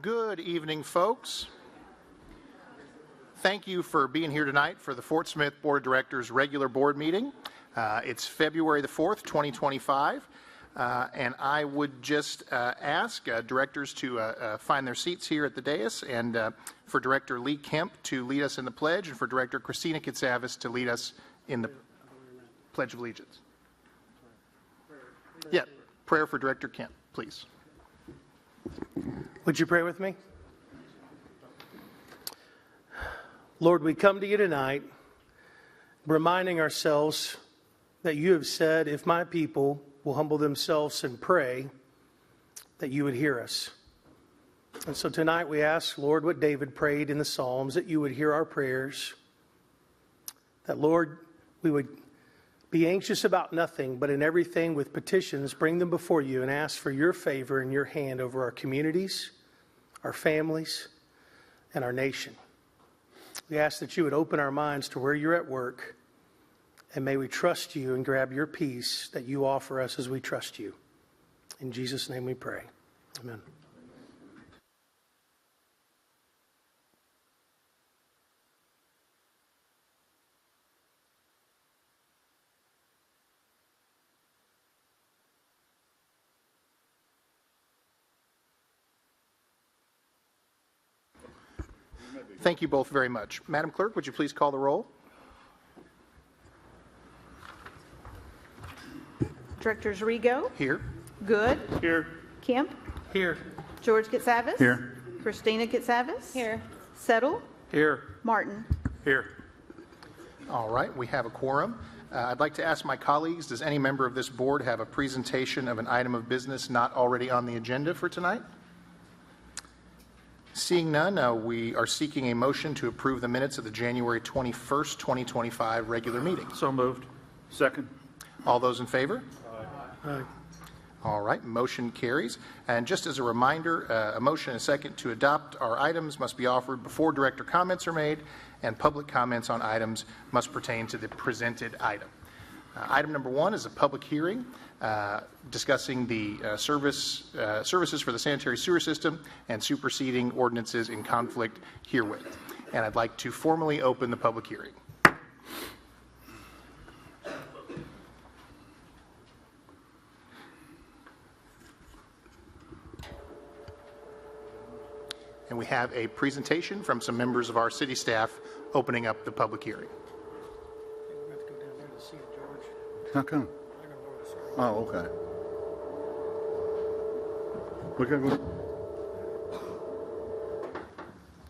Good evening, folks. Thank you for being here tonight for the Fort Smith Board of Directors regular board meeting. It's February the 4th, 2025, and I would just ask directors to find their seats here at the dais, and for Director Lee Kemp to lead us in the pledge, and for Director Christina Kitsavis to lead us in the Pledge of Allegiance. Yeah, prayer for Director Kemp, please. Would you pray with me? Lord, we come to you tonight reminding ourselves that you have said, if my people will humble themselves and pray, that you would hear us. And so tonight we ask, Lord, what David prayed in the Psalms, that you would hear our prayers, that, Lord, we would be anxious about nothing, but in everything with petitions, bring them before you and ask for your favor and your hand over our communities, our families, and our nation. We ask that you would open our minds to where you're at work, and may we trust you and grab your peace that you offer us as we trust you. In Jesus' name we pray. Amen. Thank you both very much. Madam Clerk, would you please call the roll? Directors Rigo. Here. Good. Here. Kemp. Here. George Kitsavis. Here. Christina Kitsavis. Here. Settle. Here. Martin. Here. All right, we have a quorum. I'd like to ask my colleagues, does any member of this board have a presentation of an item of business not already on the agenda for tonight? Seeing none, we are seeking a motion to approve the minutes of the January 21st, 2025 regular meeting. So moved. Second. All those in favor? Aye. All right, motion carries. And just as a reminder, a motion and a second to adopt our items must be offered before director comments are made, and public comments on items must pertain to the presented item. Item number one is a public hearing discussing the services for the sanitary sewer system and superseding ordinances in conflict herewith. And I'd like to formally open the public hearing. And we have a presentation from some members of our city staff opening up the public hearing. How come? Oh, okay. We gotta go.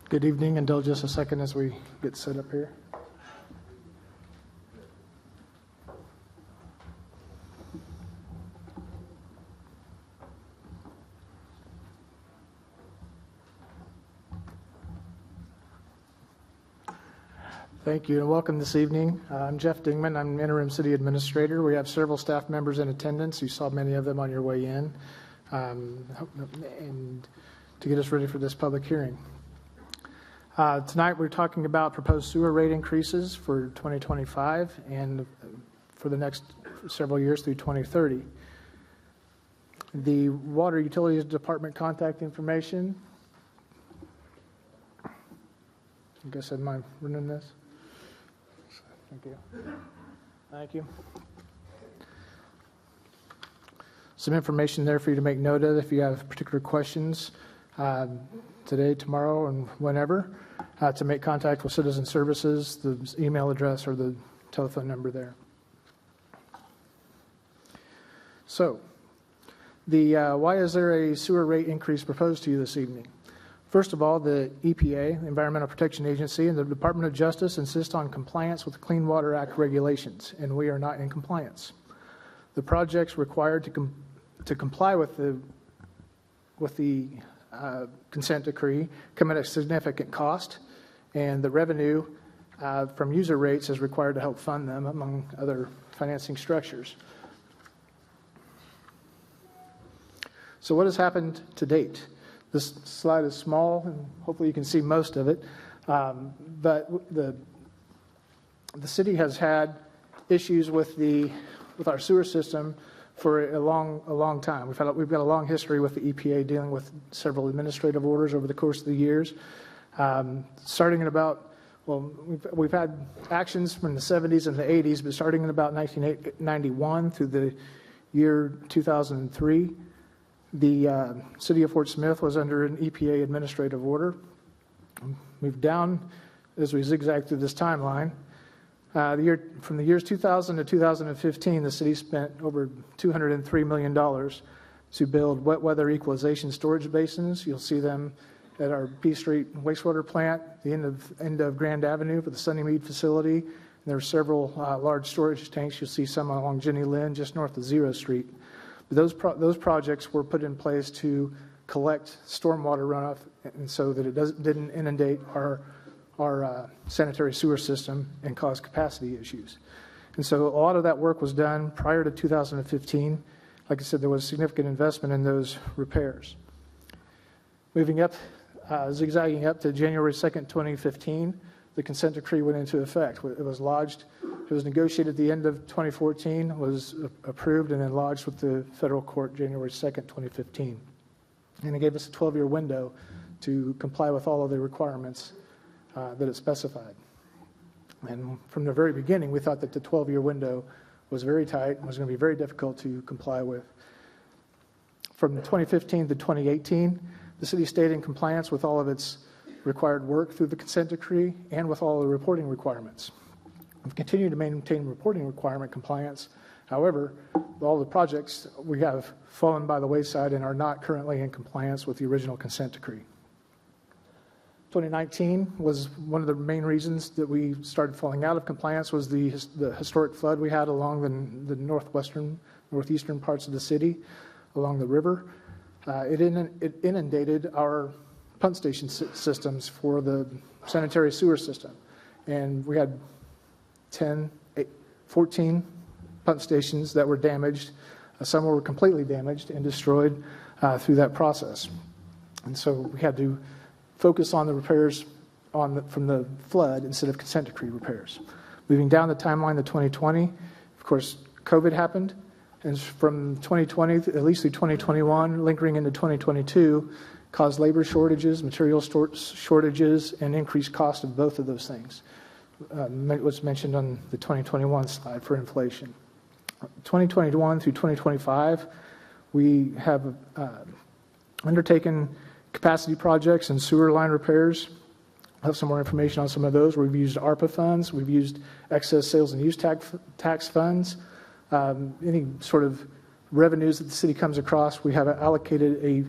Good evening. Indulge just a second as we get set up here. Thank you and welcome this evening. I'm Jeff Dingman. I'm interim city administrator. We have several staff members in attendance. You saw many of them on your way in, and to get us ready for this public hearing. Tonight we're talking about proposed sewer rate increases for 2025 and for the next several years through 2030. The Water Utilities Department contact information. I guess I might run this. Thank you. Thank you. Some information there for you to make note of if you have particular questions today, tomorrow, and whenever. To make contact with Citizen Services, the email address or the telephone number there. So, why is there a sewer rate increase proposed to you this evening? First of all, the EPA, Environmental Protection Agency, and the Department of Justice insist on compliance with the Clean Water Act regulations, and we are not in compliance. The projects required to comply with the consent decree come at a significant cost, and the revenue from user rates is required to help fund them, among other financing structures. So what has happened to date? This slide is small, and hopefully you can see most of it. But the city has had issues with our sewer system for a long time. We've got a long history with the EPA dealing with several administrative orders over the course of the years. Starting in about, well, we've had actions from the 70s and the 80s, but starting in about 1991 through the year 2003, the city of Fort Smith was under an EPA administrative order. Moved down as we zigzag through this timeline. From the years 2000 to 2015, the city spent over $203 million to build wet weather equalization storage basins. You'll see them at our P Street wastewater plant, the end of Grand Avenue for the Sunnymead facility. And there are several large storage tanks. You'll see some along Jenny Lynn, just north of Zero Street. But those projects were put in place to collect stormwater runoff, and so that it didn't inundate our sanitary sewer system and cause capacity issues. And so a lot of that work was done prior to 2015. Like I said, there was significant investment in those repairs. Moving up, zigzagging up to January 2nd, 2015, the consent decree went into effect. It was lodged, it was negotiated at the end of 2014, was approved and then lodged with the federal court January 2nd, 2015. And it gave us a 12-year window to comply with all of the requirements that it specified. And from the very beginning, we thought that the 12-year window was very tight and was going to be very difficult to comply with. From 2015 to 2018, the city stayed in compliance with all of its required work through the consent decree and with all the reporting requirements. We've continued to maintain reporting requirement compliance. However, all the projects we have fallen by the wayside and are not currently in compliance with the original consent decree. 2019 was one of the main reasons that we started falling out of compliance was the historic flood we had along the northeastern parts of the city, along the river. It inundated our pump station systems for the sanitary sewer system. And we had 14 pump stations that were damaged. Some were completely damaged and destroyed through that process. And so we had to focus on the repairs from the flood instead of consent decree repairs. Moving down the timeline to 2020, of course, COVID happened. And from 2020, at least through 2021, lingering into 2022, caused labor shortages, material shortages, and increased cost of both of those things. What's mentioned on the 2021 slide for inflation. 2021 through 2025, we have undertaken capacity projects and sewer line repairs. I'll have some more information on some of those. We've used ARPA funds. We've used excess sales and use tax funds. Any sort of revenues that the city comes across, we have allocated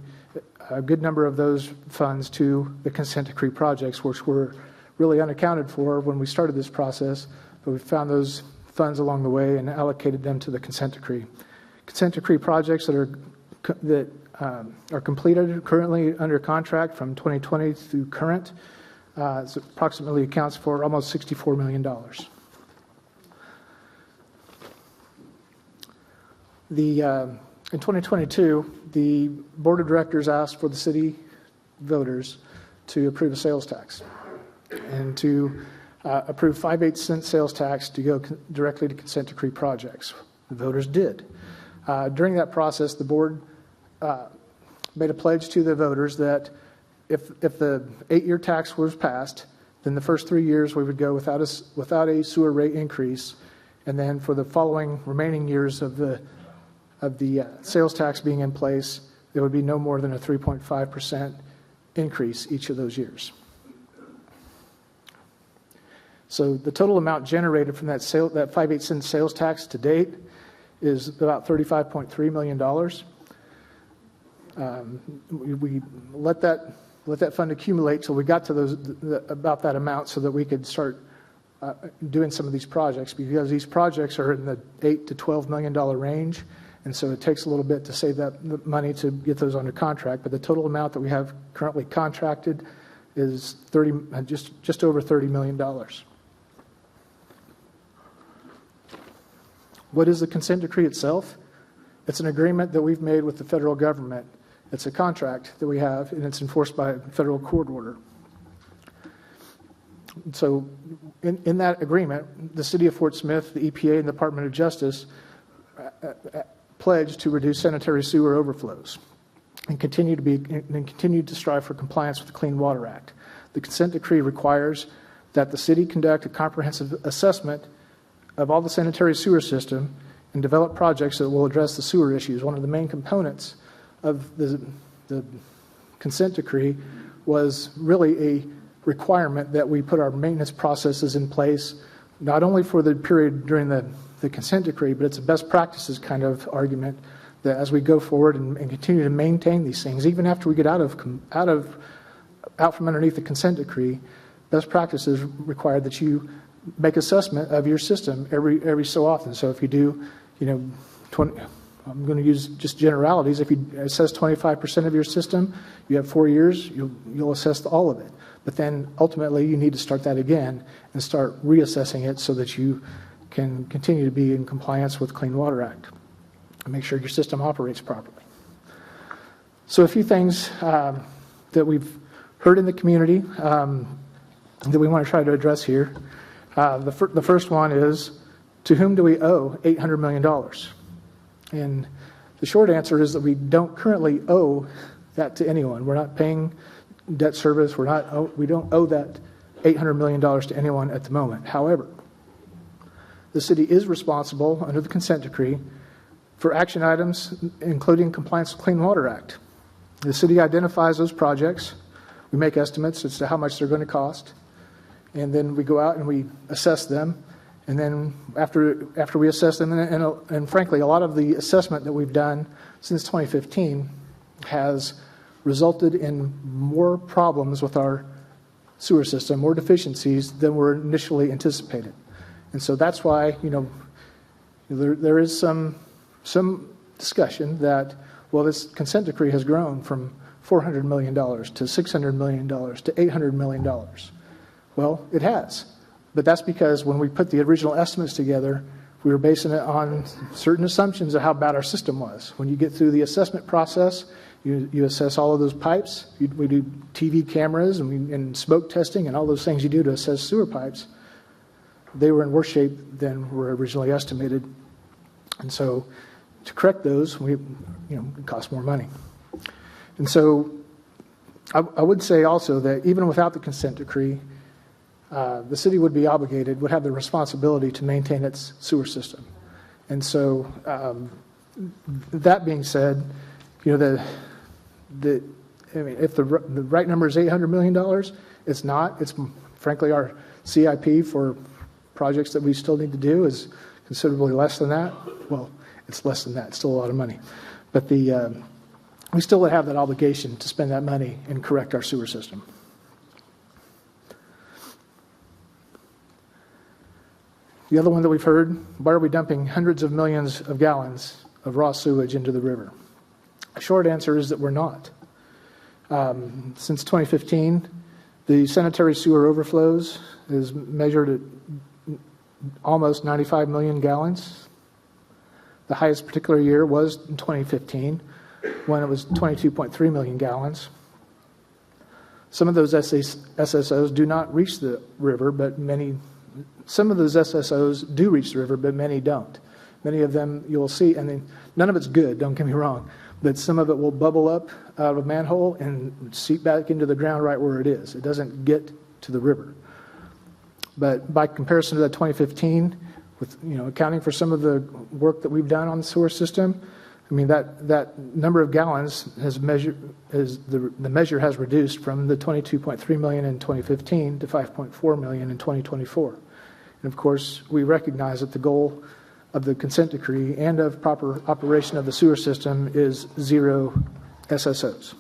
a good number of those funds to the consent decree projects, which were really unaccounted for when we started this process, but we found those funds along the way and allocated them to the consent decree. Consent decree projects that are completed currently under contract from 2020 through current approximately accounts for almost $64 million. In 2022, the board of directors asked for the city voters to approve a sales tax and to approve 5/8 cent sales tax to go directly to consent decree projects. The voters did. During that process, the board made a pledge to the voters that if the 8-year tax was passed, then the first 3 years we would go without a sewer rate increase, and then for the following remaining years of the sales tax being in place, there would be no more than a 3.5% increase each of those years. So the total amount generated from that 5/8 cent sales tax to date is about $35.3 million. We let that fund accumulate till we got to about that amount so that we could start doing some of these projects, because these projects are in the $8 to $12 million range, and so it takes a little bit to save that money to get those under contract. But the total amount that we have currently contracted is just over $30 million. What is the consent decree itself? It's an agreement that we've made with the federal government. It's a contract that we have, and it's enforced by a federal court order. So in that agreement, the City of Fort Smith, the EPA, and the Department of Justice pledge to reduce sanitary sewer overflows and continue to strive for compliance with the Clean Water Act. The consent decree requires that the city conduct a comprehensive assessment of all the sanitary sewer system and develop projects that will address the sewer issues. One of the main components of the consent decree was really a requirement that we put our maintenance processes in place, not only for the period during the consent decree, but it's a best practices kind of argument that as we go forward and continue to maintain these things, even after we get out from underneath the consent decree, best practices require that you make assessment of your system every so often. So if you do, I'm going to use just generalities. If you assess 25% of your system, you have 4 years, you'll assess all of it. But then ultimately you need to start that again and start reassessing it so that you can continue to be in compliance with Clean Water Act and make sure your system operates properly. So a few things that we've heard in the community that we want to try to address here. The first one is, to whom do we owe $800 million? And the short answer is that we don't currently owe that to anyone. We're not paying debt service. We don't owe that $800 million to anyone at the moment. However, the city is responsible under the consent decree for action items, including compliance with Clean Water Act. The city identifies those projects. We make estimates as to how much they're going to cost. And then we go out and we assess them. And then after we assess them, and frankly, a lot of the assessment that we've done since 2015 has resulted in more problems with our sewer system, more deficiencies than were initially anticipated. And so that's why, there is some discussion that, well, this consent decree has grown from $400 million to $600 million to $800 million. Well, it has. But that's because when we put the original estimates together, we were basing it on certain assumptions of how bad our system was. When you get through the assessment process, you assess all of those pipes. We do TV cameras and smoke testing and all those things you do to assess sewer pipes. They were in worse shape than were originally estimated. And so to correct those, it costs more money. And so I would say also that even without the consent decree, the city would have the responsibility to maintain its sewer system. And so that being said, if the right number is $800 million, it's not. It's frankly our CIP for projects that we still need to do is considerably less than that. Well, it's less than that. It's still a lot of money. But we still would have that obligation to spend that money and correct our sewer system. The other one that we've heard, why are we dumping hundreds of millions of gallons of raw sewage into the river? The short answer is that we're not. Since 2015, the sanitary sewer overflows is measured at almost 95 million gallons. The highest particular year was in 2015, when it was 22.3 million gallons. Some of those SSOs do not reach the river, but some of those SSOs do reach the river, but many don't. Many of them you'll see, and none of it's good, don't get me wrong, but some of it will bubble up out of a manhole and seep back into the ground right where it is. It doesn't get to the river. But by comparison to that 2015, with accounting for some of the work that we've done on the sewer system, that number of gallons the measure has reduced from the 22.3 million in 2015 to 5.4 million in 2024. And of course, we recognize that the goal of the consent decree and of proper operation of the sewer system is 0 SSOs.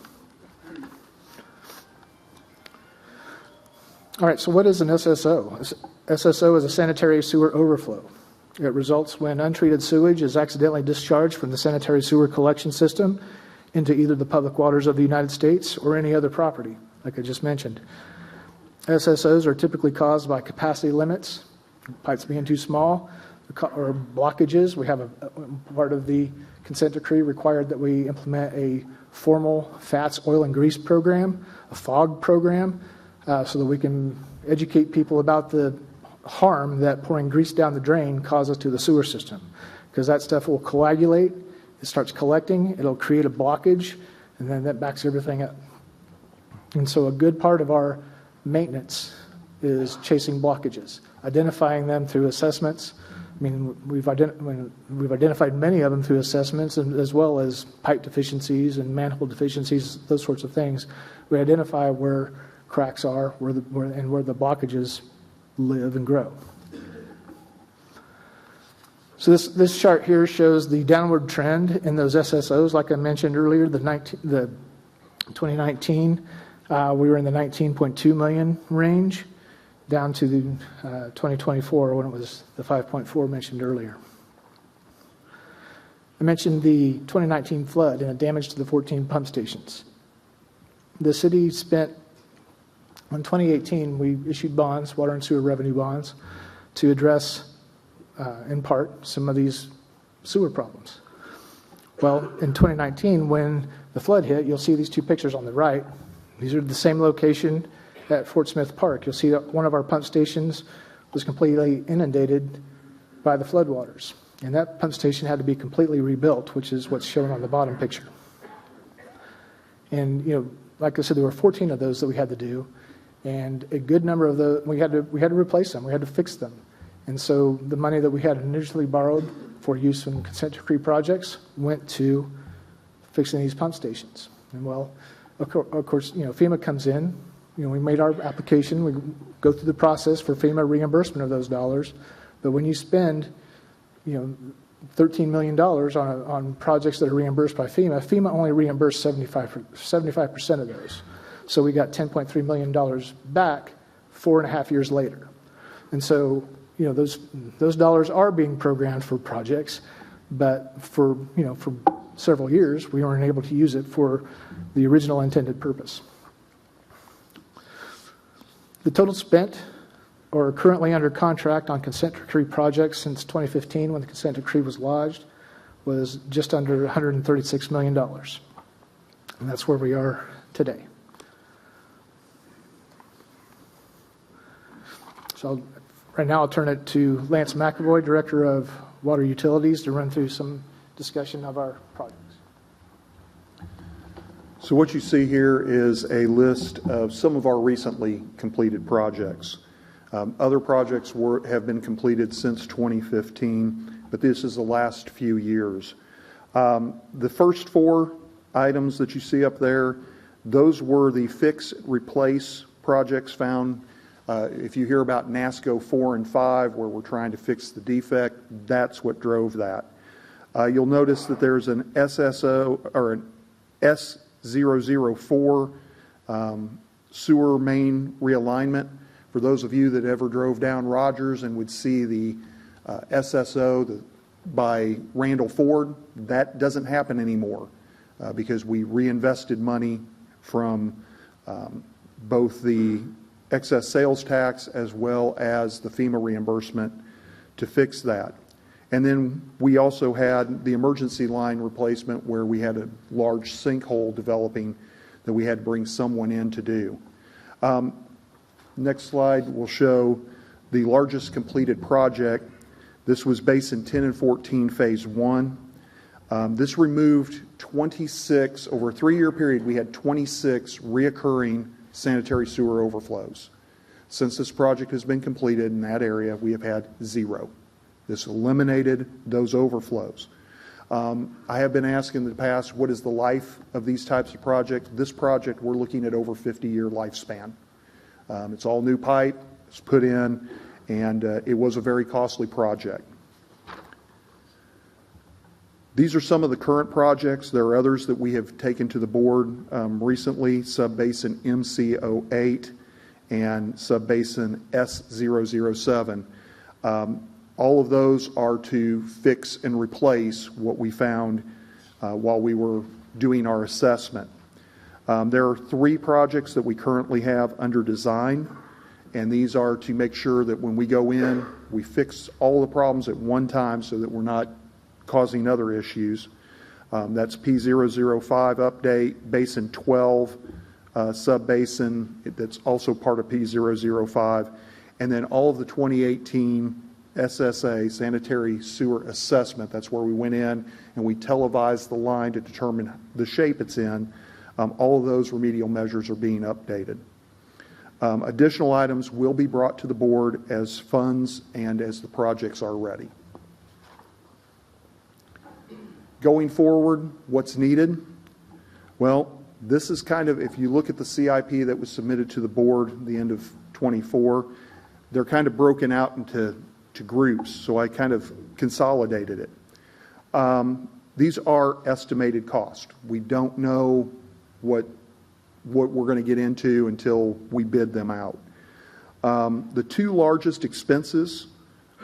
All right, so what is an SSO? SSO is a sanitary sewer overflow. It results when untreated sewage is accidentally discharged from the sanitary sewer collection system into either the public waters of the United States or any other property, like I just mentioned. SSOs are typically caused by capacity limits, pipes being too small, or blockages. We have a part of the consent decree required that we implement a formal fats, oil, and grease program, a FOG program, so that we can educate people about the harm that pouring grease down the drain causes to the sewer system, because that stuff will coagulate It starts collecting, it'll create a blockage, and then that backs everything up. And so a good part of our maintenance is chasing blockages, identifying them through assessments. I mean, we've identified many of them through assessments, and as well as pipe deficiencies and manhole deficiencies, those sorts of things. We identify where cracks are, where the blockages live and grow. So this chart here shows the downward trend in those SSOs. Like I mentioned earlier, the 2019, we were in the 19.2 million range, down to the 2024 when it was the 5.4 mentioned earlier. I mentioned the 2019 flood and the damage to the 14 pump stations. The city spent, in 2018, we issued bonds, water and sewer revenue bonds, to address, in part, some of these sewer problems. Well, in 2019, when the flood hit, you'll see these two pictures on the right. These are the same location at Fort Smith Park. You'll see that one of our pump stations was completely inundated by the floodwaters. And that pump station had to be completely rebuilt, which is what's shown on the bottom picture. And, like I said, there were 14 of those that we had to do. And a good number of those, we had to replace them. We had to fix them. And so the money that we had initially borrowed for use in consent decree projects went to fixing these pump stations. And well, of course, FEMA comes in. We made our application. We go through the process for FEMA reimbursement of those dollars. But when you spend, $13 million on projects that are reimbursed by FEMA only reimbursed 75% of those. So we got $10.3 million back 4.5 years later. And so, those dollars are being programmed for projects, but for several years, we weren't able to use it for the original intended purpose. The total spent or currently under contract on consent decree projects since 2015, when the consent decree was lodged, was just under $136 million. And that's where we are today. So right now I'll turn it to Lance McAvoy, Director of Water Utilities, to run through some discussion of our projects. So what you see here is a list of some of our recently completed projects. Other projects have been completed since 2015, but this is the last few years. The first four items that you see up there, those were the fix, replace projects found. If you hear about NASCO 4 and 5, where we're trying to fix the defect, that's what drove that. You'll notice that there's an SSO or an S004 sewer main realignment. For those of you that ever drove down Rogers and would see the SSO by Randall Ford, that doesn't happen anymore because we reinvested money from both the excess sales tax as well as the FEMA reimbursement to fix that. And then we also had the emergency line replacement, where we had a large sinkhole developing that we had to bring someone in to do. Next slide will show the largest completed project. This was Basin 10 and 14 Phase 1. This removed 26, over a 3-year period, we had 26 reoccurring sanitary sewer overflows. Since this project has been completed in that area, we have had 0. This eliminated those overflows. I have been asked in the past, what is the life of these types of projects? This project, we're looking at over 50-year lifespan. It's all new pipe, it's put in, and it was a very costly project. These are some of the current projects. There are others that we have taken to the board recently, Subbasin MC08 and Subbasin S007. All of those are to fix and replace what we found while we were doing our assessment. There are 3 projects that we currently have under design, and these are to make sure that when we go in, we fix all the problems at one time so that we're not causing other issues. That's P005 update, Basin 12 subbasin, that's also part of P005, and then all of the 2018 SSA, sanitary sewer assessment. That's where we went in and we televised the line to determine the shape it's in. All of those remedial measures are being updated. Additional items will be brought to the board as funds and as the projects are ready. Going forward, what's needed? Well, this is kind of, if you look at the CIP that was submitted to the board at the end of 24, they're kind of broken out into groups, so I kind of consolidated it. These are estimated costs. We don't know what we're going to get into until we bid them out. The two largest expenses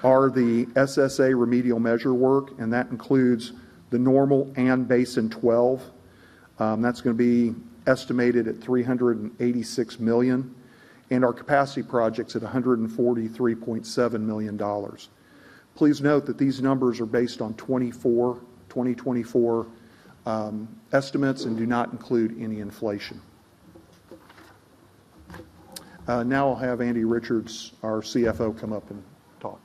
are the SSA remedial measure work, and that includes the normal and basin 12. That's going to be estimated at $386 million, and our capacity projects at $143.7 million. Please note that these numbers are based on 2024 estimates and do not include any inflation. Now I'll have Andy Richards, our CFO, come up and talk.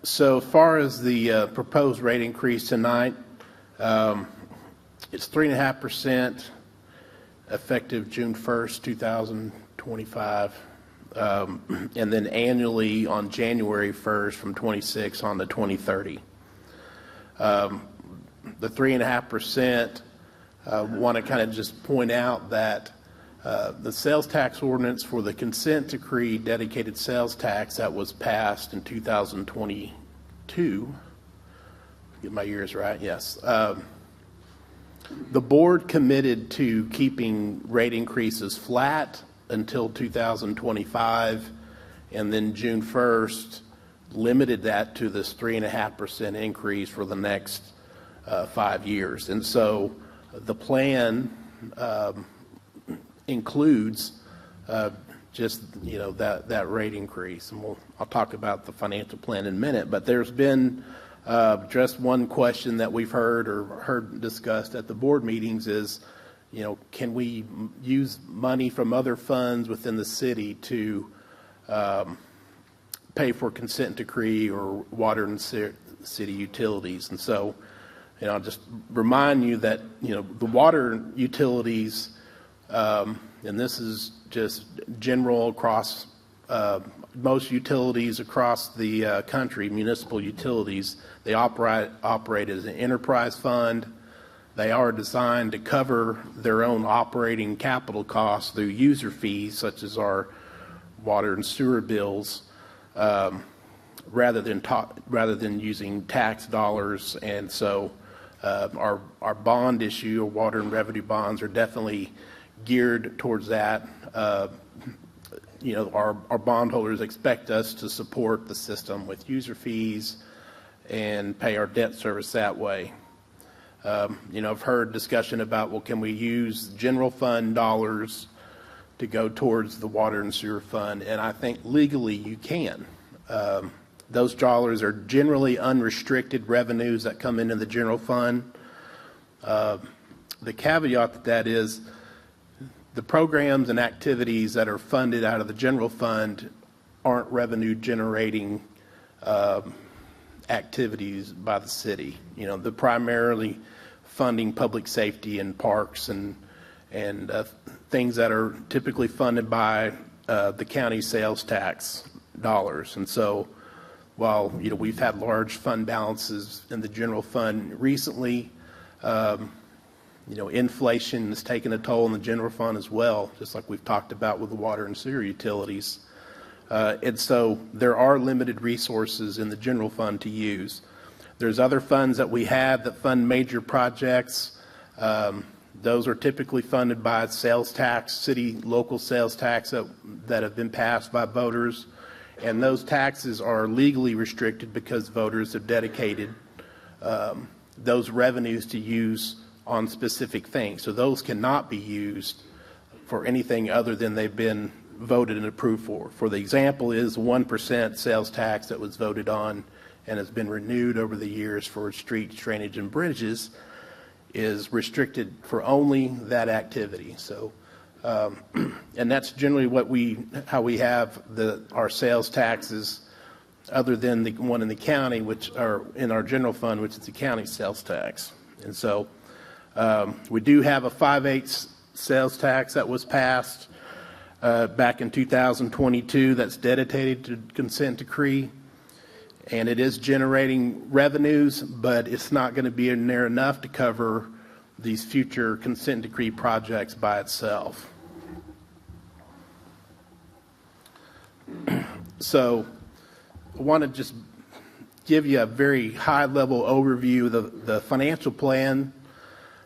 So as far as the proposed rate increase tonight, it's 3.5% effective June 1st, 2025, and then annually on January 1st from 26 on to 2030. The 3.5%, want to kind of just point out that the sales tax ordinance for the consent decree dedicated sales tax that was passed in 2022, get my years right, yes. The board committed to keeping rate increases flat until 2025, and then June 1st limited that to this 3.5% increase for the next 5 years. And so the plan includes just that rate increase, and I'll talk about the financial plan in a minute. But there's been just one question that we've heard discussed at the board meetings is, can we use money from other funds within the city to pay for consent decree or water and city utilities? And so, I'll just remind you that, the water utilities, and this is just general across most utilities across the country, municipal utilities, they operate as an enterprise fund. They are designed to cover their own operating capital costs through user fees, such as our water and sewer bills, rather than using tax dollars. And so our bond issue, or water and revenue bonds, are definitely geared towards that. Our bondholders expect us to support the system with user fees and pay our debt service that way. I've heard discussion about, well, can we use general fund dollars to go towards the water and sewer fund? And I think legally you can. Those dollars are generally unrestricted revenues that come into the general fund. The caveat to that is the programs and activities that are funded out of the general fund aren't revenue generating activities by the city. They're primarily funding public safety and parks and things that are typically funded by the county sales tax dollars. And so while we've had large fund balances in the general fund recently, inflation has taken a toll on the general fund as well, just like we've talked about with the water and sewer utilities. And so there are limited resources in the general fund to use. There's other funds that we have that fund major projects. Those are typically funded by sales tax, city local sales tax that have been passed by voters. And those taxes are legally restricted because voters have dedicated those revenues to use on specific things. So those cannot be used for anything other than they've been voted and approved for. For the example is 1% sales tax that was voted on and has been renewed over the years for streets, drainage, and bridges. is restricted for only that activity. So, and that's generally how we have our sales taxes, other than the one in the county, which are in our general fund, which is the county sales tax. And so we do have a 5/8 sales tax that was passed back in 2022 that's dedicated to consent decree. And it is generating revenues, but it's not going to be near enough to cover these future consent decree projects by itself. So I want to just give you a very high-level overview of the financial plan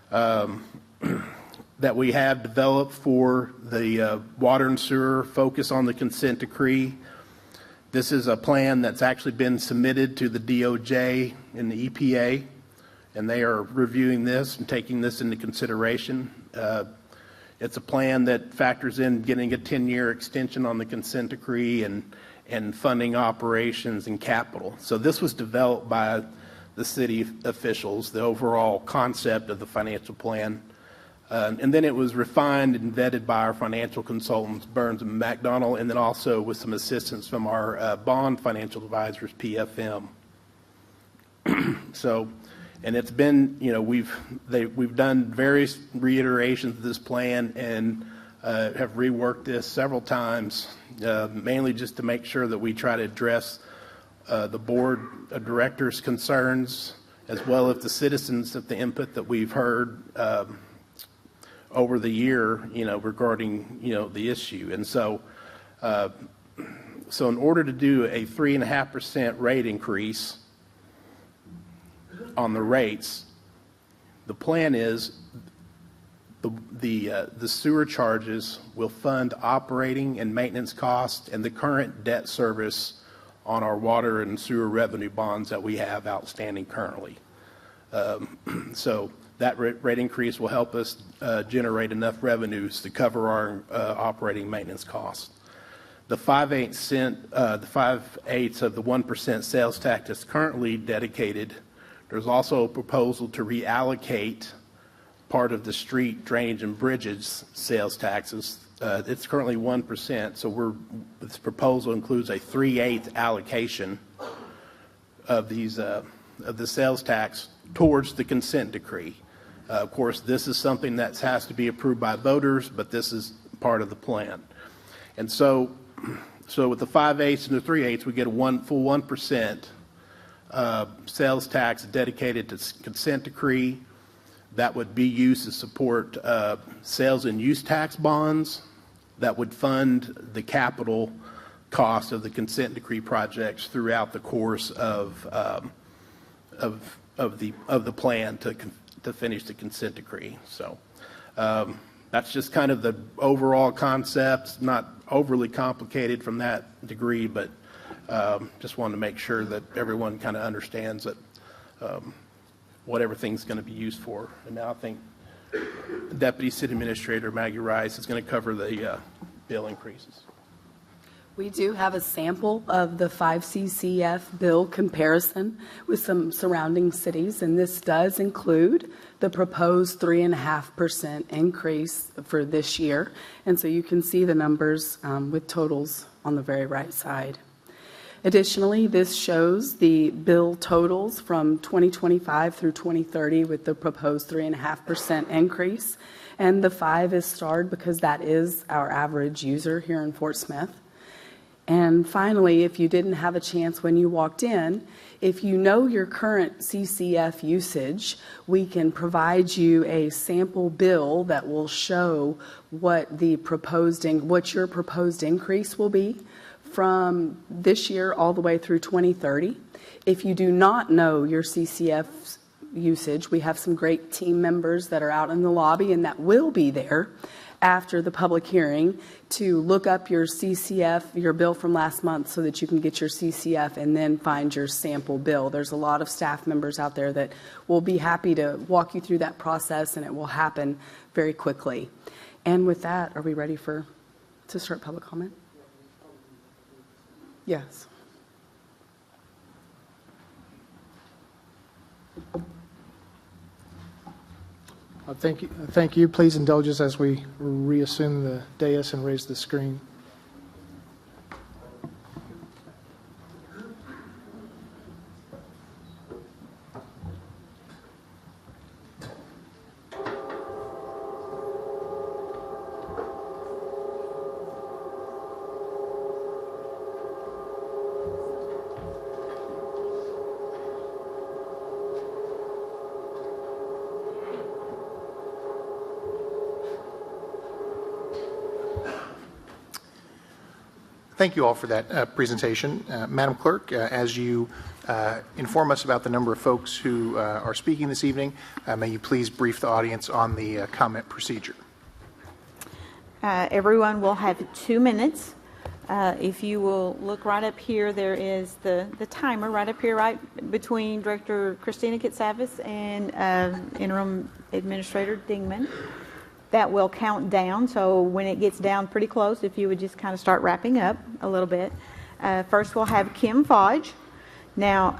that we have developed for the water and sewer focus on the consent decree. This is a plan that's actually been submitted to the DOJ and the EPA, and they are reviewing this and taking this into consideration. It's a plan that factors in getting a 10-year extension on the consent decree and funding operations and capital. So this was developed by the city officials, the overall concept of the financial plan. And then it was refined and vetted by our financial consultants, Burns and McDonnell, and then also with some assistance from our bond financial advisors, PFM. So, and it's been, we've done various reiterations of this plan and have reworked this several times, mainly just to make sure that we try to address the board of directors' concerns, as well as the citizens of the input that we've heard over the year, regarding, the issue. And so, so in order to do a 3.5% rate increase on the rates, the plan is the sewer charges will fund operating and maintenance costs and the current debt service on our water and sewer revenue bonds that we have outstanding currently. So that rate increase will help us generate enough revenues to cover our operating maintenance costs. The 5/8 of the 1% sales tax is currently dedicated. There's also a proposal to reallocate part of the street drainage and bridges sales taxes. It's currently 1%, so this proposal includes a 3/8 allocation of these of the sales tax towards the consent decree. Of course, this is something that has to be approved by voters, but this is part of the plan. And so with the 5/8 and the 3/8, we get a full 1% sales tax dedicated to consent decree that would be used to support sales and use tax bonds that would fund the capital cost of the consent decree projects throughout the course of the plan to finish the consent decree. So that's just kind of the overall concept, not overly complicated from that degree, but just wanted to make sure that everyone kind of understands that what everything's going to be used for. And now I think Deputy City Administrator Maggie Rice is going to cover the bill increases. We do have a sample of the 5 CCF bill comparison with some surrounding cities, and this does include the proposed 3.5% increase for this year. And so you can see the numbers with totals on the very right side. Additionally, this shows the bill totals from 2025 through 2030 with the proposed 3.5% increase. And the 5 is starred because that is our average user here in Fort Smith. And finally, if you didn't have a chance when you walked in, if you know your current CCF usage, we can provide you a sample bill that will show what your proposed increase will be from this year all the way through 2030. If you do not know your CCF usage, we have some great team members that are out in the lobby and that will be there after the public hearing to look up your CCF, your bill from last month, so that you can get your CCF and then find your sample bill. There's a lot of staff members out there that will be happy to walk you through that process, and it will happen very quickly. And with that, are we ready to start public comment? Yes. Thank you. Please indulge us as we reassume the dais and raise the screen. Thank you all for that presentation. Madam Clerk, as you inform us about the number of folks who are speaking this evening, may you please brief the audience on the comment procedure. Everyone will have 2 minutes. If you will look right up here, there is the timer right up here, right between Director Christina Kitsavis and Interim Administrator Dingman. That will count down, so when it gets down pretty close, if you would just kind of start wrapping up a little bit. First, we'll have Kim Fodge. Now,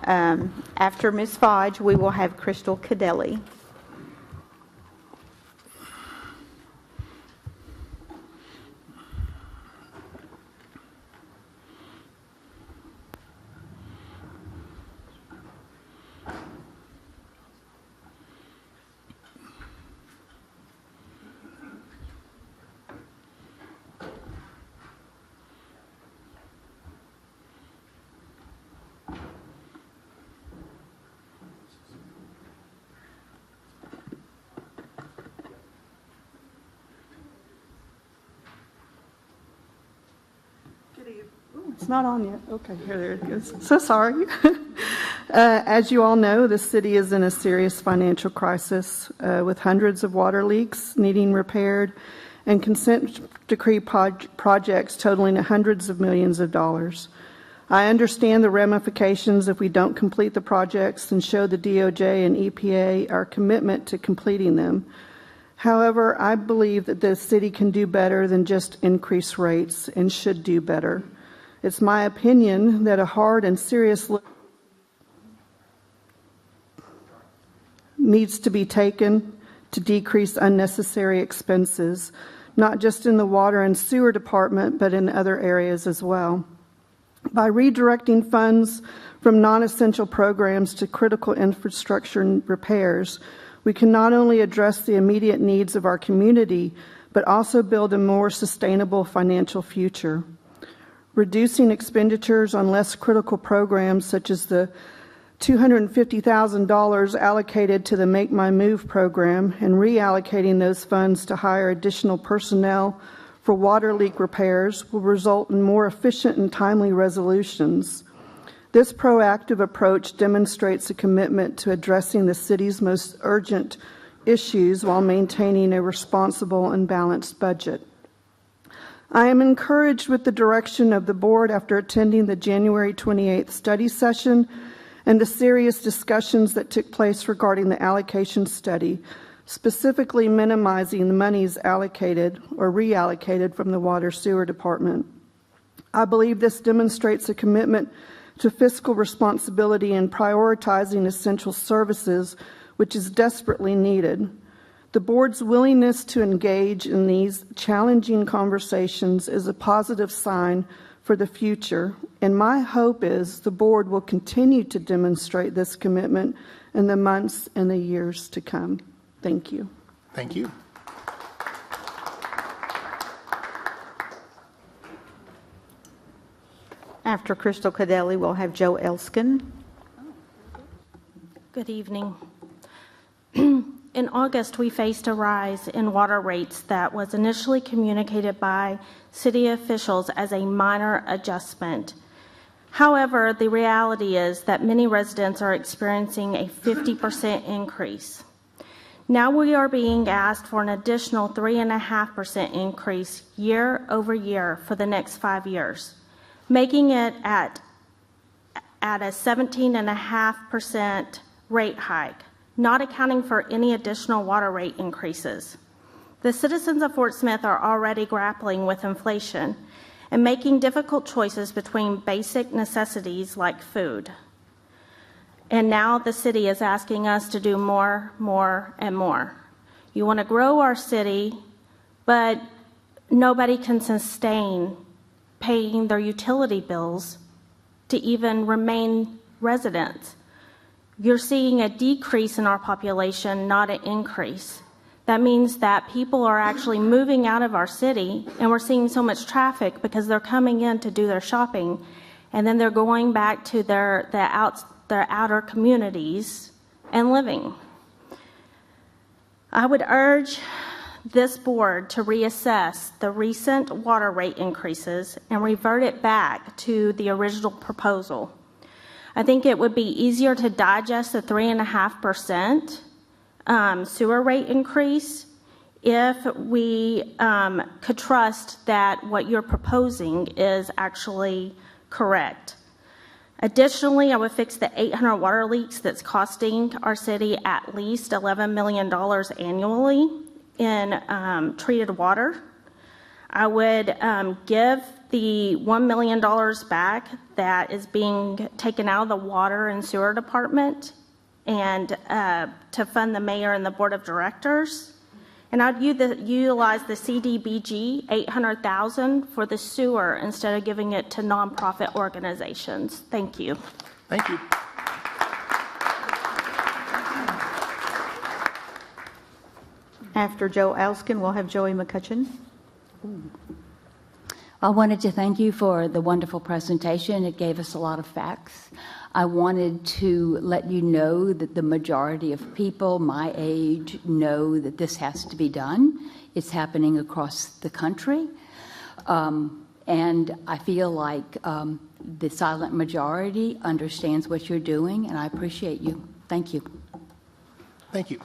after Ms. Fodge, we will have Crystal Cadelli. It's not on yet. Okay, there it goes. So sorry. As you all know, the city is in a serious financial crisis with hundreds of water leaks needing repaired and consent decree projects totaling hundreds of millions of dollars. I understand the ramifications if we don't complete the projects and show the DOJ and EPA our commitment to completing them. However, I believe that the city can do better than just increase rates and should do better. It's my opinion that a hard and serious look needs to be taken to decrease unnecessary expenses, not just in the water and sewer department, but in other areas as well. By redirecting funds from non-essential programs to critical infrastructure repairs, we can not only address the immediate needs of our community, but also build a more sustainable financial future. Reducing expenditures on less critical programs, such as the $250,000 allocated to the Make My Move program, and reallocating those funds to hire additional personnel for water leak repairs will result in more efficient and timely resolutions. This proactive approach demonstrates a commitment to addressing the city's most urgent issues while maintaining a responsible and balanced budget. I am encouraged with the direction of the board after attending the January 28th study session and the serious discussions that took place regarding the allocation study, specifically minimizing the monies allocated or reallocated from the water sewer department. I believe this demonstrates a commitment to fiscal responsibility and prioritizing essential services, which is desperately needed. The board's willingness to engage in these challenging conversations is a positive sign for the future, and my hope is the board will continue to demonstrate this commitment in the months and the years to come. Thank you. Thank you. After Crystal Cadelli, we'll have Joe Elskin. Good evening. In August, we faced a rise in water rates that was initially communicated by city officials as a minor adjustment. However, the reality is that many residents are experiencing a 50% increase. Now we are being asked for an additional 3.5% increase year over year for the next 5 years, making it at a 17.5% rate hike, not accounting for any additional water rate increases. The citizens of Fort Smith are already grappling with inflation and making difficult choices between basic necessities like food. And now the city is asking us to do more, and more. You want to grow our city, but nobody can sustain paying their utility bills to even remain residents. You're seeing a decrease in our population, not an increase. That means that people are actually moving out of our city, and we're seeing so much traffic because they're coming in to do their shopping, and then they're going back to their outer communities and living. I would urge this board to reassess the recent water rate increases and revert it back to the original proposal. I think it would be easier to digest the 3.5% sewer rate increase if we could trust that what you're proposing is actually correct. Additionally, I would fix the 800 water leaks that's costing our city at least $11 million annually in treated water. I would give the $1 million back that is being taken out of the water and sewer department and to fund the mayor and the board of directors. And I'd utilize the CDBG, $800,000 for the sewer instead of giving it to nonprofit organizations. Thank you. Thank you. After Joe Alskin, we'll have Joey McCutcheon. I wanted to thank you for the wonderful presentation. It gave us a lot of facts. I wanted to let you know that the majority of people my age know that this has to be done. It's happening across the country. And I feel like the silent majority understands what you're doing, and I appreciate you. Thank you. Thank you.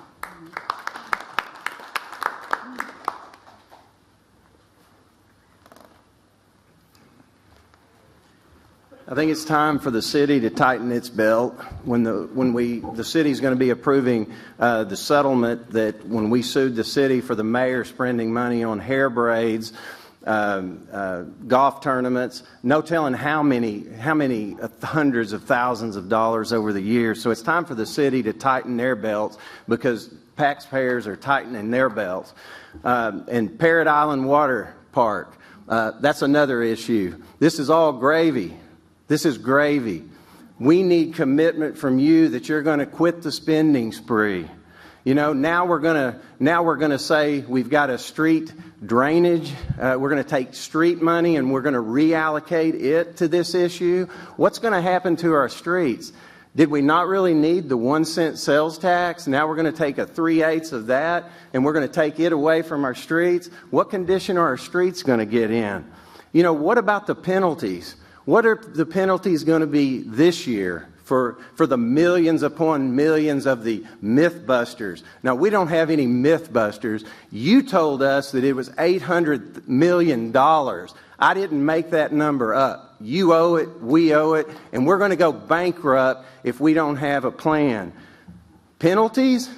I think it's time for the city to tighten its belt. The city is going to be approving the settlement that when we sued the city for the mayor spending money on hair braids, golf tournaments, no telling how many hundreds of thousands of dollars over the years. So it's time for the city to tighten their belts because taxpayers are tightening their belts. And Parrot Island Water Park, that's another issue. This is all gravy. This is gravy. We need commitment from you that you're going to quit the spending spree. You know, now we're going to say we've got a street drainage. We're going to take street money and we're going to reallocate it to this issue. What's going to happen to our streets? Did we not really need the 1 cent sales tax? Now we're going to take a 3/8 of that and we're going to take it away from our streets. What condition are our streets going to get in? You know, what about the penalties? What are the penalties going to be this year for the millions upon millions of the mythbusters? Now, we don't have any mythbusters. You told us that it was $800 million. I didn't make that number up. You owe it, we owe it, and we're going to go bankrupt if we don't have a plan. Penalties?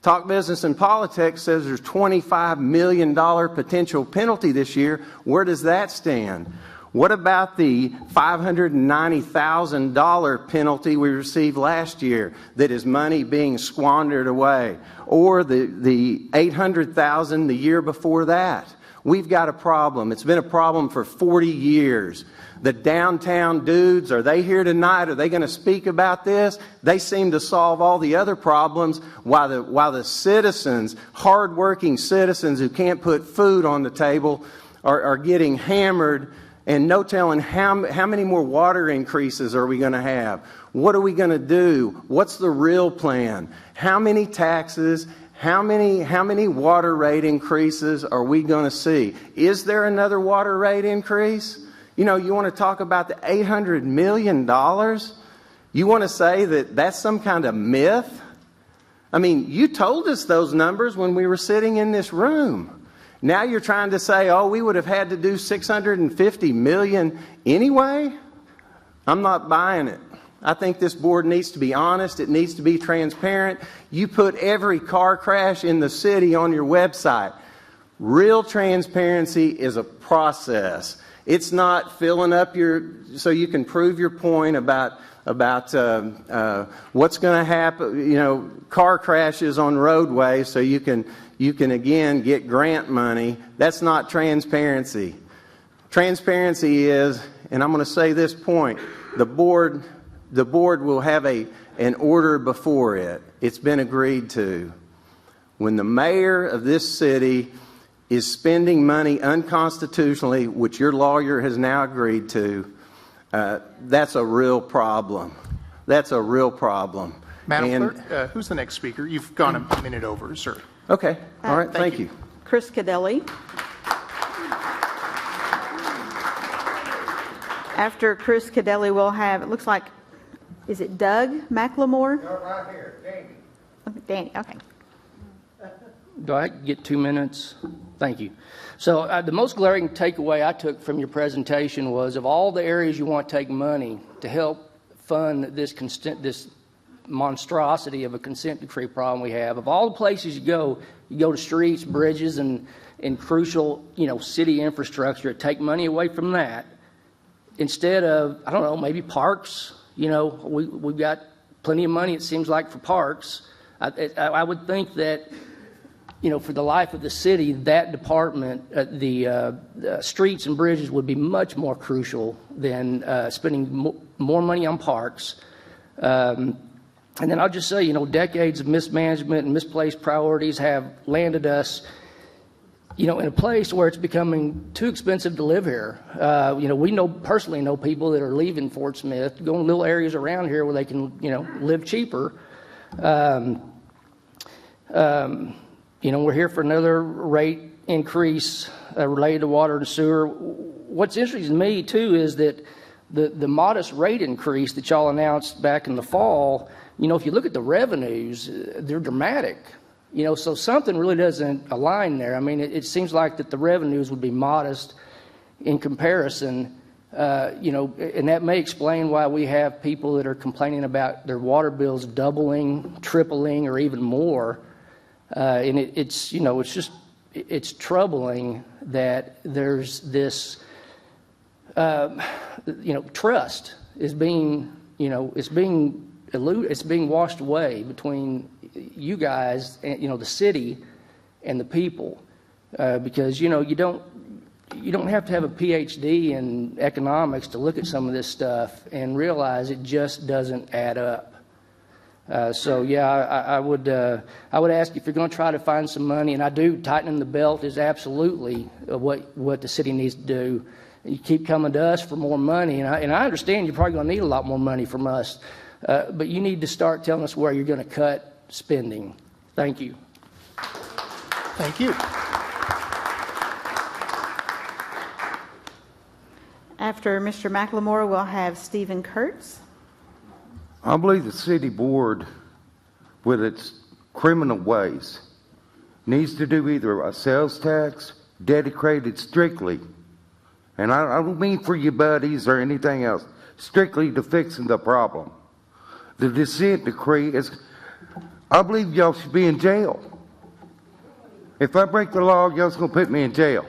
Talk Business and Politics says there's $25 million potential penalty this year. Where does that stand? What about the $590,000 penalty we received last year that is money being squandered away? Or the $800,000 the year before that? We've got a problem. It's been a problem for 40 years. The downtown dudes, are they here tonight? Are they going to speak about this? They seem to solve all the other problems while the citizens, hardworking citizens who can't put food on the table are getting hammered. And no telling how many more water increases are we going to have? What are we going to do? What's the real plan? How many taxes? How many water rate increases are we going to see? Is there another water rate increase? You know, you want to talk about the $800 million? You want to say that that's some kind of myth? I mean, you told us those numbers when we were sitting in this room. Now you're trying to say, oh, we would have had to do $650 million anyway? I'm not buying it. I think this board needs to be honest. It needs to be transparent. You put every car crash in the city on your website. Real transparency is a process. It's not filling up so you can prove your point about what's going to happen, car crashes on roadways so you can again get grant money. That's not transparency. Transparency is, and I'm going to say this point, the board will have an order before it. It's been agreed to. When the mayor of this city is spending money unconstitutionally, which your lawyer has now agreed to, that's a real problem. That's a real problem. Madam Clerk, who's the next speaker? You've gone a minute over, sir. Okay. All right. Thank you. Chris Cadelli. After Chris Cadelli, we'll have, it looks like, is it Doug McLemore? No, right here, Danny. Danny, okay. Do I get 2 minutes? Thank you. So the most glaring takeaway I took from your presentation was, of all the areas you want to take money to help fund this monstrosity of a consent decree problem we have, of all the places you go to streets, bridges, and crucial, city infrastructure, take money away from that. Instead of, I don't know, maybe parks. We've got plenty of money, it seems like, for parks. I would think that, for the life of the city, that department, the streets and bridges would be much more crucial than spending more money on parks. And then I'll just say, decades of mismanagement and misplaced priorities have landed us, in a place where it's becoming too expensive to live here. We personally know people that are leaving Fort Smith, going to little areas around here where they can, live cheaper. We're here for another rate increase related to water and sewer. What's interesting to me, too, is that the modest rate increase that y'all announced back in the fall, if you look at the revenues, they're dramatic. So something really doesn't align there. I mean, it seems like that the revenues would be modest in comparison, and that may explain why we have people that are complaining about their water bills doubling, tripling, or even more. And it's troubling that there's this, trust is being, it's being washed away between you guys and, the city and the people, because, you don't have to have a PhD in economics to look at some of this stuff and realize it just doesn't add up. I would ask, if you're going to try to find some money, and I do, tightening the belt is absolutely what the city needs to do. You keep coming to us for more money, and I understand you're probably going to need a lot more money from us, but you need to start telling us where you're going to cut spending. Thank you. Thank you. After Mr. McLemore, we'll have Stephen Kurtz. I believe the city board, with its criminal ways, needs to do either a sales tax dedicated strictly, and I don't mean for your buddies or anything else, strictly to fixing the problem. The consent decree is, I believe y'all should be in jail. If I break the law, y'all's going to put me in jail.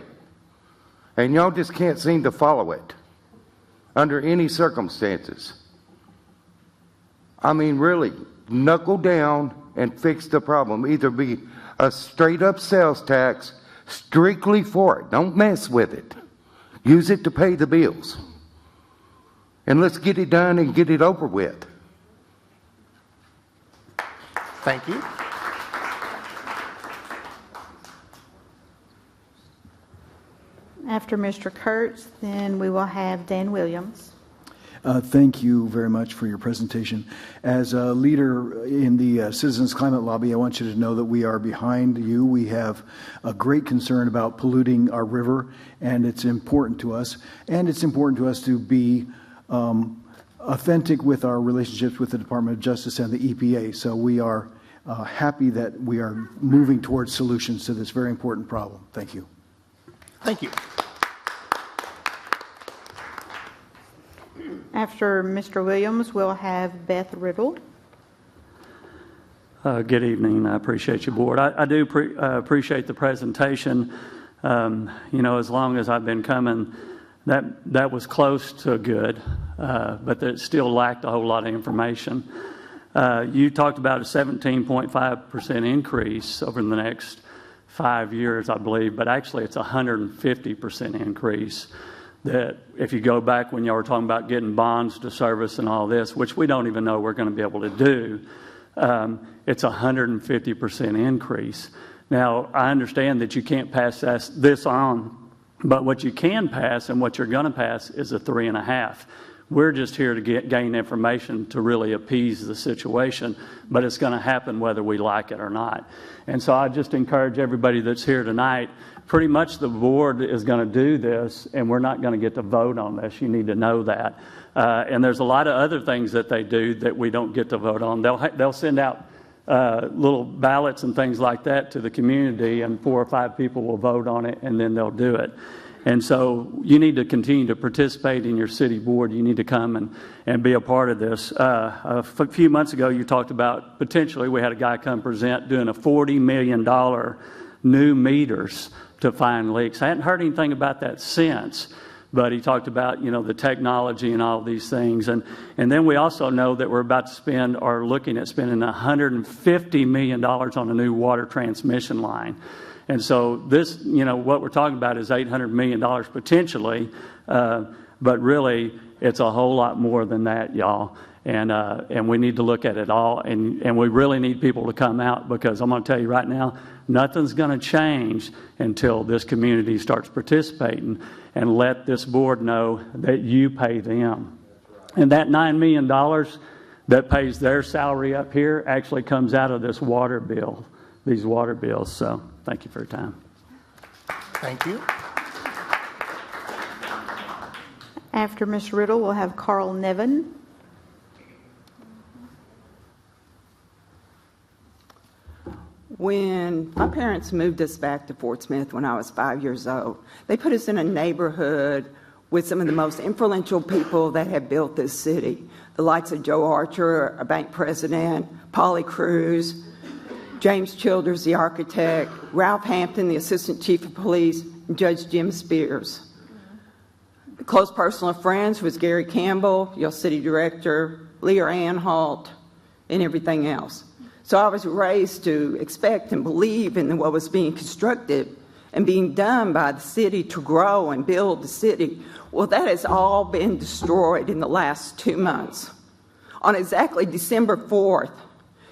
And y'all just can't seem to follow it under any circumstances. I mean, really, knuckle down and fix the problem. Either be a straight-up sales tax strictly for it. Don't mess with it. Use it to pay the bills. And let's get it done and get it over with. Thank you. After Mr. Kurtz, then we will have Dan Williams. Thank you very much for your presentation. As a leader in the Citizens Climate Lobby, I want you to know that we are behind you. We have a great concern about polluting our river, and it's important to us. And it's important to us to be authentic with our relationships with the Department of Justice and the EPA. So we are happy that we are moving towards solutions to this very important problem. Thank you. Thank you. After Mr. Williams, we'll have Beth Riddle. Good evening. I appreciate you, Board. I do appreciate the presentation. As long as I've been coming, that was close to good, but it still lacked a whole lot of information. You talked about a 17.5% increase over the next 5 years, I believe, but actually it's a 150% increase. That if you go back when y'all were talking about getting bonds to service and all this, which we don't even know we're going to be able to do, it's a 150% increase. Now, I understand that you can't pass this on, but what you can pass and what you're going to pass is a 3.5. We're just here to gain information to really appease the situation, but it's going to happen whether we like it or not. And so I just encourage everybody that's here tonight, pretty much the board is going to do this, and we're not going to get to vote on this. You need to know that. And there's a lot of other things that they do that we don't get to vote on. They'll send out little ballots and things like that to the community, and 4 or 5 people will vote on it, and then they'll do it. And so you need to continue to participate in your city board. You need to come and be a part of this. A few months ago, you talked about potentially we had a guy come present doing a $40 million new meters to find leaks. I hadn't heard anything about that since, but he talked about, the technology and all these things. And then we also know that we're about to spend or looking at spending $150 million on a new water transmission line. And so this, what we're talking about is $800 million potentially, but really it's a whole lot more than that, y'all. And we need to look at it all, and we really need people to come out, because I'm going to tell you right now, nothing's going to change until this community starts participating and let this board know that you pay them. And that $9 million that pays their salary up here actually comes out of this water bill, these water bills. So thank you for your time. Thank you. After Ms. Riddle, we'll have Carl Nevin. When my parents moved us back to Fort Smith when I was 5 years old, they put us in a neighborhood with some of the most influential people that have built this city. The likes of Joe Archer, a bank president, Polly Cruz, James Childers, the architect, Ralph Hampton, the assistant chief of police, and Judge Jim Spears. A close personal friends was Gary Campbell, your city director, Leah Anhalt, and everything else. So I was raised to expect and believe in what was being constructed and being done by the city to grow and build the city. Well, that has all been destroyed in the last 2 months. On exactly December 4th,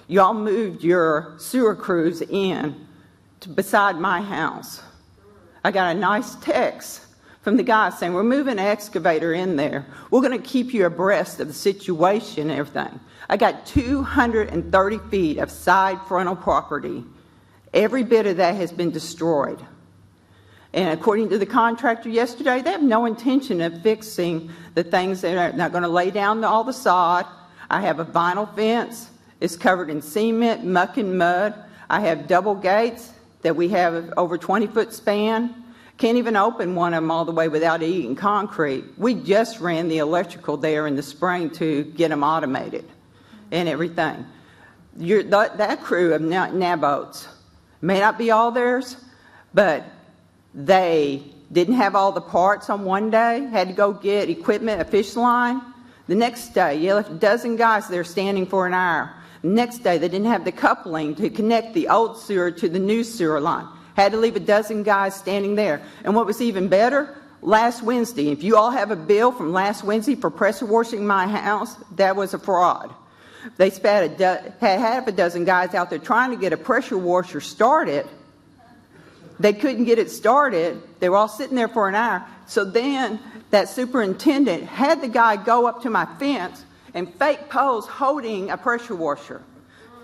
y'all moved your sewer crews in beside my house. I got a nice text from the guy saying, we're moving an excavator in there. We're going to keep you abreast of the situation and everything. I got 230 feet of side frontal property. Every bit of that has been destroyed. And according to the contractor yesterday, they have no intention of fixing the things that are not going to lay down all the sod. I have a vinyl fence. It's covered in cement, muck, and mud. I have double gates that we have over 20-foot span. Can't even open one of them all the way without eating concrete. We just ran the electrical there in the spring to get them automated and everything. That crew of Nabots may not be all theirs, but they didn't have all the parts on one day, had to go get equipment, a fish line. The next day, you left a dozen guys there standing for an hour. The next day, they didn't have the coupling to connect the old sewer to the new sewer line. Had to leave a dozen guys standing there. And what was even better, last Wednesday, if you all have a bill from last Wednesday for pressure washing my house, that was a fraud. They had half a dozen guys out there trying to get a pressure washer started. They couldn't get it started. They were all sitting there for an hour. So then that superintendent had the guy go up to my fence and fake pose holding a pressure washer.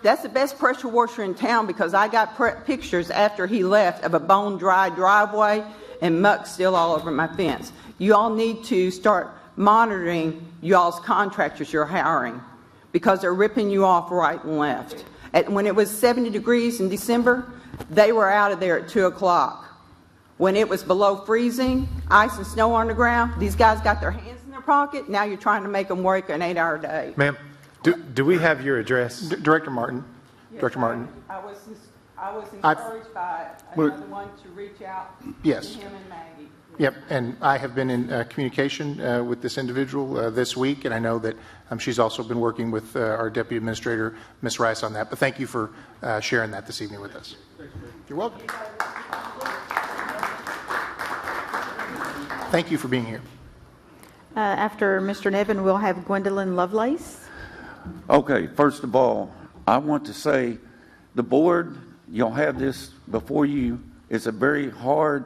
That's the best pressure washer in town, because I got pictures after he left of a bone-dry driveway and muck still all over my fence. You all need to start monitoring y'all's contractors you're hiring, because they're ripping you off right and left. When it was 70 degrees in December, they were out of there at 2 o'clock. When it was below freezing, ice and snow on the ground, these guys got their hands in their pocket. Now you're trying to make them work an 8-hour day. Ma'am, do we have your address? Director Martin. Yes, Director Martin. I was I was I've- encouraged by Well- another one to reach out Yes. to him and Maggie. Yep, and I have been in communication with this individual this week, and I know that she's also been working with our Deputy Administrator, Ms. Rice, on that. But thank you for sharing that this evening with us. You're welcome. Thank you for being here. After Mr. Nevin, we'll have Gwendolyn Lovelace. Okay, first of all, I want to say the board, you'll have this before you. It's a very hard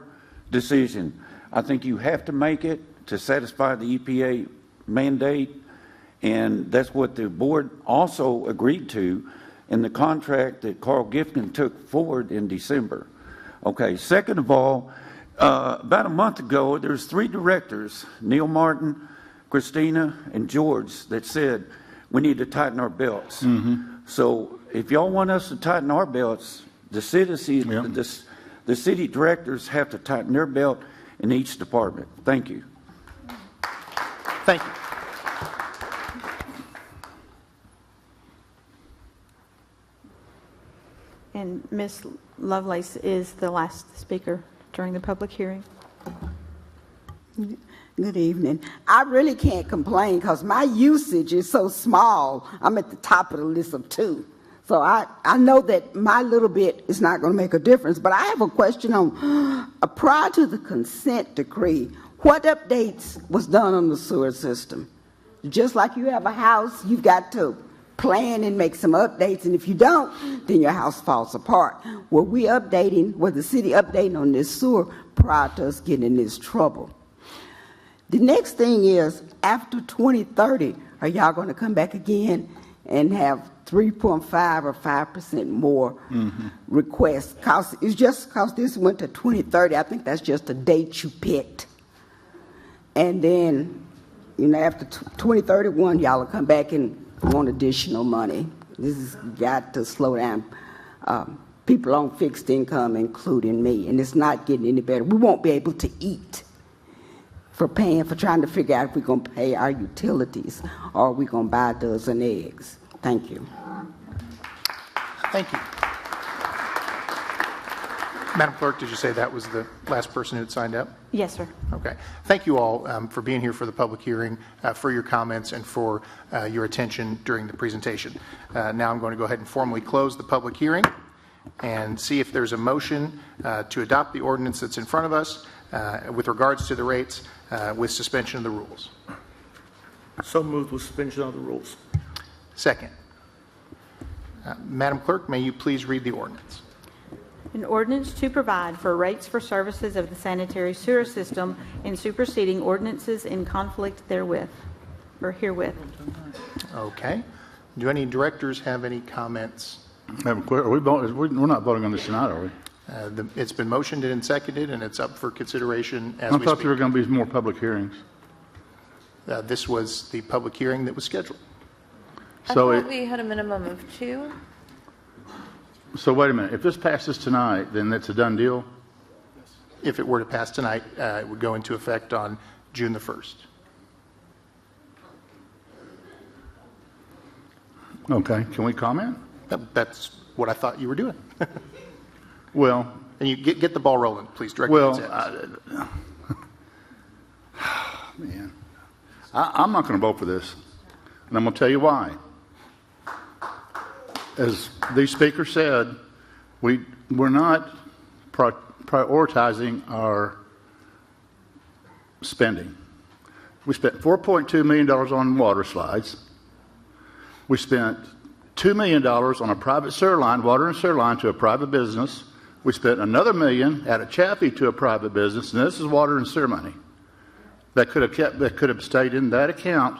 decision. I think you have to make it to satisfy the EPA mandate, and that's what the board also agreed to in the contract that Carl Gifkin took forward in December. Okay, second of all, about a month ago, there's 3 directors, Neil Martin, Christina, and George, that said we need to tighten our belts. So if y'all want us to tighten our belts, the city directors have to tighten their belt in each department. Thank you. Thank you. And Ms. Lovelace is the last speaker during the public hearing. Good evening. I really can't complain because my usage is so small. I'm at the top of the list of 2. So I know that my little bit is not going to make a difference. But I have a question on, prior to the consent decree, what updates was done on the sewer system? Just like you have a house, you've got to plan and make some updates. And if you don't, then your house falls apart. Were the city updating on this sewer prior to us getting in this trouble? The next thing is, after 2030, are y'all going to come back again and have 3.5 or 5% more requests? It's just because this went to 2030. I think that's just a date you picked. And then, after 2031, y'all will come back and want additional money. This has got to slow down. People on fixed income, including me, and it's not getting any better. We won't be able to eat for trying to figure out if we're going to pay our utilities or are we going to buy a dozen eggs. Thank you. Thank you. Madam Clerk, did you say that was the last person who had signed up? Yes, sir. Okay. Thank you all for being here for the public hearing, for your comments, and for your attention during the presentation. Now I'm going to go ahead and formally close the public hearing and see if there's a motion to adopt the ordinance that's in front of us with regards to the rates with suspension of the rules. So moved with suspension of the rules. Second. Madam Clerk, may you please read the ordinance? An ordinance to provide for rates for services of the sanitary sewer system and superseding ordinances in conflict therewith, or herewith. Okay. Do any directors have any comments? Madam Clerk, we're not voting on this tonight, are we? It's been motioned and seconded, and it's up for consideration as I we thought speak. there were going to be more public hearings. This was the public hearing that was scheduled. I thought we had a minimum of 2. So wait a minute. If this passes tonight, then that's a done deal? If it were to pass tonight, it would go into effect on June the 1st. Okay. Can we comment? That's what I thought you were doing. Well, and you get the ball rolling, please, Director. Man, I'm not going to vote for this, and I'm going to tell you why. As these speakers said, we're not prioritizing our spending. We spent $4.2 million on water slides. We spent $2 million on a private sewer line, water and sewer line to a private business. We spent another $1 million at a Chaffee to a private business, and this is water and sewer money that could have stayed in that account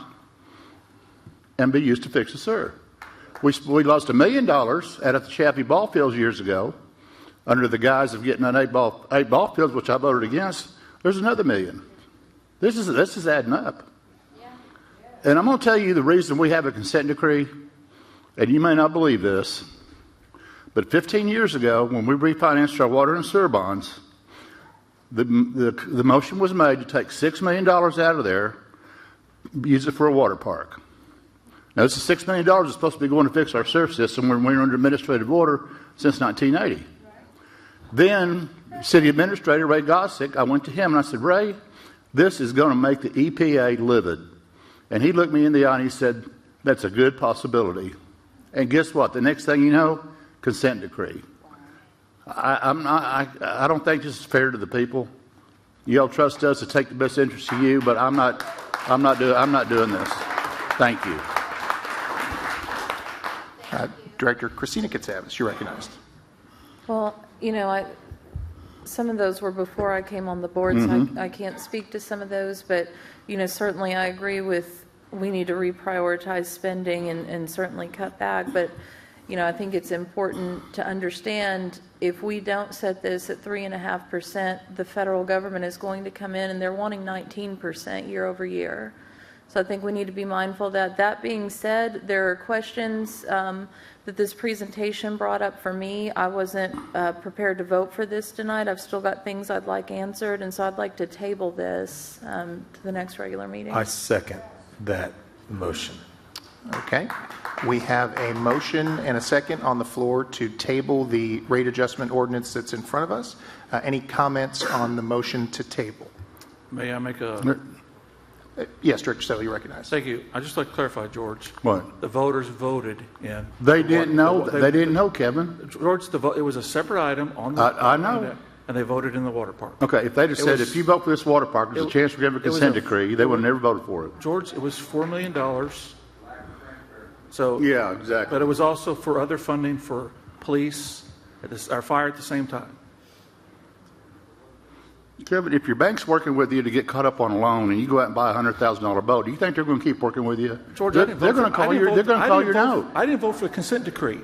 and be used to fix the sewer. We lost $1 million at the Chaffee ball fields years ago under the guise of getting an 8 ball fields, which I voted against. There's another $1 million. This is adding up. And I'm going to tell you the reason we have a consent decree, and you may not believe this, but 15 years ago, when we refinanced our water and sewer bonds, the motion was made to take $6 million out of there, use it for a water park. Now, this is $6 million that's supposed to be going to fix our sewer system when we were under administrative order since 1980. Then, city administrator Ray Gossick, I went to him and I said, Ray, this is going to make the EPA livid. And he looked me in the eye and he said, that's a good possibility. And guess what? The next thing you know, consent decree. I don't think this is fair to the people. Y'all trust us to take the best interest of you, but I'm not doing this. Thank you. Director Christina Katsavas, you're recognized. Well, some of those were before I came on the board, so I can't speak to some of those, but, certainly I agree with we need to reprioritize spending and certainly cut back, but, I think it's important to understand if we don't set this at 3.5%, the federal government is going to come in and they're wanting 19% year over year. So I think we need to be mindful of that. That being said, there are questions that this presentation brought up for me. I wasn't prepared to vote for this tonight. I've still got things I'd like answered, and so I'd like to table this to the next regular meeting. I second that motion. Okay. We have a motion and a second on the floor to table the rate adjustment ordinance that's in front of us. Any comments on the motion to table? May I make a... Yes, Director Settle, you recognize. Thank you. I'd just like to clarify, George. What? The voters voted in. They didn't know. They didn't know, Kevin. George, it was a separate item on the... I know. And they voted in the water park. Okay, if they'd have said, if you vote for this water park, there's a chance we're going to have a consent decree, they would have never voted for it. George, it was $4 million. So... Yeah, exactly. But it was also for other funding for police, our fire at the same time. Kevin, if your bank's working with you to get caught up on a loan and you go out and buy a $100,000 boat, do you think they're going to keep working with you? George, they're going to call your note. I didn't vote for the consent decree.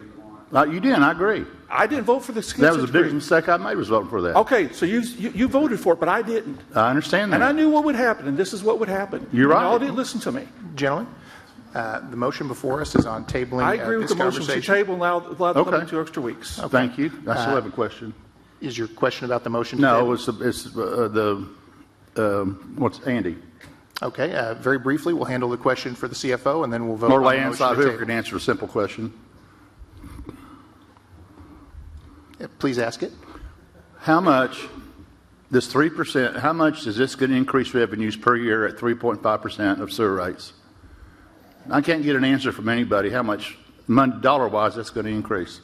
You didn't. I agree. I didn't vote for the consent decree. That was the decree. biggest mistake I made, was voting for that. Okay, so you voted for it, but I didn't. I understand that. And I knew what would happen, and this is what would happen. You're right. Y'all didn't listen to me. Gentlemen, the motion before us is on tabling I agree with this the motion to table and allow them 2 extra weeks. Okay. Thank you. I still have a question. Is your question about the motion to No, table? What's Andy? Okay, very briefly, we'll handle the question for the CFO, and then we'll vote Or on the Lance, motion to whoever table. can answer a simple question. Please ask it. How much, this 3%, how much is this going to increase revenues per year at 3.5% of sewer rates? I can't get an answer from anybody how much, dollar-wise, that's going to increase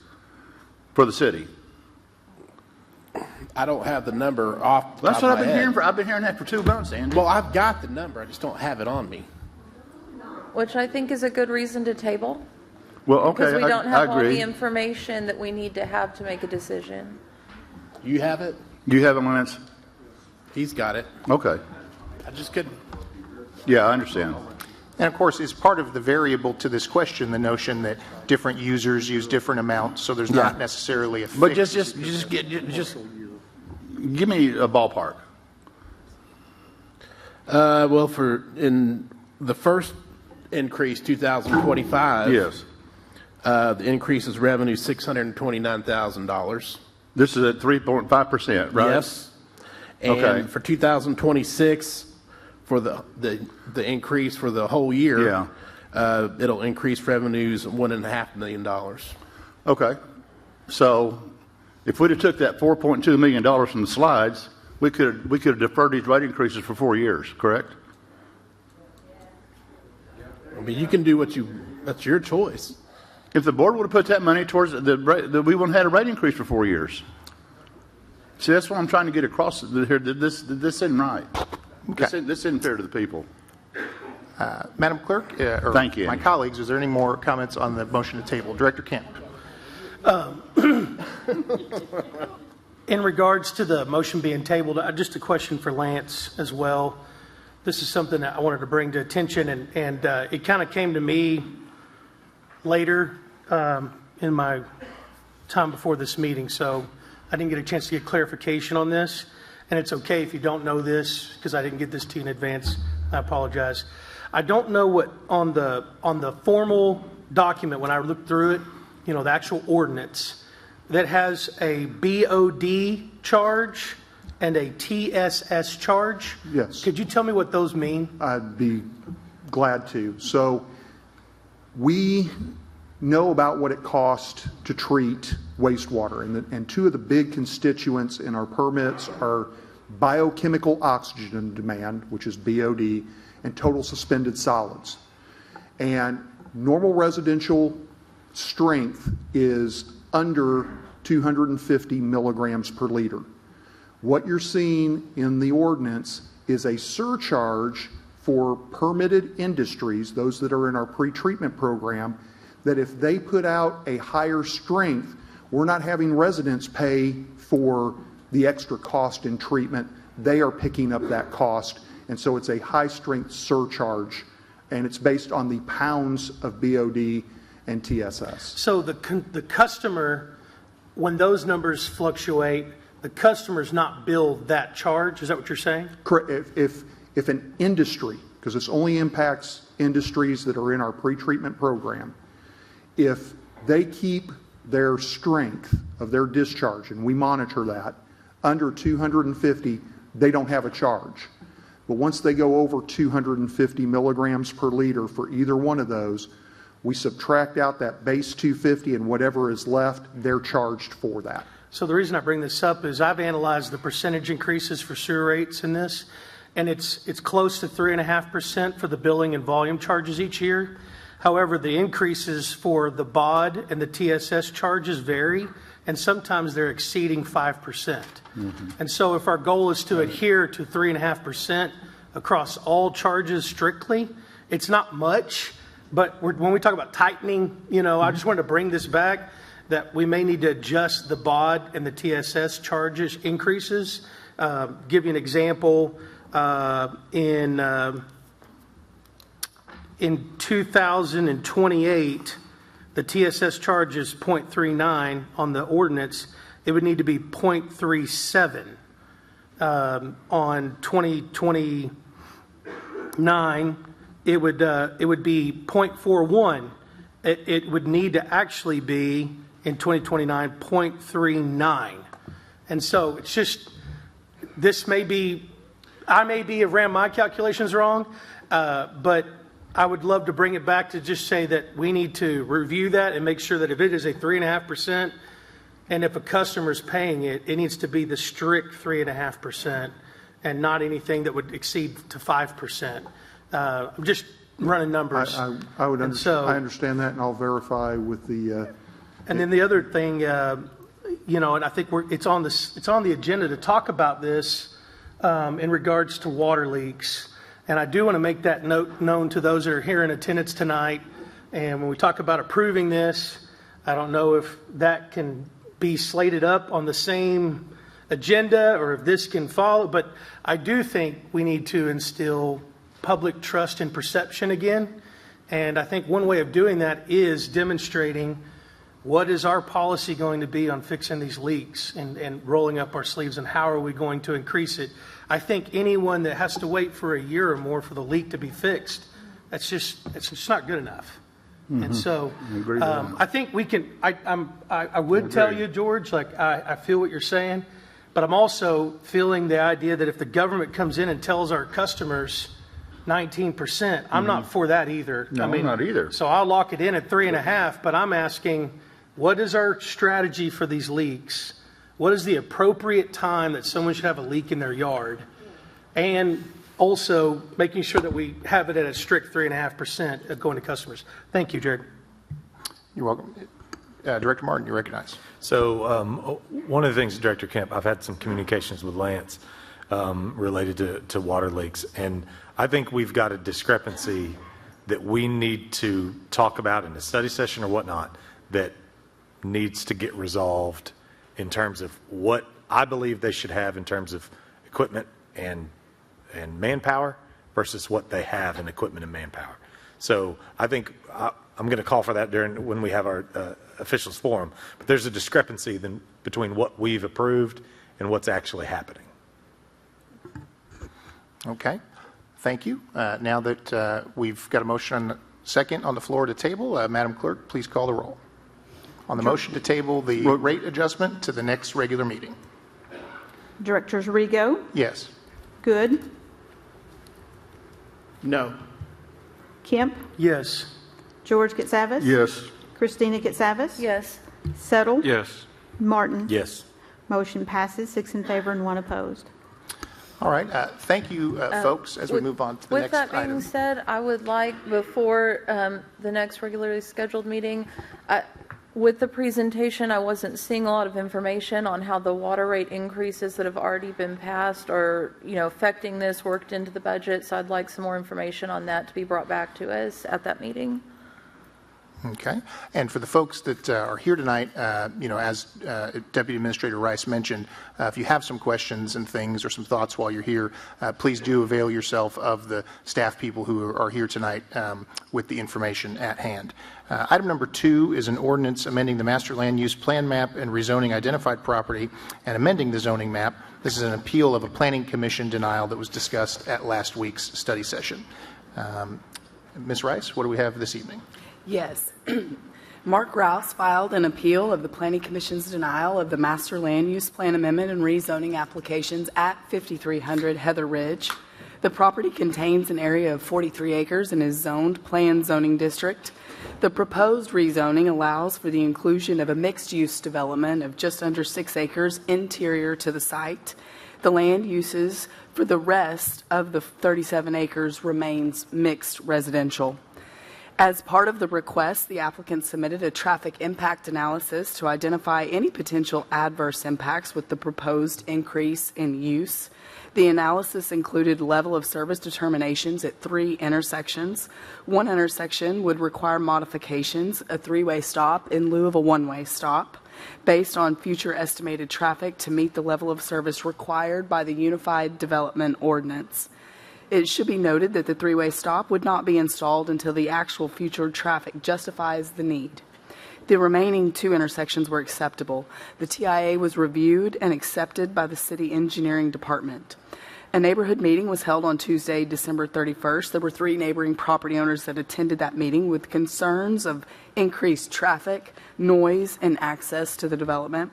for the city. I don't have the number off the That's top what of I've my been head. hearing I've been hearing that for 2 months, Andy. Well, I've got the number. I just don't have it on me. Which I think is a good reason to table. Well, okay, Because we don't have I all the agree. information that we need to have to make a decision. You have it? Do you have it, Lance? He's got it. Okay. I just couldn't. Yeah, I understand. And of course, it's part of the variable to this question, the notion that different users use different amounts, so there's not necessarily a fixed... But just give me a ballpark. Well, in the first increase, 2025, Yes. The increase is revenue $629,000. This is at 3.5%, right? Yes. And Okay. for 2026, for the increase for the whole year, it'll increase revenues $1.5 million. Okay. So if we'd have took that $4.2 million from the slides, we could have deferred these rate increases for 4 years, correct? I mean, you can do that's your choice. If the board would have put that money towards we wouldn't have had a rate increase for 4 years. See, that's what I'm trying to get across here. This isn't right. Okay. This isn't fair to the people. Madam Clerk, or Thank you, my Andy. colleagues, is there any more comments on the motion to table? Director Kemp. In regards to the motion being tabled, just a question for Lance as well. This is something that I wanted to bring to attention, and it kind of came to me later in my time before this meeting, so I didn't get a chance to get clarification on this. And it's okay if you don't know this, because I didn't get this to you in advance. I apologize. I don't know what on the formal document, when I looked through it, the actual ordinance, that has a BOD charge and a TSS charge. Yes. Could you tell me what those mean? I'd be glad to. So We know about what it costs to treat wastewater, and two of the big constituents in our permits are biochemical oxygen demand, which is BOD, and total suspended solids. And normal residential strength is under 250 milligrams per liter. What you're seeing in the ordinance is a surcharge for permitted industries, those that are in our pre-treatment program, that if they put out a higher strength, we're not having residents pay for the extra cost in treatment. They are picking up that cost, and so it's a high-strength surcharge, and it's based on the pounds of BOD and TSS. So the customer, when those numbers fluctuate, the customer's not billed that charge? Is that what you're saying? Correct. If an industry, because this only impacts industries that are in our pre-treatment program, if they keep their strength of their discharge, and we monitor that, under 250, they don't have a charge. But once they go over 250 milligrams per liter for either one of those, we subtract out that base 250, and whatever is left, they're charged for that. So the reason I bring this up is I've analyzed the percentage increases for sewer rates in this, and it's close to 3.5% for the billing and volume charges each year. However, the increases for the BOD and the TSS charges vary, and sometimes they're exceeding 5%. And so if our goal is to adhere to 3.5% across all charges strictly, it's not much, but when we talk about tightening, I just wanted to bring this back, that we may need to adjust the BOD and the TSS charges increases. Give you an example, in 2028, the TSS charge is 0.39 on the ordinance. It would need to be 0.37 on 2029. It would be 0.41. It would need to actually be in 2029 0.39. And so it's just, I may have ran my calculations wrong, but I would love to bring it back to just say that we need to review that and make sure that if it is a 3.5%, and if a customer's paying it, it needs to be the strict 3.5% and not anything that would exceed to 5%. I'm just running numbers. I understand that, and I'll verify with the. And then the other thing, and I think it's on the agenda to talk about this in regards to water leaks. And I do want to make that note known to those that are here in attendance tonight. And when we talk about approving this, I don't know if that can be slated up on the same agenda or if this can follow, but I do think we need to instill public trust and perception again. And I think one way of doing that is demonstrating what is our policy going to be on fixing these leaks and rolling up our sleeves, and how are we going to increase it. I think anyone that has to wait for a year or more for the leak to be fixed, it's just not good enough. And so I think we can, I would tell you, George, I feel what you're saying, but I'm also feeling the idea that if the government comes in and tells our customers 19%, I'm not for that either. No, I'm not either. So I'll lock it in at 3.5, but I'm asking, what is our strategy for these leaks? What is the appropriate time that someone should have a leak in their yard? And also making sure that we have it at a strict 3.5% going to customers. Thank you, Jared. You're welcome. Director Martin, you're recognized. So one of the things, Director Kemp, I've had some communications with Lance related to water leaks, and I think we've got a discrepancy that we need to talk about in a study session or whatnot that needs to get resolved in terms of what I believe they should have in terms of equipment and manpower versus what they have in equipment and manpower. So I think I'm going to call for that when we have our officials forum. But there's a discrepancy between what we've approved and what's actually happening. Okay. Thank you. Now that we've got a motion second on the floor to table, Madam Clerk, please call the roll. On the motion to table the rate adjustment to the next regular meeting. Directors Rigo? Yes. Good? No. Kemp? Yes. George Katsavas? Yes. Christina Katsavas? Yes. Settle? Yes. Martin? Yes. Motion passes, 6 in favor and 1 opposed. All right. Thank you, folks, as we move on to the next item. With that being said, I would like, before the next regularly scheduled meeting, with the presentation, I wasn't seeing a lot of information on how the water rate increases that have already been passed or, affecting this worked into the budget. So I'd like some more information on that to be brought back to us at that meeting. Okay. And for the folks that are here tonight, as Deputy Administrator Rice mentioned, if you have some questions and things or some thoughts while you're here, please do avail yourself of the staff people who are here tonight with the information at hand. Item number 2 is an ordinance amending the master land use plan map and rezoning identified property and amending the zoning map. This is an appeal of a planning commission denial that was discussed at last week's study session. Ms. Rice, what do we have this evening? Yes. Mark Rouse filed an appeal of the Planning Commission's denial of the Master Land Use Plan Amendment and rezoning applications at 5300 Heather Ridge. The property contains an area of 43 acres and is zoned Planned Zoning District. The proposed rezoning allows for the inclusion of a mixed-use development of just under 6 acres interior to the site. The land uses for the rest of the 37 acres remains mixed residential. As part of the request, the applicant submitted a traffic impact analysis to identify any potential adverse impacts with the proposed increase in use. The analysis included level of service determinations at 3 intersections. One intersection would require modifications, a 3-way stop in lieu of a 1-way stop, based on future estimated traffic to meet the level of service required by the Unified Development Ordinance. It should be noted that the 3-way stop would not be installed until the actual future traffic justifies the need. The remaining 2 intersections were acceptable. The TIA was reviewed and accepted by the City Engineering Department. A neighborhood meeting was held on Tuesday, December 31st. There were 3 neighboring property owners that attended that meeting with concerns of increased traffic, noise, and access to the development.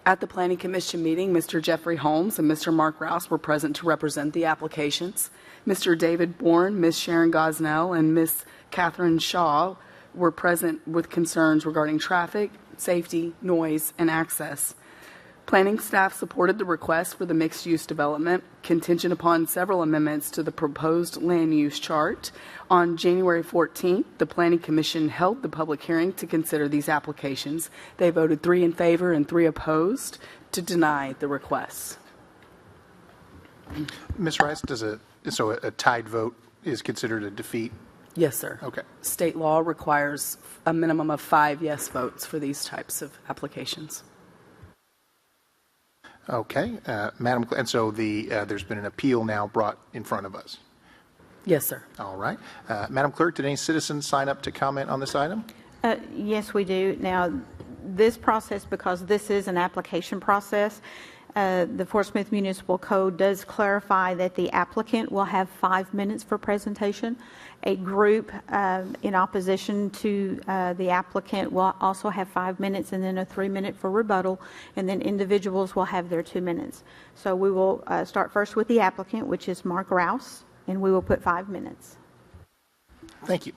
At the Planning Commission meeting, Mr. Jeffrey Holmes and Mr. Mark Rouse were present to represent the applications. Mr. David Bourne, Ms. Sharon Gosnell, and Ms. Catherine Shaw were present with concerns regarding traffic, safety, noise, and access. Planning staff supported the request for the mixed-use development, contingent upon several amendments to the proposed land use chart. On January 14th, the Planning Commission held the public hearing to consider these applications. They voted 3 in favor and 3 opposed to deny the requests. Ms. Rice, so a tied vote is considered a defeat? Yes, sir. Okay. State law requires a minimum of 5 yes votes for these types of applications. Okay, Madam Clerk, and so there's been an appeal now brought in front of us. Yes, sir. All right. Madam Clerk, did any citizens sign up to comment on this item? Yes, we do. Now, this process, because this is an application process, the Fort Smith Municipal Code does clarify that the applicant will have 5 minutes for presentation. A group in opposition to the applicant will also have 5 minutes, and then a 3-minute for rebuttal, and then individuals will have their 2 minutes. So we will start first with the applicant, which is Mark Rouse, and we will put 5 minutes. Thank you.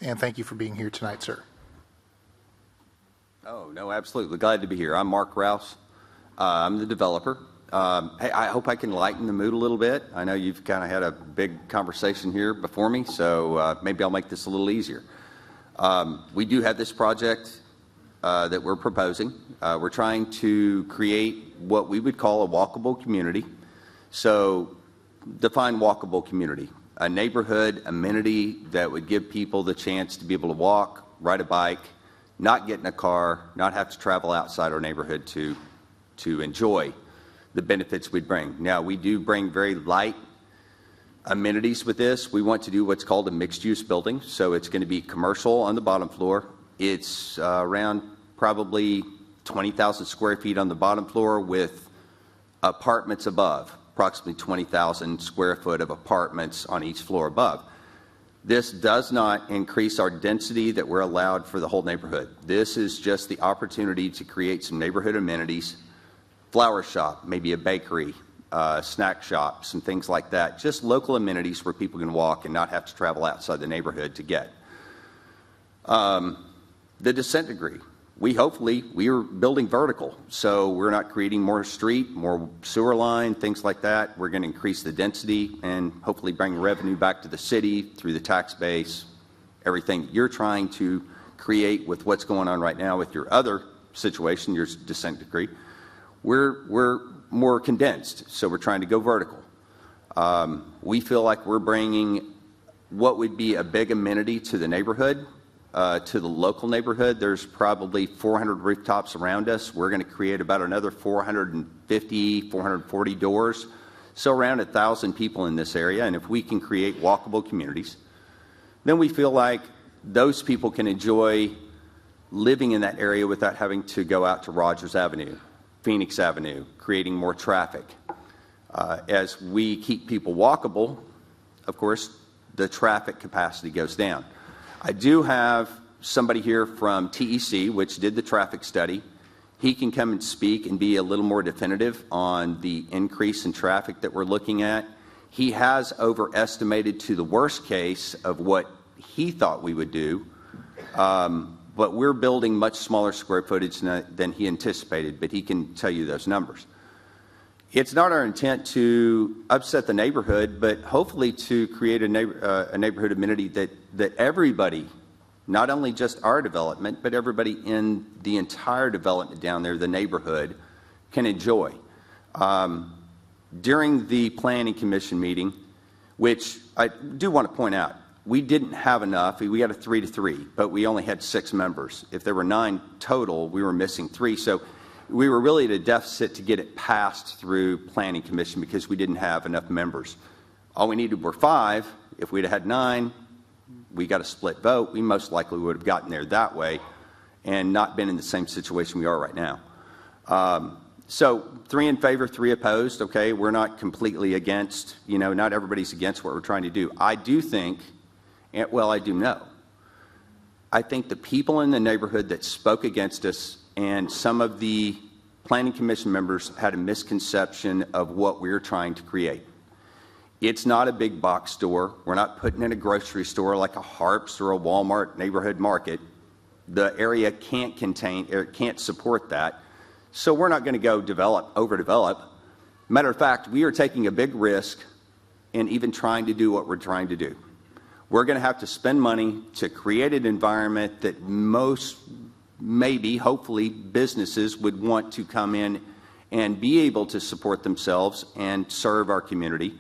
And thank you for being here tonight, sir. Oh, no, absolutely. Glad to be here. I'm Mark Rouse. I'm the developer. Hey, I hope I can lighten the mood a little bit. I know you've kind of had a big conversation here before me, so maybe I'll make this a little easier. We do have this project that we're proposing. We're trying to create what we would call a walkable community. So define walkable community. A neighborhood amenity that would give people the chance to be able to walk, ride a bike, not get in a car, not have to travel outside our neighborhood to enjoy the benefits we bring. Now, we do bring very light amenities with this. We want to do what's called a mixed-use building, so it's going to be commercial on the bottom floor. It's around probably 20,000 square feet on the bottom floor with apartments above, approximately 20,000 square foot of apartments on each floor above. This does not increase our density that we're allowed for the whole neighborhood. This is just the opportunity to create some neighborhood amenities, flower shop, maybe a bakery, snack shops and things like that. Just local amenities where people can walk and not have to travel outside the neighborhood to get. The descent degree. We are building vertical, so we're not creating more street, more sewer line, things like that. We're going to increase the density and hopefully bring revenue back to the city through the tax base, everything you're trying to create with what's going on right now with your other situation, your descent degree. We're more condensed, so we're trying to go vertical. We feel like we're bringing what would be a big amenity to the neighborhood, to the local neighborhood. There's probably 400 rooftops around us. We're going to create about another 450, 440 doors. So around 1,000 people in this area. And if we can create walkable communities, then we feel like those people can enjoy living in that area without having to go out to Rogers Avenue, Phoenix Avenue, creating more traffic. As we keep people walkable, of course, the traffic capacity goes down. I do have somebody here from TEC, which did the traffic study. He can come and speak and be a little more definitive on the increase in traffic that we're looking at. He has overestimated to the worst case of what he thought we would do, but we're building much smaller square footage than he anticipated, but he can tell you those numbers. It's not our intent to upset the neighborhood, but hopefully to create a neighborhood amenity that everybody, not only just our development, but everybody in the entire development down there, the neighborhood, can enjoy. During the Planning Commission meeting, which I do want to point out, we didn't have enough. We had a 3-3, but we only had 6 members. If there were 9 total, we were missing 3. So we were really at a deficit to get it passed through Planning Commission because we didn't have enough members. All we needed were 5. If we'd had 9, we got a split vote. We most likely would have gotten there that way and not been in the same situation we are right now. So 3 in favor, 3 opposed. Okay, we're not completely against, not everybody's against what we're trying to do. I do think, I do know. I think the people in the neighborhood that spoke against us and some of the Planning Commission members had a misconception of what we're trying to create. It's not a big box store. We're not putting in a grocery store like a Harps or a Walmart neighborhood market. The area can't support that. So we're not going to go overdevelop. Matter of fact, we are taking a big risk in even trying to do what we're trying to do. We're going to have to spend money to create an environment that hopefully, businesses would want to come in and be able to support themselves and serve our community.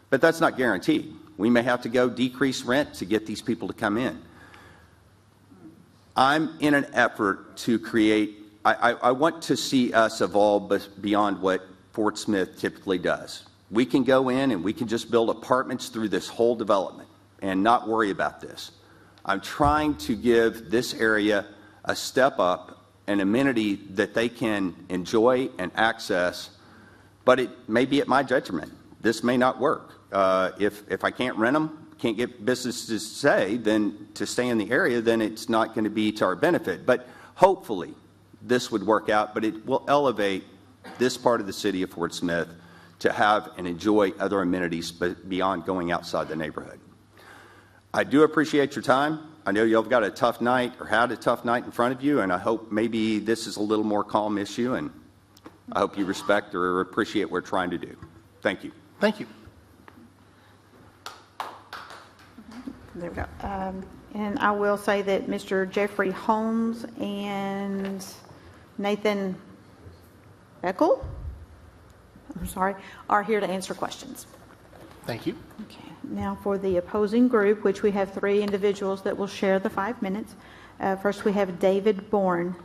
But that's not guaranteed. We may have to go decrease rent to get these people to come in. I'm in an effort to create, I want to see us evolve beyond what Fort Smith typically does. We can go in and we can just build apartments through this whole development and not worry about this. I'm trying to give this area a step up, an amenity that they can enjoy and access, but it may be at my detriment. This may not work. If I can't rent them, can't get businesses to stay in the area, then it's not going to be to our benefit. But hopefully this would work out, but it will elevate this part of the city of Fort Smith to have and enjoy other amenities beyond going outside the neighborhood. I do appreciate your time. I know y'all have got a tough night or had a tough night in front of you, and I hope maybe this is a little more calm issue, and I hope you respect or appreciate what we're trying to do. Thank you. Thank you. There we go. And I will say that Mr. Jeffrey Holmes and Nathan Beckel, are here to answer questions. Thank you. Okay. Now for the opposing group, which we have 3 individuals that will share the 5 minutes. First we have David Bourne.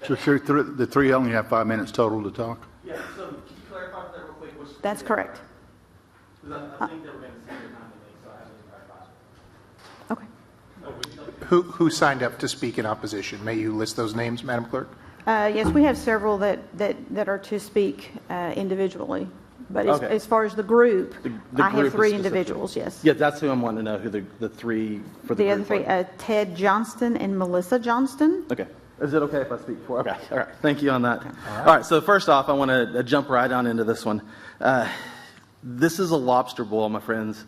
So the 3 only have 5 minutes total to talk? Yeah, so can you clarify that real quick? That's correct. Because I think they were going to say your time to me, so I haven't clarified. Okay. Who signed up to speak in opposition? May you list those names, Madam Clerk? Yes, we have several that are to speak individually. But as far as the group, I have 3 individuals, yes. Yeah, that's who I'm wanting to know, who the 3 for the other 3, Ted Johnston and Melissa Johnston. Okay. Is it okay if I speak for? Okay, all right. Thank you on that. All right, so first off, I want to jump right on into this one. This is a lobster boil, my friends.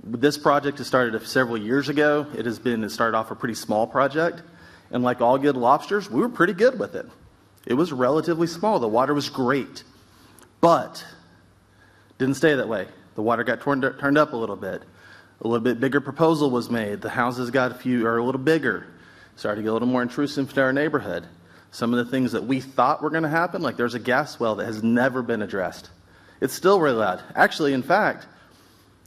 This project has started several years ago. It started off a pretty small project, and like all good lobsters, we were pretty good with it. It was relatively small. The water was great, but didn't stay that way. The water got turned up a little bit bigger proposal was made. The houses got a little bigger. Started to get a little more intrusive to our neighborhood. Some of the things that we thought were going to happen, like there's a gas well that has never been addressed. It's still really loud. Actually, in fact,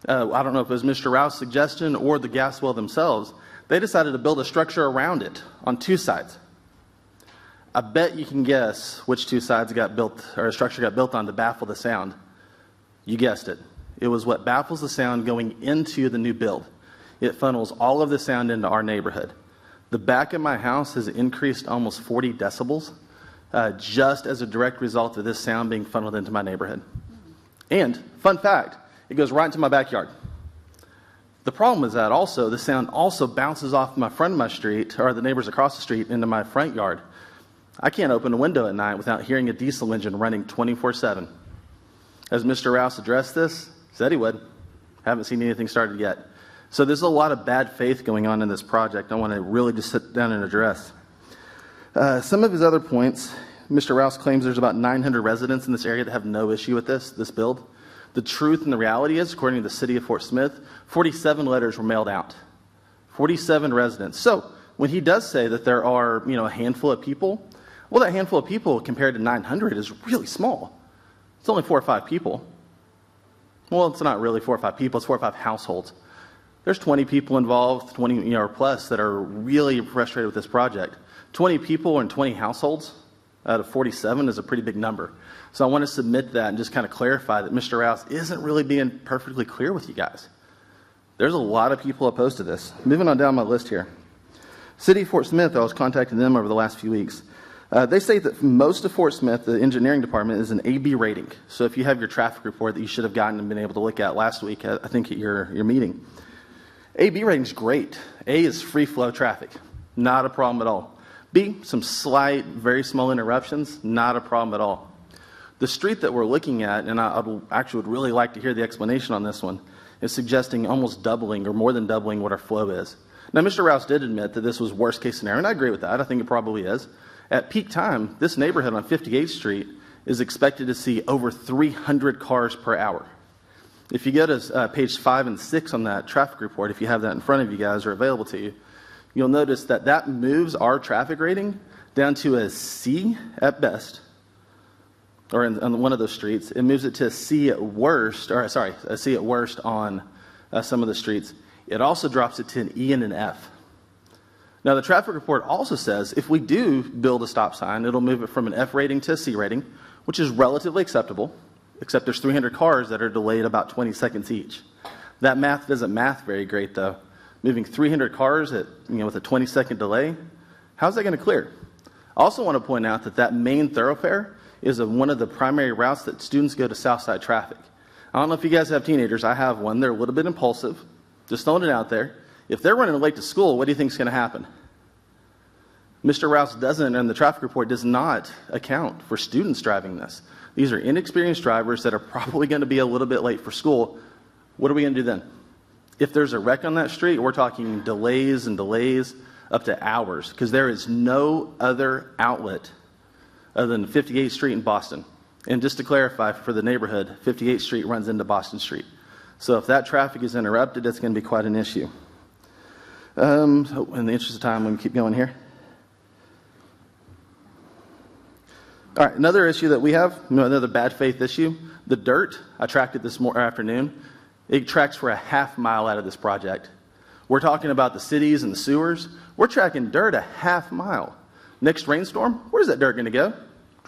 I don't know if it was Mr. Rouse's suggestion or the gas well themselves, they decided to build a structure around it on two sides. I bet you can guess which two sides got built, or a structure got built on to baffle the sound. You guessed it. It was what baffles the sound going into the new build. It funnels all of the sound into our neighborhood. The back of my house has increased almost 40 decibels just as a direct result of this sound being funneled into my neighborhood. And, fun fact, it goes right into my backyard. The problem is that also, the sound also bounces off my front of my street, or the neighbors across the street, into my front yard. I can't open a window at night without hearing a diesel engine running 24/7. As Mr. Rouse addressed this, said he would. Haven't seen anything started yet. So there's a lot of bad faith going on in this project I want to really just sit down and address. Some of his other points, Mr. Rouse claims there's about 900 residents in this area that have no issue with this build. The truth and the reality is, according to the city of Fort Smith, 47 letters were mailed out. 47 residents. So when he does say that there are, a handful of people, well, that handful of people compared to 900 is really small. It's only 4 or 5 people. Well, it's not really 4 or 5 people, it's 4 or 5 households. There's 20 people involved, 20 or plus, that are really frustrated with this project. 20 people and 20 households out of 47 is a pretty big number. So I want to submit that and just kind of clarify that Mr. Rouse isn't really being perfectly clear with you guys. There's a lot of people opposed to this. Moving on down my list here. City of Fort Smith, I was contacting them over the last few weeks. They say that most of Fort Smith, the engineering department, is an AB rating. So if you have your traffic report that you should have gotten and been able to look at last week, I think at your meeting, AB rating is great. A is free flow traffic, not a problem at all. B, some slight, very small interruptions, not a problem at all. The street that we're looking at, and I actually would really like to hear the explanation on this one, is suggesting almost doubling or more than doubling what our flow is. Now, Mr. Rouse did admit that this was worst case scenario, and I agree with that. I think it probably is. At peak time, this neighborhood on 58th Street is expected to see over 300 cars per hour. If you go to page 5 and 6 on that traffic report, if you have that in front of you guys or available to you, you'll notice that moves our traffic rating down to a C at best, or on one of those streets. It moves it to a C at worst, a C at worst on some of the streets. It also drops it to an E and an F. Now, the traffic report also says if we do build a stop sign, it'll move it from an F rating to a C rating, which is relatively acceptable, except there's 300 cars that are delayed about 20 seconds each. That math doesn't math very great, though. Moving 300 cars at, with a 20-second delay, how's that going to clear? I also want to point out that main thoroughfare is one of the primary routes that students go to Southside traffic. I don't know if you guys have teenagers. I have one. They're a little bit impulsive. Just throwing it out there. If they're running late to school, what do you think is going to happen? Mr. Rouse doesn't, and the traffic report does not account for students driving this. These are inexperienced drivers that are probably going to be a little bit late for school. What are we going to do then? If there's a wreck on that street, we're talking delays and delays up to hours, because there is no other outlet other than 58th Street in Boston. And just to clarify for the neighborhood, 58th Street runs into Boston Street. So if that traffic is interrupted, it's going to be quite an issue. In the interest of time, let me keep going here. All right, another issue that we have, another bad faith issue, the dirt. I tracked it this afternoon. It tracks for a half mile out of this project. We're talking about the cities and the sewers. We're tracking dirt a half mile. Next rainstorm, where's that dirt going to go?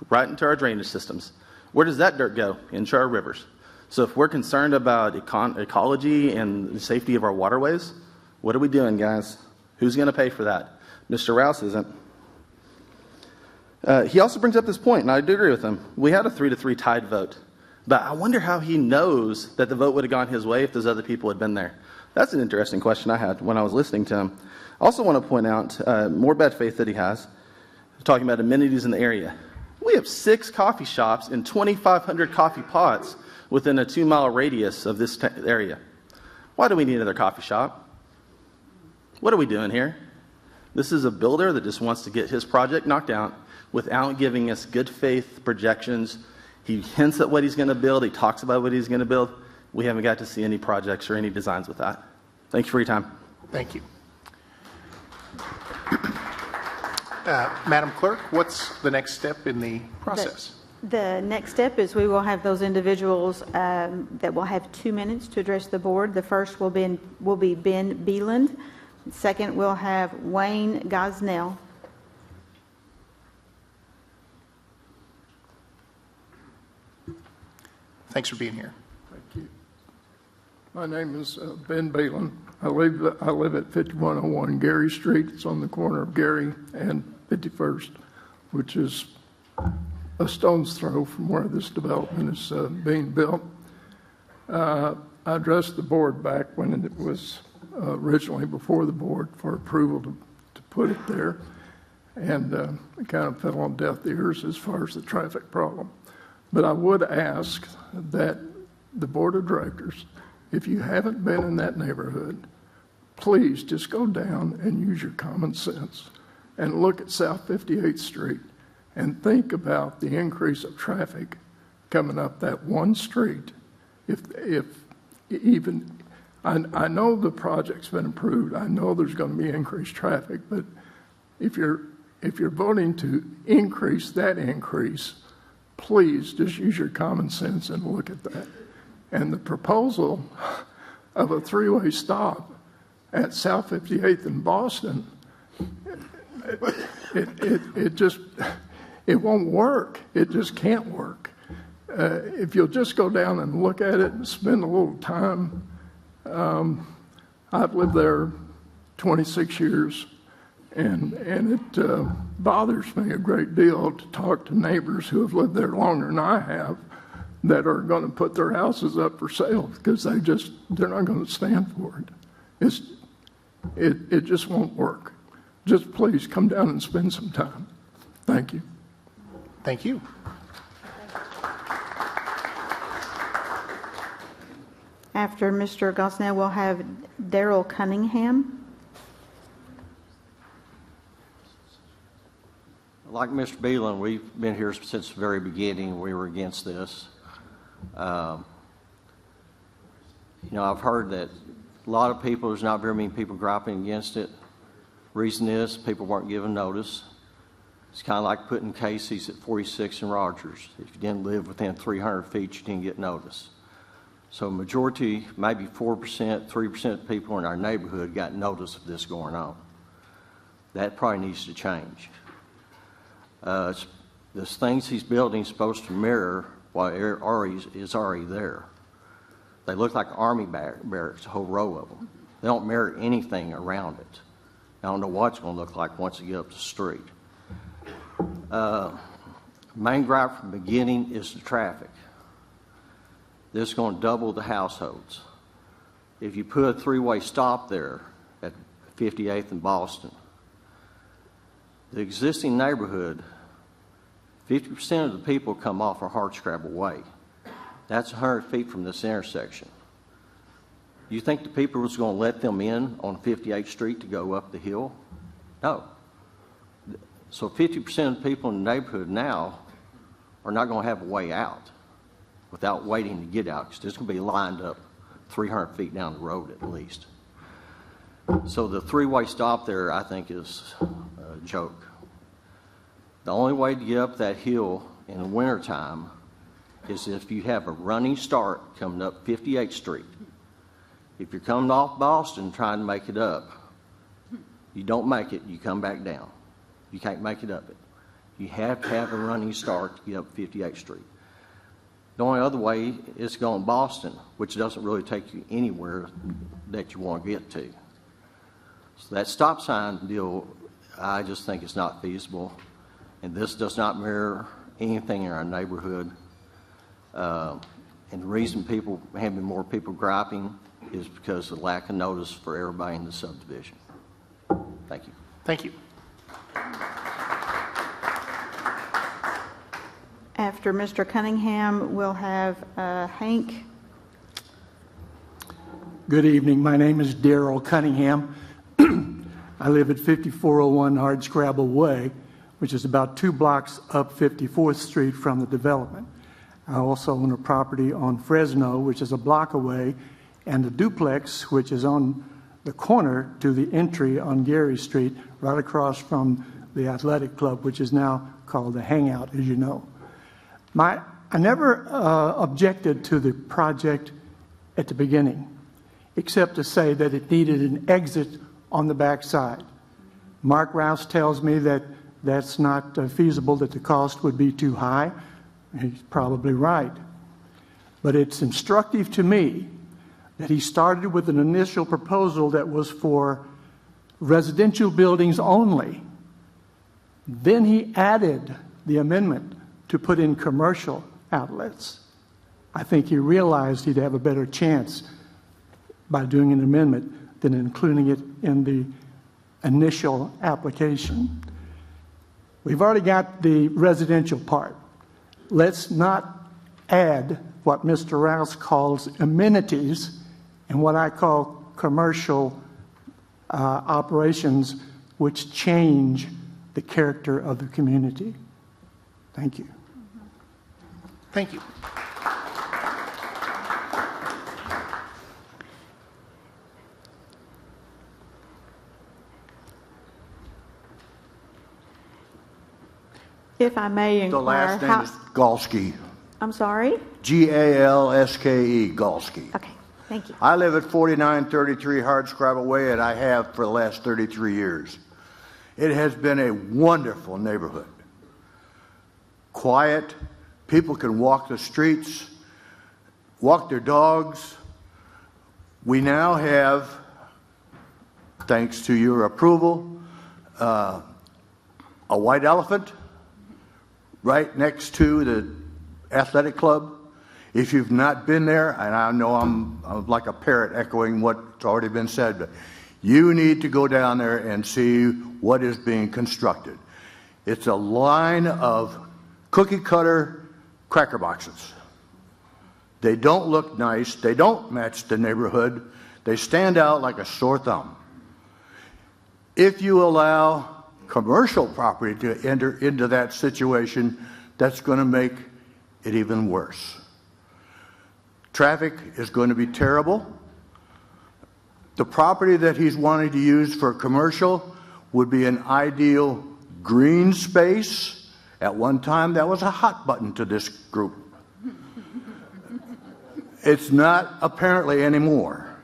Right into our drainage systems. Where does that dirt go? Into our rivers. So if we're concerned about ecology and the safety of our waterways, what are we doing, guys? Who's going to pay for that? Mr. Rouse isn't. He also brings up this point, and I do agree with him. We had a 3-3 tied vote. But I wonder how he knows that the vote would have gone his way if those other people had been there. That's an interesting question I had when I was listening to him. I also want to point out more bad faith that he has. talking about amenities in the area. We have 6 coffee shops and 2,500 coffee pots within a 2-mile radius of this area. Why do we need another coffee shop? What are we doing here? This is a builder that just wants to get his project knocked out without giving us good faith projections. He hints at what he's going to build. He talks about what he's going to build. We haven't got to see any projects or any designs with that. Thank you for your time. Thank you. Madam Clerk, what's the next step in the process? The next step is we will have those individuals that will have 2 minutes to address the board. The first will be Ben Beeland. Second, we'll have Wayne Gosnell. Thanks for being here. Thank you. My name is Ben Beeland. I live at 5101 Gary Street. It's on the corner of Gary and 51st, which is a stone's throw from where this development is being built. I addressed the board back when it was originally before the board for approval to put it there, and it kind of fell on deaf ears as far as the traffic problem. But I would ask that the board of directors, if you haven't been in that neighborhood, please just go down and use your common sense and look at South 58th Street and think about the increase of traffic coming up that one street. If even, I know the project's been approved. I know there's going to be increased traffic, but if you're voting to increase that increase, please just use your common sense and look at that. And the proposal of a 3-way stop at South 58th in Boston, it won't work. It just can't work. If you'll just go down and look at it and spend a little time, I've lived there 26 years, and it bothers me a great deal to talk to neighbors who have lived there longer than I have that are going to put their houses up for sale because they're not going to stand for it. It just won't work. Just please come down and spend some time. Thank you. Thank you. After Mr. Gosnell, we'll have Daryl Cunningham. Like Mr. Beeland, we've been here since the very beginning. We were against this. I've heard that a lot of people, there's not very many people griping against it. Reason is people weren't given notice. It's kind of like putting Casey's at 46 and Rogers. If you didn't live within 300 feet, you didn't get notice. So majority, maybe 4%, 3% of people in our neighborhood got notice of this going on. That probably needs to change. This things he's building is supposed to mirror what is already there. They look like Army barracks, a whole row of them. They don't mirror anything around it. I don't know what it's going to look like once you get up the street. Main gripe from the beginning is the traffic. This is going to double the households. If you put a 3-way stop there at 58th and Boston, the existing neighborhood, 50% of the people come off a hardscrabble way. That's 100 feet from this intersection. You think the people was going to let them in on 58th Street to go up the hill? No. So 50% of the people in the neighborhood now are not going to have a way out without waiting to get out, because it's going to be lined up 300 feet down the road at least. So the 3-way stop there, I think, is a joke. The only way to get up that hill in the wintertime is if you have a running start coming up 58th Street. If you're coming off Boston trying to make it up, you don't make it, you come back down. You can't make it up it. You have to have a running start to get up 58th Street. The only other way is going Boston, which doesn't really take you anywhere that you want to get to. So that stop sign deal, I just think it's not feasible. And this does not mirror anything in our neighborhood. And the reason having more people griping is because of the lack of notice for everybody in the subdivision. Thank you. Thank you. After Mr. Cunningham, we'll have Hank. Good evening. My name is Daryl Cunningham. I live at 5401 Hardscrabble Way, which is about 2 blocks up 54th Street from the development. I also own a property on Fresno, which is a block away, and a duplex, which is on the corner to the entry on Gary Street, right across from the athletic club, which is now called the Hangout, as you know. I never objected to the project at the beginning, except to say that it needed an exit on the back side. Mark Rouse tells me that that's not feasible, that the cost would be too high. He's probably right. But it's instructive to me that he started with an initial proposal that was for residential buildings only. Then he added the amendment to put in commercial outlets. I think he realized he'd have a better chance by doing an amendment than including it in the initial application. We've already got the residential part. Let's not add what Mr. Rouse calls amenities and what I call commercial operations, which change the character of the community. Thank you. Thank you. If I may The inquire, last name is Galski. I'm sorry? Galske, Galski. Okay, thank you. I live at 4933 Hardscrabble Way, and I have for the last 33 years. It has been a wonderful neighborhood. Quiet. People can walk the streets, walk their dogs. We now have, thanks to your approval, a white elephant right next to the athletic club. If you've not been there, and I know I'm like a parrot echoing what's already been said, but you need to go down there and see what is being constructed. It's a line of cookie cutter cracker boxes. They don't look nice. They don't match the neighborhood. They stand out like a sore thumb. If you allow commercial property to enter into that situation, that's going to make it even worse. Traffic is going to be terrible. The property that he's wanting to use for commercial would be an ideal green space. At one time, that was a hot button to this group. It's not apparently anymore.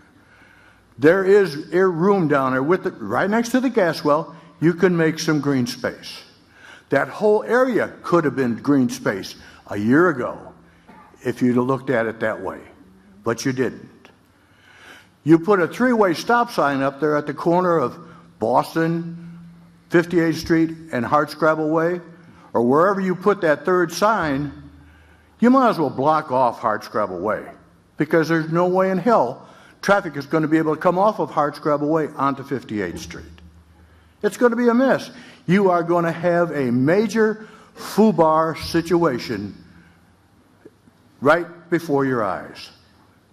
There is a room down there with right next to the gas well. You can make some green space. That whole area could have been green space a year ago if you'd have looked at it that way, but you didn't. You put a 3-way stop sign up there at the corner of Boston, 58th Street, and Hardscrabble Way, or wherever you put that third sign, you might as well block off Hardscrabble Way, because there's no way in hell traffic is going to be able to come off of Hardscrabble Way onto 58th Street. It's going to be a mess. You are going to have a major FUBAR situation right before your eyes.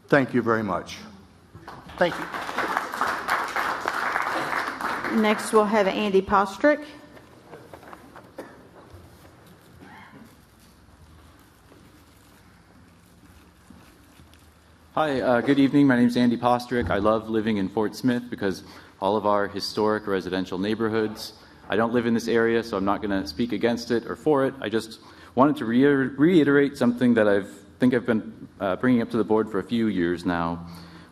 Thank you very much. Thank you. Next, we'll have Andy Postrick. Hi, good evening. My name is Andy Postrick. I love living in Fort Smith because all of our historic residential neighborhoods. I don't live in this area, so I'm not going to speak against it or for it. I just wanted to reiterate something that I think I've been bringing up to the board for a few years now,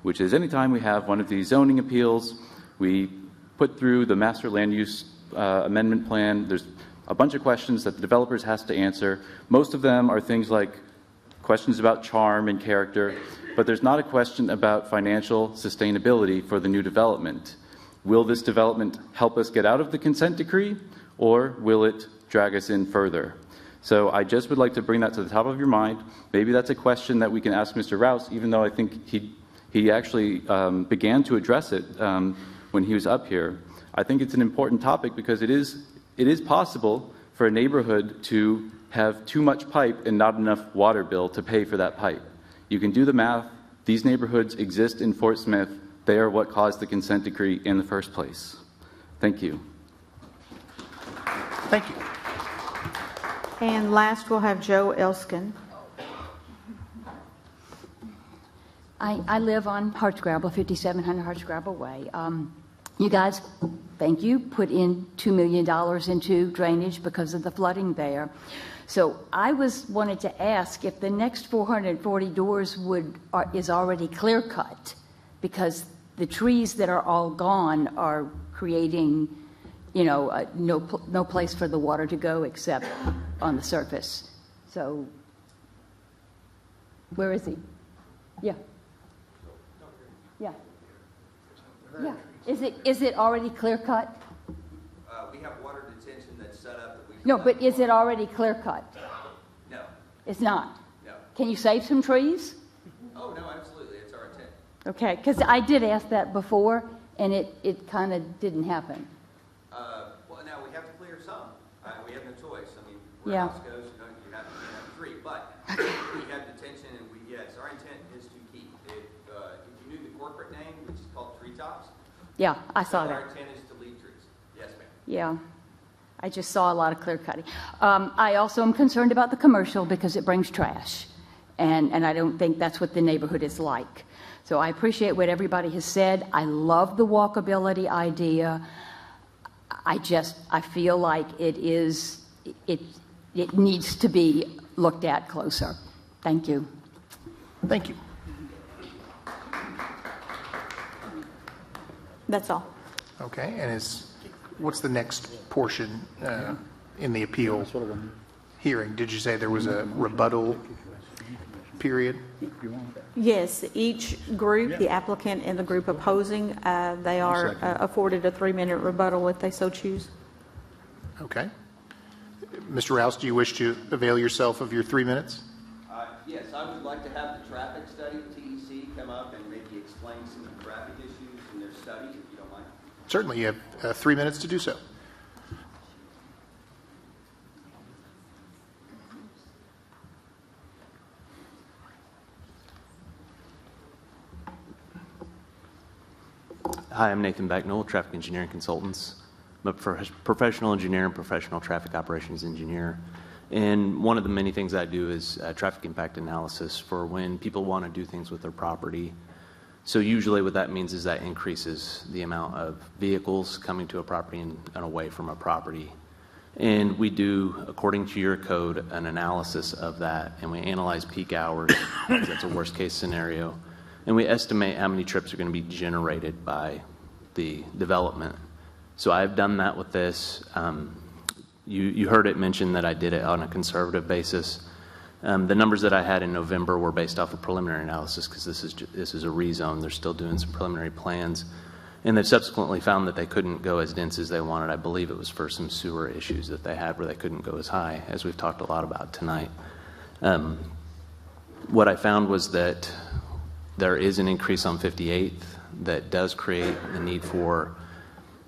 which is anytime we have one of these zoning appeals, we put through the master land use amendment plan. There's a bunch of questions that the developers has to answer. Most of them are things like questions about charm and character, but there's not a question about financial sustainability for the new development. Will this development help us get out of the consent decree, or will it drag us in further? So I just would like to bring that to the top of your mind. Maybe that's a question that we can ask Mr. Rouse, even though I think he actually began to address it when he was up here. I think it's an important topic because it is possible for a neighborhood to have too much pipe and not enough water bill to pay for that pipe. You can do the math. These neighborhoods exist in Fort Smith. They are what caused the consent decree in the first place. Thank you. Thank you. And last, we'll have Joe Elskin. I live on Hardscrabble, 5700 Hardscrabble Way. You guys, thank you, put in $2 million into drainage because of the flooding there. So I wanted to ask if the next 440 doors is already clear cut, because the trees that are all gone are creating, no place for the water to go except on the surface. So where is he? Yeah. Yeah. Yeah. Is it already clear cut? We have water detention that's set up. No, but is it already clear cut? No. It's not? No. Can you save some trees? Oh, no, absolutely. It's our intent. Okay, because I did ask that before, and it kind of didn't happen. Well, now we have to clear some. We have no choice. I mean, where Yeah. the house goes, you have to clean up a tree. But we have detention, and yes, our intent is to keep. If you knew the corporate name, which is called Treetops. Yeah, I saw that. Our intent is to leave trees. Yes, ma'am. Yeah, I just saw a lot of clear cutting. I also am concerned about the commercial because it brings trash, and I don't think that's what the neighborhood is like. So I appreciate what everybody has said. I love the walkability idea. I feel like it needs to be looked at closer. Thank you. Thank you. That's all. Okay, and what's the next portion in the appeal hearing? Did you say there was a rebuttal period? Yes, each group, the applicant and the group opposing, they are afforded a 3-minute rebuttal if they so choose. Okay. Mr. Rouse, do you wish to avail yourself of your 3 minutes? Yes, I would like to have the traffic study, TEC, come up and maybe explain some of the traffic issues in their study, if you don't mind. Certainly, you have 3 minutes to do so. Hi, I'm Nathan Becknell, Traffic Engineering Consultants. I'm a professional engineer and professional traffic operations engineer. And one of the many things I do is traffic impact analysis for when people want to do things with their property. So usually what that means is that increases the amount of vehicles coming to a property and away from a property. And we do, according to your code, an analysis of that, and we analyze peak hours, because that's a worst case scenario. And we estimate how many trips are going to be generated by the development. So I've done that with this. You heard it mentioned that I did it on a conservative basis. The numbers that I had in November were based off of preliminary analysis because this is a rezone. They're still doing some preliminary plans. And they've subsequently found that they couldn't go as dense as they wanted. I believe it was for some sewer issues that they had where they couldn't go as high, as we've talked a lot about tonight. What I found was that there is an increase on 58th that does create the need for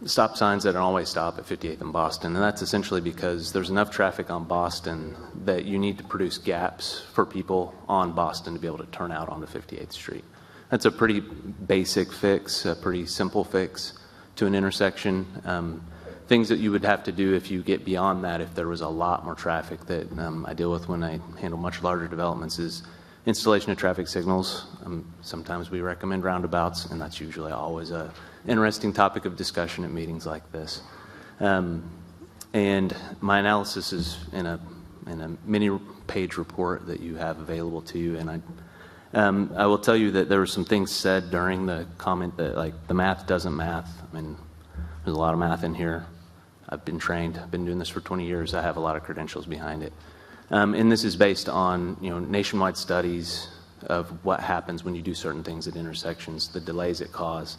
stop signs that don't always stop at 58th and Boston. And that's essentially because there's enough traffic on Boston that you need to produce gaps for people on Boston to be able to turn out onto 58th Street. That's a pretty basic fix, a pretty simple fix to an intersection. Things that you would have to do if you get beyond that, if there was a lot more traffic that I deal with when I handle much larger developments, is installation of traffic signals. Sometimes we recommend roundabouts, and that's usually always a interesting topic of discussion at meetings like this. And my analysis is in a many-page report that you have available to you. And I will tell you that there were some things said during the comment that, like, the math doesn't math. I mean, there's a lot of math in here. I've been trained. I've been doing this for 20 years. I have a lot of credentials behind it. And this is based on, nationwide studies of what happens when you do certain things at intersections, the delays it cause.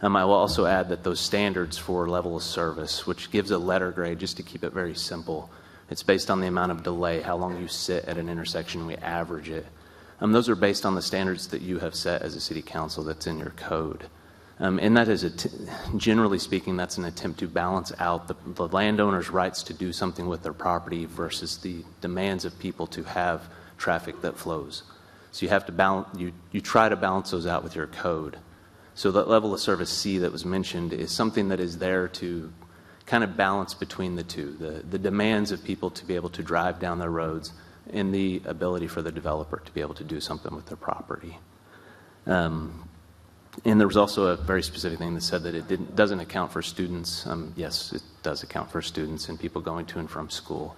I will also add that those standards for level of service, which gives a letter grade just to keep it very simple, it's based on the amount of delay, how long you sit at an intersection, we average it. Those are based on the standards that you have set as a city council that's in your code. And that is, generally speaking, that's an attempt to balance out the landowner's rights to do something with their property versus the demands of people to have traffic that flows. So you have to balance, you try to balance those out with your code. So that level of service C that was mentioned is something that is there to kind of balance between the two, the demands of people to be able to drive down their roads and the ability for the developer to be able to do something with their property. And there was also a very specific thing that said that it doesn't account for students. Yes, it does account for students and people going to and from school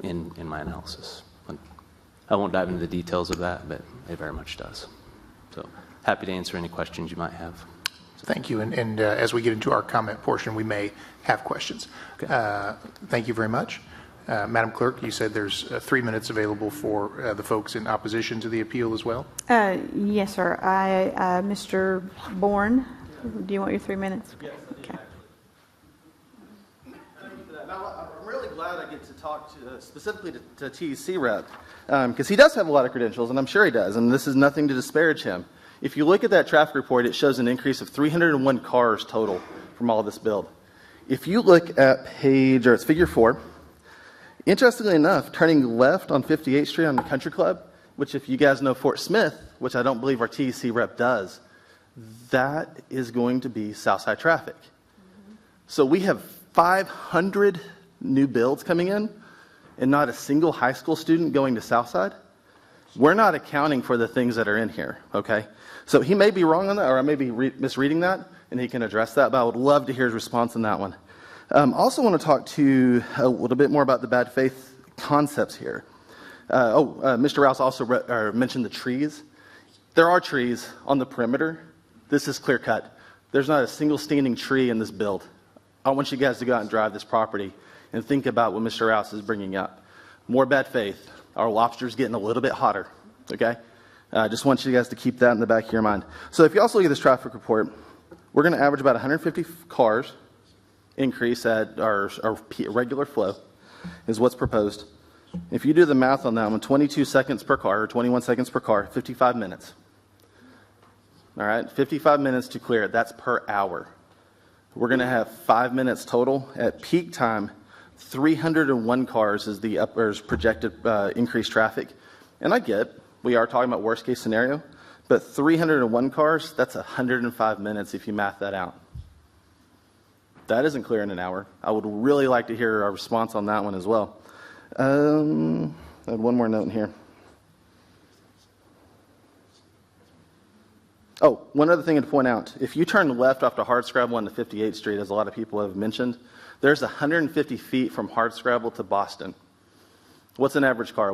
in my analysis. I won't dive into the details of that, but it very much does. So happy to answer any questions you might have. Thank you. And as we get into our comment portion, we may have questions. Okay. Thank you very much. Madam Clerk, you said there's 3 minutes available for the folks in opposition to the appeal as well? Yes, sir. Mr. Bourne, do you want your 3 minutes? Yes. Okay. I'm really glad I get to talk specifically to TEC rep, because he does have a lot of credentials, and I'm sure he does, and this is nothing to disparage him. If you look at that traffic report, it shows an increase of 301 cars total from all of this build. If you look at it's figure 4, interestingly enough, turning left on 58th Street on the Country Club, which if you guys know Fort Smith, which I don't believe our TEC rep does, that is going to be Southside traffic. So we have 500 new builds coming in and not a single high school student going to Southside. We're not accounting for the things that are in here, okay? So he may be wrong on that, or I may be misreading that, and he can address that, but I would love to hear his response on that one. Also want to talk to you a little bit more about the bad faith concepts here. Mr. Rouse also mentioned the trees. There are trees on the perimeter. This is clear cut. There's not a single standing tree in this build. I want you guys to go out and drive this property and think about what Mr. Rouse is bringing up. More bad faith. Our lobster's getting a little bit hotter, okay? I just want you guys to keep that in the back of your mind. So if you also look at this traffic report, we're going to average about 150 cars increase at our regular flow is what's proposed. If you do the math on that one, 22 seconds per car or 21 seconds per car, 55 minutes. All right, 55 minutes to clear it. That's per hour. We're going to have 5 minutes total. At peak time, 301 cars is the projected increased traffic. And I get, we are talking about worst case scenario, but 301 cars, that's 105 minutes if you math that out. That isn't clear in an hour. I would really like to hear a response on that one as well. I had one more note in here. Oh, one other thing to point out. If you turn left off to Hardscrabble on the 58th Street, as a lot of people have mentioned, there's 150 feet from Hardscrabble to Boston. What's an average car?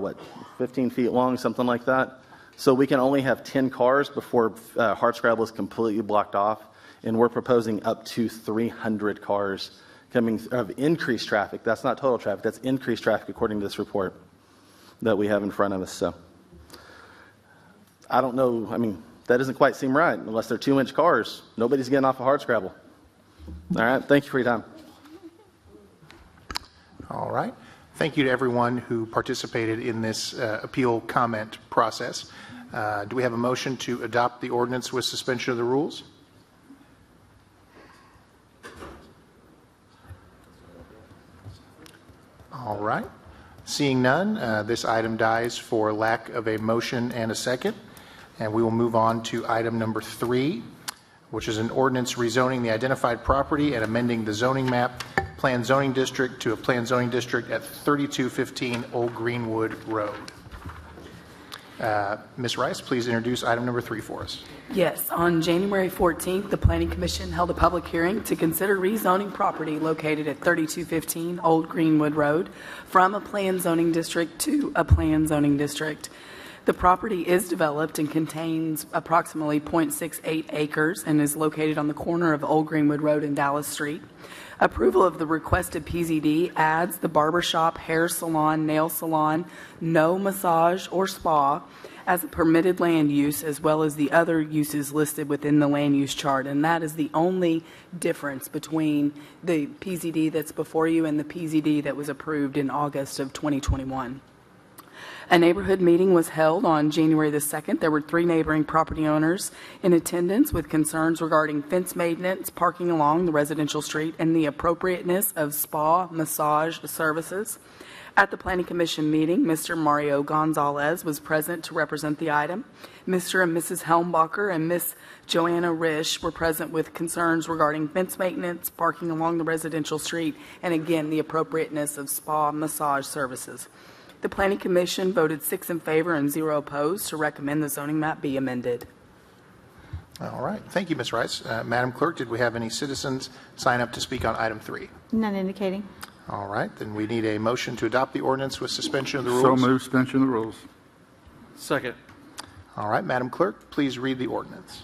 15 feet long, something like that? So we can only have 10 cars before Hardscrabble is completely blocked off, and we're proposing up to 300 cars coming of increased traffic. That's not total traffic, that's increased traffic according to this report that we have in front of us. So I don't know, that doesn't quite seem right. Unless they're 2-inch cars, nobody's getting off of Hardscrabble. All right, thank you for your time. All right. Thank you to everyone who participated in this appeal comment process. Do we have a motion to adopt the ordinance with suspension of the rules? All right. Seeing none, this item dies for lack of a motion and a second. And we will move on to item number 3, which is an ordinance rezoning the identified property and amending the zoning map, planned zoning district to a planned zoning district at 3215 Old Greenwood Road. Ms. Rice, please introduce item number 3 for us. Yes, on January 14th, the Planning Commission held a public hearing to consider rezoning property located at 3215 Old Greenwood Road from a planned zoning district to a planned zoning district. The property is developed and contains approximately 0.68 acres and is located on the corner of Old Greenwood Road and Dallas Street. Approval of the requested PZD adds the barbershop, hair salon, nail salon, no massage or spa as a permitted land use, as well as the other uses listed within the land use chart. And that is the only difference between the PZD that's before you and the PZD that was approved in August of 2021. A neighborhood meeting was held on January the 2nd. There were 3 neighboring property owners in attendance with concerns regarding fence maintenance, parking along the residential street, and the appropriateness of spa massage services. At the Planning Commission meeting, Mr. Mario Gonzalez was present to represent the item. Mr. and Mrs. Helmbacher and Miss Joanna Risch were present with concerns regarding fence maintenance, parking along the residential street, and again, the appropriateness of spa massage services. The Planning Commission voted 6 in favor and 0 opposed to recommend the zoning map be amended. All right. Thank you, Ms. Rice. Madam Clerk, did we have any citizens sign up to speak on item 3? None indicating. All right. Then we need a motion to adopt the ordinance with suspension of the rules. So moved, suspension of the rules. Second. All right. Madam Clerk, please read the ordinance.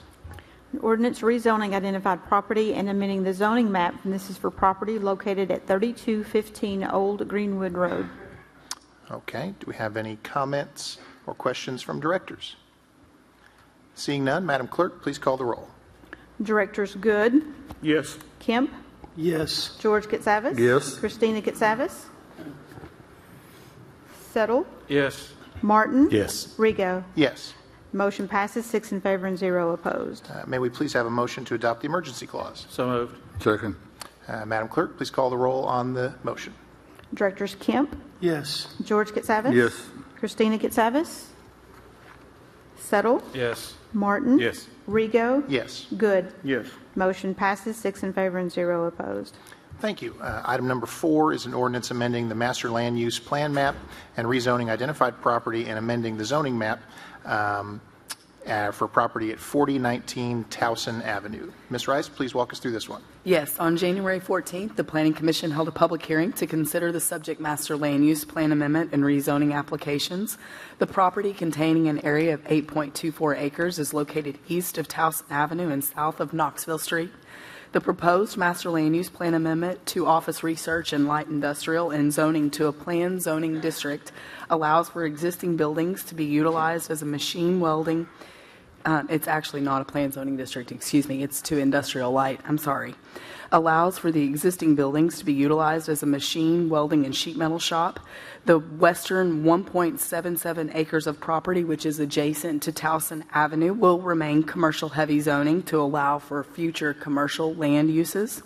An ordinance rezoning identified property and amending the zoning map, and this is for property located at 3215 Old Greenwood Road. Okay. Do we have any comments or questions from directors? Seeing none, Madam Clerk, please call the roll. Directors Good, Yes. Kemp, Yes. George Katsavas. Yes. Christina Katsavas. Settle, Yes. Martin. Yes. Rigo. Yes. Motion passes 6 in favor and 0 opposed. May we please have a motion to adopt the emergency clause? So moved. Second. Madam Clerk, please call the roll on the motion. Directors Kemp, Yes. George Katsavas. Yes. Christina Katsavas. Settle, Yes. Martin. Yes. Rigo. Yes. Good. Yes. Motion passes 6 in favor and 0 opposed. Thank you. Item number 4 is an ordinance amending the master land use plan map and rezoning identified property and amending the zoning map for property at 4019 Towson Avenue. Ms. Rice, please walk us through this one. Yes, on January 14th, the Planning Commission held a public hearing to consider the subject master land use plan amendment and rezoning applications. The property, containing an area of 8.24 acres, is located east of Towson Avenue and south of Knoxville Street. The proposed master land use plan amendment to office research and light industrial and zoning to a planned zoning district allows for existing buildings to be utilized as a machine welding. It's actually not a planned zoning district, excuse me, it's to industrial light, I'm sorry. Allows for the existing buildings to be utilized as a machine welding and sheet metal shop. The western 1.77 acres of property, which is adjacent to Towson Avenue, will remain commercial heavy zoning to allow for future commercial land uses.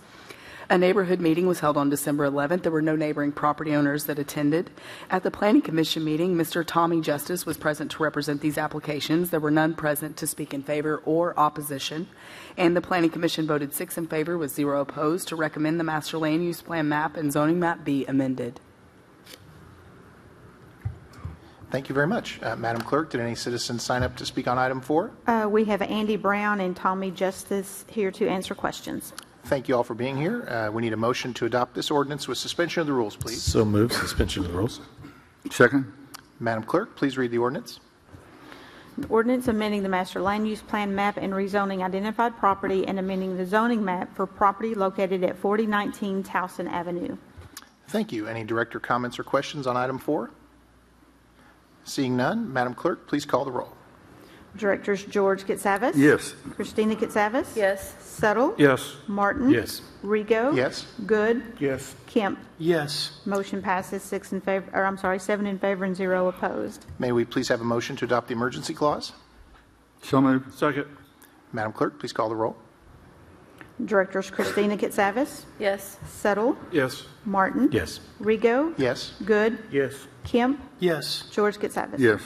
A neighborhood meeting was held on December 11th. There were no neighboring property owners that attended. At the Planning Commission meeting, Mr. Tommy Justice was present to represent these applications. There were none present to speak in favor or opposition. And the Planning Commission voted 6 in favor with 0 opposed to recommend the master land use plan map and zoning map be amended. Thank you very much. Madam Clerk, did any citizens sign up to speak on item 4? We have Andy Brown and Tommy Justice here to answer questions. Thank you all for being here. We need a motion to adopt this ordinance with suspension of the rules, please. So moved, suspension of the rules. Second. Madam Clerk, please read the ordinance. An ordinance amending the master land use plan map and rezoning identified property and amending the zoning map for property located at 4019 Towson Avenue. Thank you. Any director comments or questions on item 4? Seeing none, Madam Clerk, please call the roll. Directors George Katsavas. Yes. Christina Katsavas. Yes. Settle. Yes. Martin. Yes. Rigo. Yes. Good. Yes. Kemp. Yes. Motion passes 6 in favor, or I'm sorry, 7 in favor and 0 opposed. May we please have a motion to adopt the emergency clause? So moved. Second. Madam Clerk, please call the roll. Directors Christina Katsavas. Yes. Settle. Yes. Martin. Yes. Rigo. Yes. Good. Yes. Kemp. Yes. George Katsavas. Yes.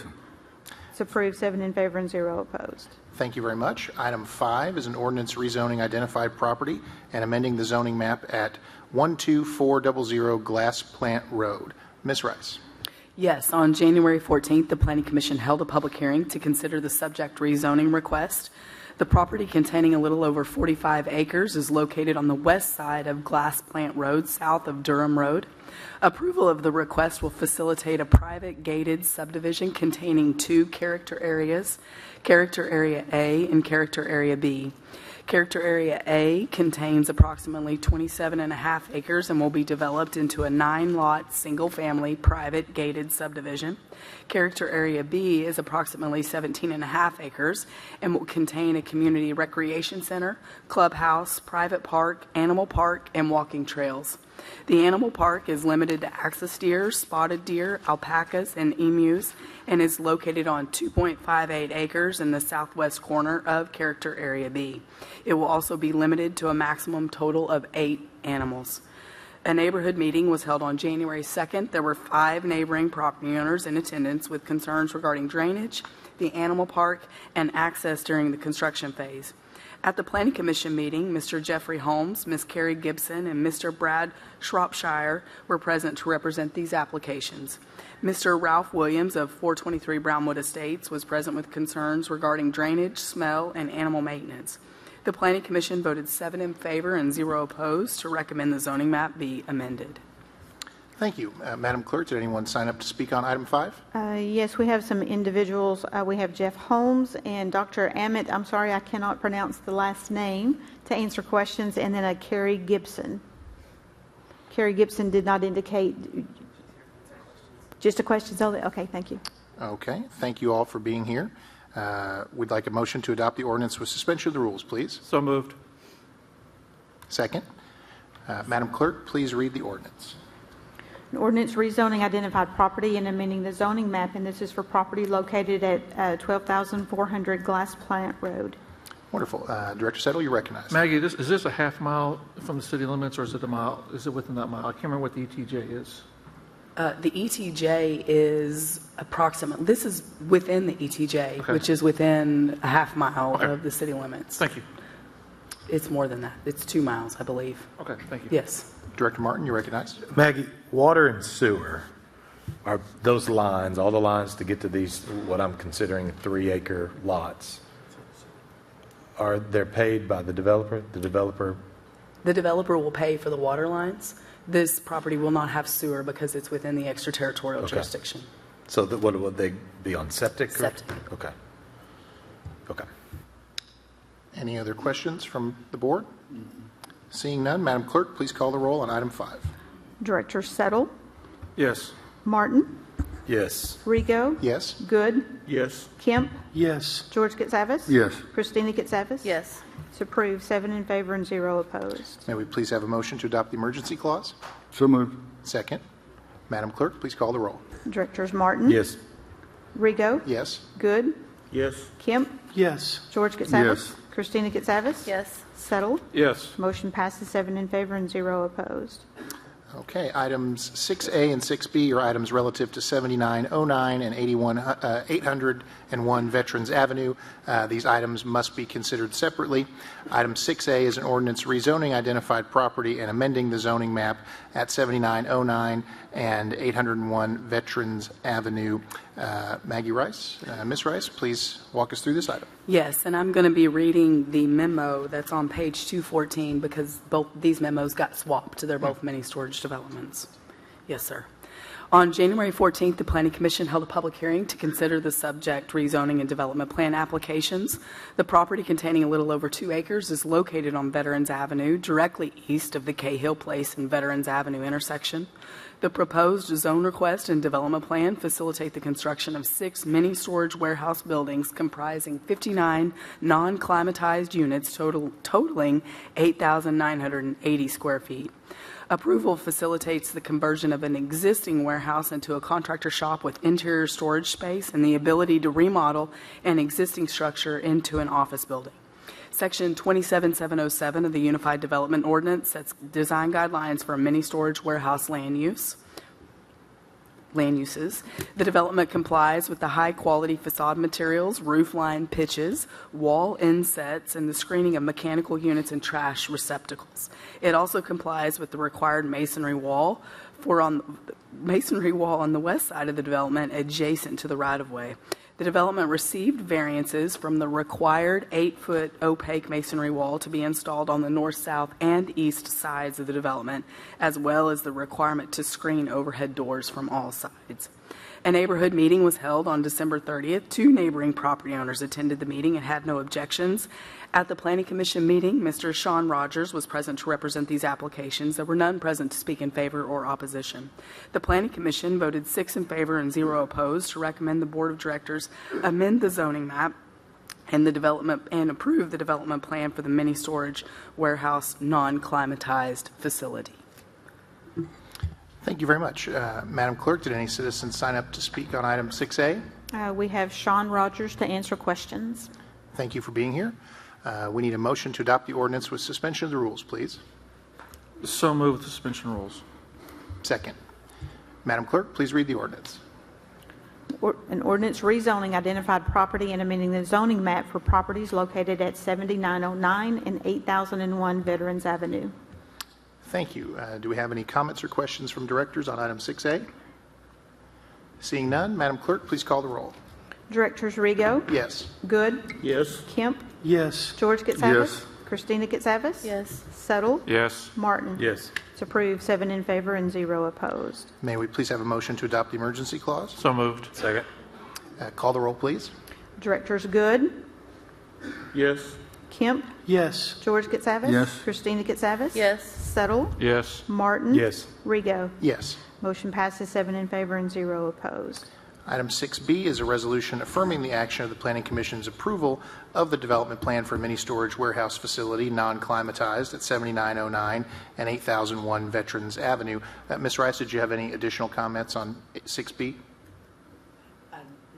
It's approved, 7 in favor and 0 opposed. Thank you very much. Item 5 is an ordinance rezoning identified property and amending the zoning map at 12400 Glass Plant Road. Ms. Rice. Yes, on January 14th, the Planning Commission held a public hearing to consider the subject rezoning request. The property, containing a little over 45 acres, is located on the west side of Glass Plant Road, south of Durham Road. Approval of the request will facilitate a private gated subdivision containing 2 character areas, Character Area A and Character Area B. Character Area A contains approximately 27.5 acres and will be developed into a 9-lot, single-family, private gated subdivision. Character Area B is approximately 17.5 acres and will contain a community recreation center, clubhouse, private park, animal park, and walking trails. The animal park is limited to axis deer, spotted deer, alpacas, and emus, and is located on 2.58 acres in the southwest corner of Character Area B. It will also be limited to a maximum total of 8 animals. A neighborhood meeting was held on January 2nd. There were 5 neighboring property owners in attendance with concerns regarding drainage, the animal park, and access during the construction phase. At the Planning Commission meeting, Mr. Jeffrey Holmes, Ms. Carrie Gibson, and Mr. Brad Shropshire were present to represent these applications. Mr. Ralph Williams of 423 Brownwood Estates was present with concerns regarding drainage, smell, and animal maintenance. The Planning Commission voted 7 in favor and 0 opposed to recommend the zoning map be amended. Thank you. Madam Clerk, did anyone sign up to speak on item 5? Yes, we have some individuals. We have Jeff Holmes and Dr. Amit, I'm sorry, I cannot pronounce the last name, to answer questions, and then a Carrie Gibson. Carrie Gibson did not indicate. Just a question only? Okay, thank you. Okay, thank you all for being here. We'd like a motion to adopt the ordinance with suspension of the rules, please. So moved. Second. Madam Clerk, please read the ordinance. An ordinance rezoning identified property and amending the zoning map, and this is for property located at 12,400 Glass Plant Road. Wonderful. Director Settle, you're recognized. Maggie, is this a half mile from the city limits, or is it a mile? Is it within that mile? I can't remember what the ETJ is. The ETJ is approximately, this is within the ETJ, Okay. which is within a half mile Okay. of the city limits. Thank you. It's more than that. It's 2 miles, I believe. Okay, thank you. Yes. Director Martin, you're recognized. Maggie, water and sewer are those lines, all the lines to get to these, what I'm considering 3-acre lots, are they're paid by the developer? The developer will pay for the water lines. This property will not have sewer because it's within the extraterritorial jurisdiction. So what would they be on, septic? Septic. Okay. Okay. Any other questions from the board? Seeing none, Madam Clerk, please call the roll on item 5. Director Settle, Yes. Martin, Yes. Rigo, Yes. Good, Yes. Kemp, Yes. George Katsavas. Yes. Christina Katsavas. Yes. It's approved, 7 in favor and 0 opposed. May we please have a motion to adopt the emergency clause? So moved. Second. Madam Clerk, please call the roll. Directors Martin, Yes. Rigo, Yes. Good, Yes. Kemp, Yes. George Katsavas. Yes. Christina Katsavas. Yes. Settle. Yes. Motion passes 7 in favor and 0 opposed. Okay, items 6A and 6B are items relative to 7909 and 801 Veterans Avenue. These items must be considered separately. Item 6A is an ordinance rezoning identified property and amending the zoning map at 7909 and 801 Veterans Avenue. Maggie Rice, Ms. Rice, please walk us through this item. Yes, and I'm going to be reading the memo that's on page 214 because both these memos got swapped. They're both mini storage developments. Yes, sir. On January 14th, the Planning Commission held a public hearing to consider the subject rezoning and development plan applications. The property, containing a little over 2 acres, is located on Veterans Avenue, directly east of the Cahill Place and Veterans Avenue intersection. The proposed zone request and development plan facilitate the construction of 6 mini storage warehouse buildings comprising 59 non-climatized units totaling 8,980 square feet. Approval facilitates the conversion of an existing warehouse into a contractor shop with interior storage space and the ability to remodel an existing structure into an office building. Section 27707 of the Unified Development Ordinance sets design guidelines for mini storage warehouse land uses. The development complies with the high-quality facade materials, roof line pitches, wall insets, and the screening of mechanical units and trash receptacles. It also complies with the required masonry wall on the west side of the development adjacent to the right-of-way. The development received variances from the required 8-foot opaque masonry wall to be installed on the north, south, and east sides of the development, as well as the requirement to screen overhead doors from all sides. A neighborhood meeting was held on December 30th. 2 neighboring property owners attended the meeting and had no objections. At the Planning Commission meeting, Mr. Sean Rogers was present to represent these applications. There were none present to speak in favor or opposition. The Planning Commission voted 6 in favor and 0 opposed to recommend the Board of Directors amend the zoning map and approve the development plan for the mini storage warehouse non-climatized facility. Thank you very much. Madam Clerk, did any citizens sign up to speak on item 6A? We have Sean Rogers to answer questions. Thank you for being here. We need a motion to adopt the ordinance with suspension of the rules, please. So moved with suspension rules. Second. Madam Clerk, please read the ordinance. An ordinance rezoning identified property and amending the zoning map for properties located at 7909 and 8001 Veterans Avenue. Thank you. Do we have any comments or questions from directors on item 6A? Seeing none, Madam Clerk, please call the roll. Directors Rigo, Yes. Good, Yes. Kemp, Yes. George Katsavas, Yes. Christina Katsavas, Yes. Settle, Yes. Martin. Yes. It's approved, 7 in favor and 0 opposed. May we please have a motion to adopt the emergency clause? So moved. Second. Call the roll, please. Directors Good, Yes. Kemp, Yes. George Katsavas, Yes. Christina Katsavas, Yes. Settle, Yes. Martin. Yes. Rigo. Yes. Motion passes, 7 in favor and 0 opposed. Item 6B is a resolution affirming the action of the Planning Commission's approval of the development plan for a mini-storage warehouse facility, non-climatized, at 7909 and 8001 Veterans Avenue. Ms. Rice, did you have any additional comments on 6B?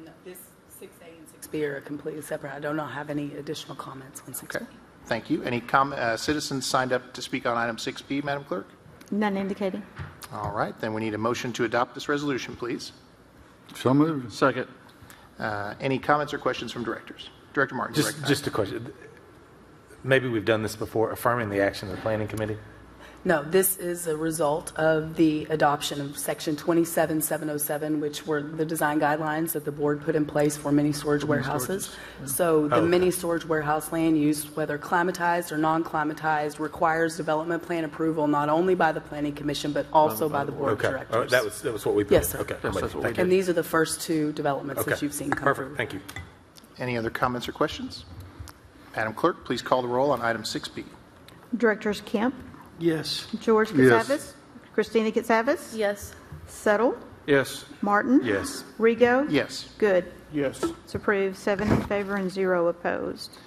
No, this 6A and 6B are completely separate. I do not have any additional comments on 6B. Okay. Thank you. Any citizens signed up to speak on item 6B, Madam Clerk? None indicating. All right. Then we need a motion to adopt this resolution, please. So moved. Second. Any comments or questions from directors? Director Martin, you're recognized. Just a question. Maybe we've done this before, affirming the action of the planning committee? No, this is a result of the adoption of Section 27707, which were the design guidelines that the board put in place for mini storage warehouses. So the mini storage warehouse land use, whether climatized or non-climatized, requires development plan approval not only by the Planning Commission but also by the board of directors. That was what we put Yes, in. sir. Okay. Yes, that's what we Thank did. And you. these are the first two developments that Okay. you've seen come Perfect. through. Thank you. Any other comments or questions? Madam Clerk, please call the roll on item 6B. Directors Kemp, Yes. George Yes. Katsavas, Christina Katsavas, Yes. Settle, Yes. Martin. Yes. Rigo. Yes. Good. Yes. It's approved, 7 in favor and 0 opposed.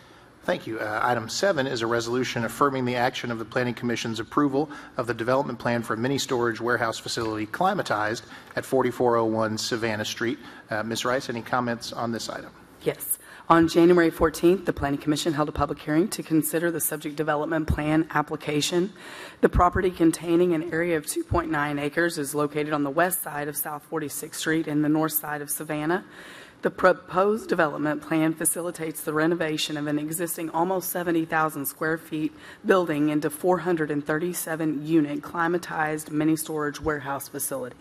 Thank you. Item 7 is a resolution affirming the action of the Planning Commission's approval of the development plan for a mini-storage warehouse facility climatized at 4401 Savannah Street. Ms. Rice, any comments on this item? Yes. On January 14th, the Planning Commission held a public hearing to consider the subject development plan application. The property, containing an area of 2.9 acres, is located on the west side of South 46th Street and the north side of Savannah. The proposed development plan facilitates the renovation of an existing almost 70,000 square feet building into 437-unit climatized mini-storage warehouse facility.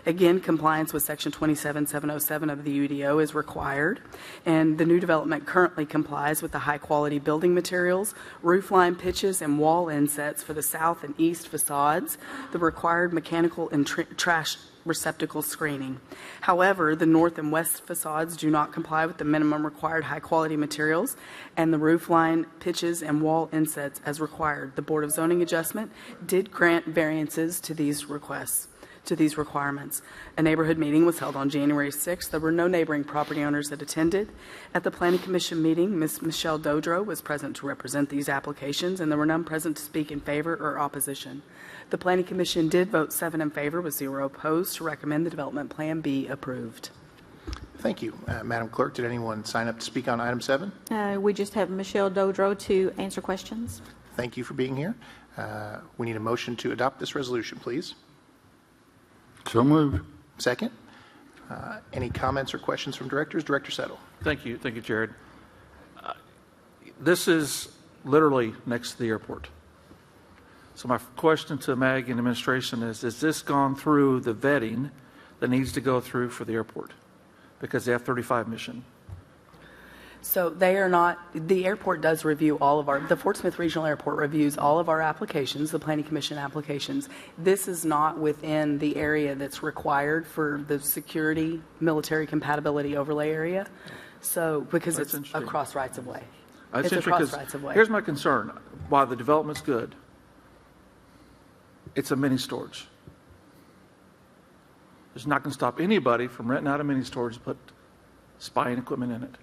Again, compliance with Section 27707 of the UDO is required, and the new development currently complies with the high-quality building materials, roofline pitches, and wall insets for the south and east facades, the required mechanical and trash receptacle screening. However, the north and west facades do not comply with the minimum required high-quality materials and the roofline pitches and wall insets as required. The Board of Zoning Adjustment did grant variances to these requirements. A neighborhood meeting was held on January 6th. There were no neighboring property owners that attended. At the Planning Commission meeting, Ms. Michelle Dodro was present to represent these applications, and there were none present to speak in favor or opposition. The Planning Commission did vote 7 in favor with 0 opposed to recommend the development plan be approved. Thank you. Madam Clerk, did anyone sign up to speak on item 7? We just have Michelle Dodro to answer questions. Thank you for being here. We need a motion to adopt this resolution, please. So moved. Second. Any comments or questions from directors? Director Settle. Thank you. Thank you, Jared. This is literally next to the airport. So my question to MAG and administration is this gone through the vetting that needs to go through for the airport? Because the F-35 mission. So they are not, the airport does review the Fort Smith Regional Airport reviews all of our applications, the Planning Commission applications. This is not within the area that's required for the security, military compatibility overlay area. So, because That's it's across rights of way. That's It's interesting across because rights of way. here's my concern. While the development's good, it's a mini storage. It's not going to stop anybody from renting out a mini storage to put spying equipment in it.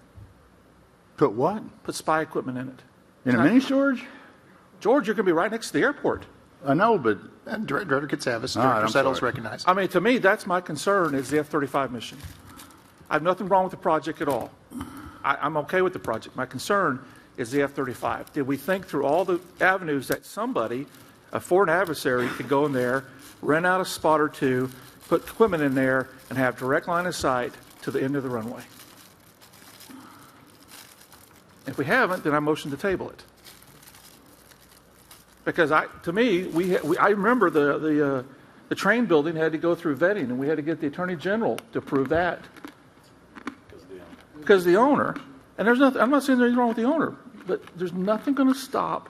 Put what? Put spy equipment in it. In a mini storage? George, you're going to be right next to the airport. I know, but Director Katsavas, All right, Director I'm Settles sorry. recognized. I mean, to me, that's my concern is the F-35 mission. I have nothing wrong with the project at all. I'm okay with the project. My concern is the F-35. Did we think through all the avenues that somebody, a foreign adversary, could go in there, rent out a spot or two, put equipment in there, and have direct line of sight to the end of the runway? If we haven't, then I motion to table it. Because to me, I remember the train building had to go through vetting, and we had to get the Attorney General to approve that. Because the owner, and there's nothing, I'm not saying there's anything wrong with the owner, but there's nothing going to stop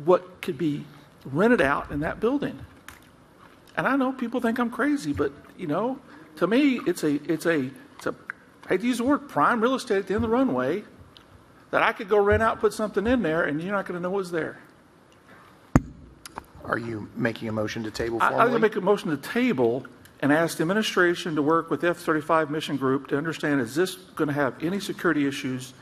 what could be rented out in that building. And I know people think I'm crazy, but to me, it's a I hate to use the word prime real estate at the end of the runway that I could go rent out, put something in there, and you're not going to know what's there. Are you making a motion to table I'm formally? going to make a motion to table and ask the administration to work with the F-35 mission group to understand, is this going to have any security issues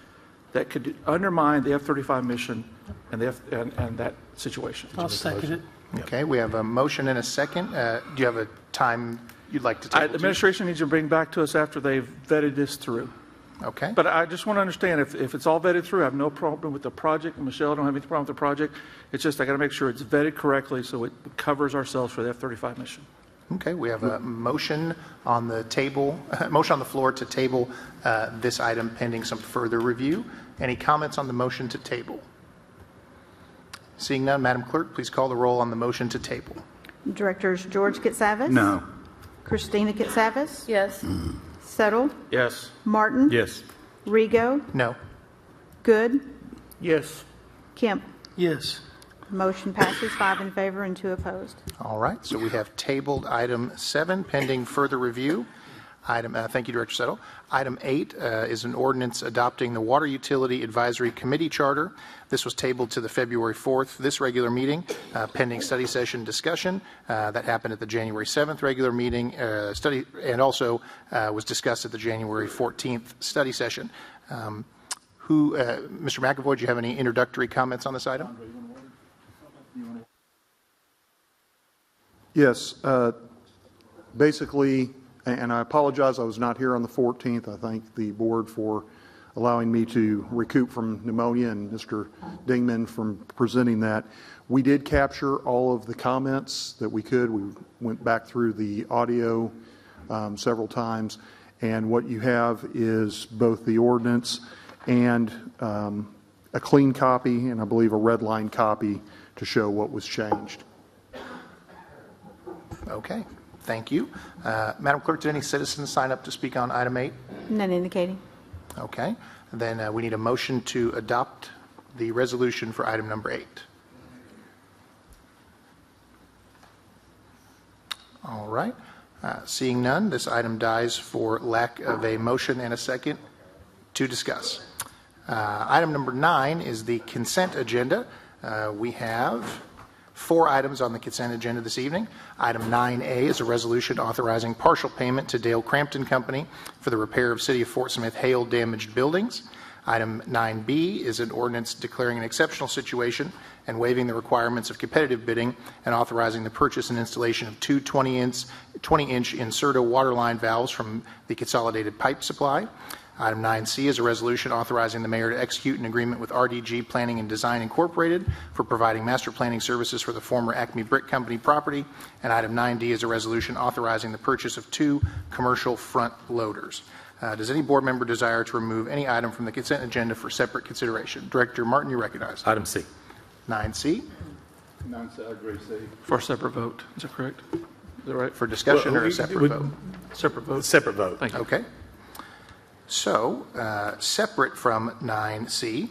that could undermine the F-35 mission and that situation? I'll second it. Okay, we have a motion and a second. Do you have a time you'd like to table? The administration needs to bring back to us after they've vetted this through. Okay. But I just want to understand, if it's all vetted through, I have no problem with the project. And Michelle, I don't have any problem with the project. It's just I got to make sure it's vetted correctly so it covers ourselves for the F-35 mission. Okay, we have a motion on the table, motion on the floor to table this item pending some further review. Any comments on the motion to table? Seeing none, Madam Clerk, please call the roll on the motion to table. Directors George Katsavas? no. Christina Katsavas? Yes. Settle? Yes. Martin? Yes. Rigo? No. Good? Yes. Kemp? Yes. Motion passes 5 in favor and 2 opposed. All right, so we have tabled item 7 pending further review. Thank you, Director Settle. Item 8 is an ordinance adopting the Water Utility Advisory Committee Charter. This was tabled to the February 4th, this regular meeting, pending study session discussion. That happened at the January 7th regular meeting study, and also was discussed at the January 14th study session. Mr. McAvoy, do you have any introductory comments on this item? Yes. Basically, and I apologize, I was not here on the 14th. I thank the board for allowing me to recoup from pneumonia and Mr. Dingman from presenting that. We did capture all of the comments that we could. We went back through the audio several times, and what you have is both the ordinance and a clean copy, and I believe a red line copy to show what was changed. Okay, thank you. Madam Clerk, did any citizens sign up to speak on item 8? None indicating. Okay, then we need a motion to adopt the resolution for item number 8. All right, seeing none, this item dies for lack of a motion and a second to discuss. Item number 9 is the consent agenda. We have 4 items on the consent agenda this evening. Item 9A is a resolution authorizing partial payment to Dale Crampton Company for the repair of City of Fort Smith hail damaged buildings. Item 9B is an ordinance declaring an exceptional situation and waiving the requirements of competitive bidding and authorizing the purchase and installation of 2 20-inch Inserto waterline valves from the Consolidated Pipe Supply. Item 9C is a resolution authorizing the mayor to execute an agreement with RDG Planning and Design Incorporated for providing master planning services for the former ACME Brick Company property. And item 9D is a resolution authorizing the purchase of 2 commercial front loaders. Does any board member desire to remove any item from the consent agenda for separate consideration? Director Martin, you recognize. Item C. 9C. 9C, I agree, C. For a separate vote. Is that correct? Is that right? For discussion or a separate vote? Separate vote. Separate vote. Thank you. Okay. So, separate from 9C,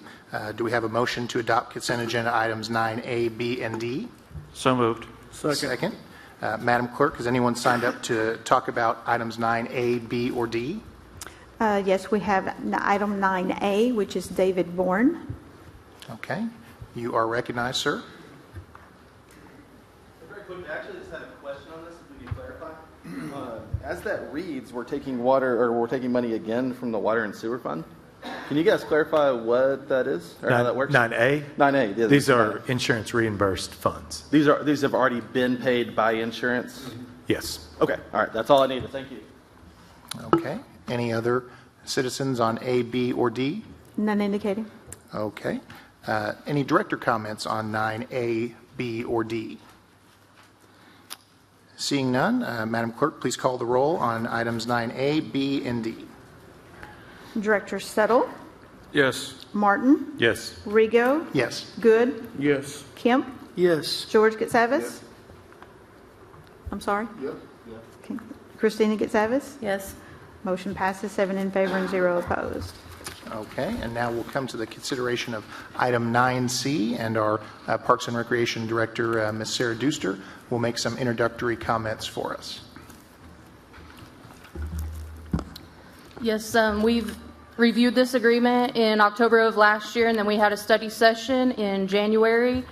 do we have a motion to adopt consent agenda items 9A, B, and D? So moved. Second. Madam Clerk, has anyone signed up to talk about items 9A, B, or D? Yes, we have item 9A, which is David Bourne. Okay. You are recognized, sir. Very quick, I actually just had a question on this, if we can clarify. As that reads, we're taking money again from the water and sewer fund? Can you guys clarify what that is or how that works? 9A? 9A. Yeah, These are insurance reimbursed funds. These have already been paid by insurance? Yes. Okay. All right. That's all I needed. Thank you. Okay. Any other citizens on A, B, or D? None indicating. Okay. Any director comments on 9A, B, or D? Seeing none, Madam Clerk, please call the roll on items 9A, B, and D. Director Settle, Yes. Martin, Yes. Rigo, Yes. Good, Yes. Kemp, Yes. George Getsavis. I'm sorry? Yes. Okay. Christina Getsavis. Yes. Motion passes 7 in favor and 0 opposed. Okay, and now we'll come to the consideration of item 9C, and our Parks and Recreation Director, Ms. Sarah Duster, will make some introductory comments for us. Yes, we've reviewed this agreement in October of last year, and then we had a study session in January.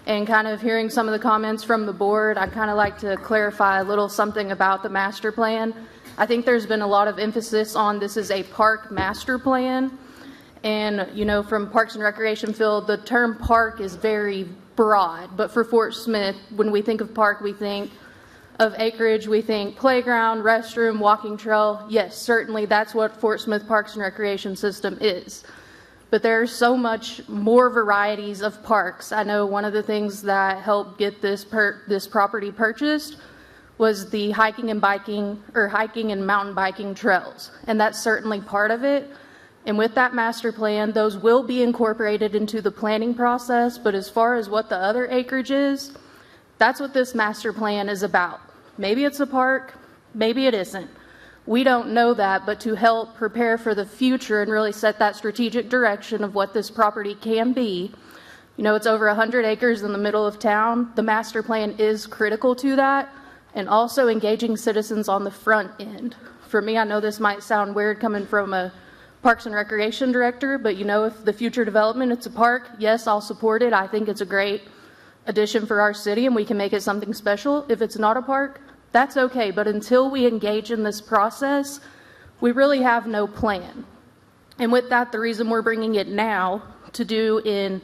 And kind of hearing some of the comments from the board, I'd kind of like to clarify a little something about the master plan. I think there's been a lot of emphasis on this is a park master plan. And, you know, from Parks and Recreation field, the term park is very broad. But for Fort Smith, when we think of park, we think of acreage, we think playground, restroom, walking trail. Yes, certainly that's what Fort Smith Parks and Recreation System is. But there's so much more varieties of parks. I know one of the things that helped get this property purchased was the hiking and mountain biking trails. And that's certainly part of it. And with that master plan, those will be incorporated into the planning process. But as far as what the other acreage is, that's what this master plan is about. Maybe it's a park, maybe it isn't. We don't know that, but to help prepare for the future and really set that strategic direction of what this property can be, you know, it's over 100 acres in the middle of town. The master plan is critical to that, and also engaging citizens on the front end. For me, I know this might sound weird coming from a Parks and Recreation Director, but you know, if the future development, it's a park, yes, I'll support it. I think it's a great addition for our city and we can make it something special. If it's not a park, that's okay. But until we engage in this process, we really have no plan. And with that, the reason we're bringing it now to do in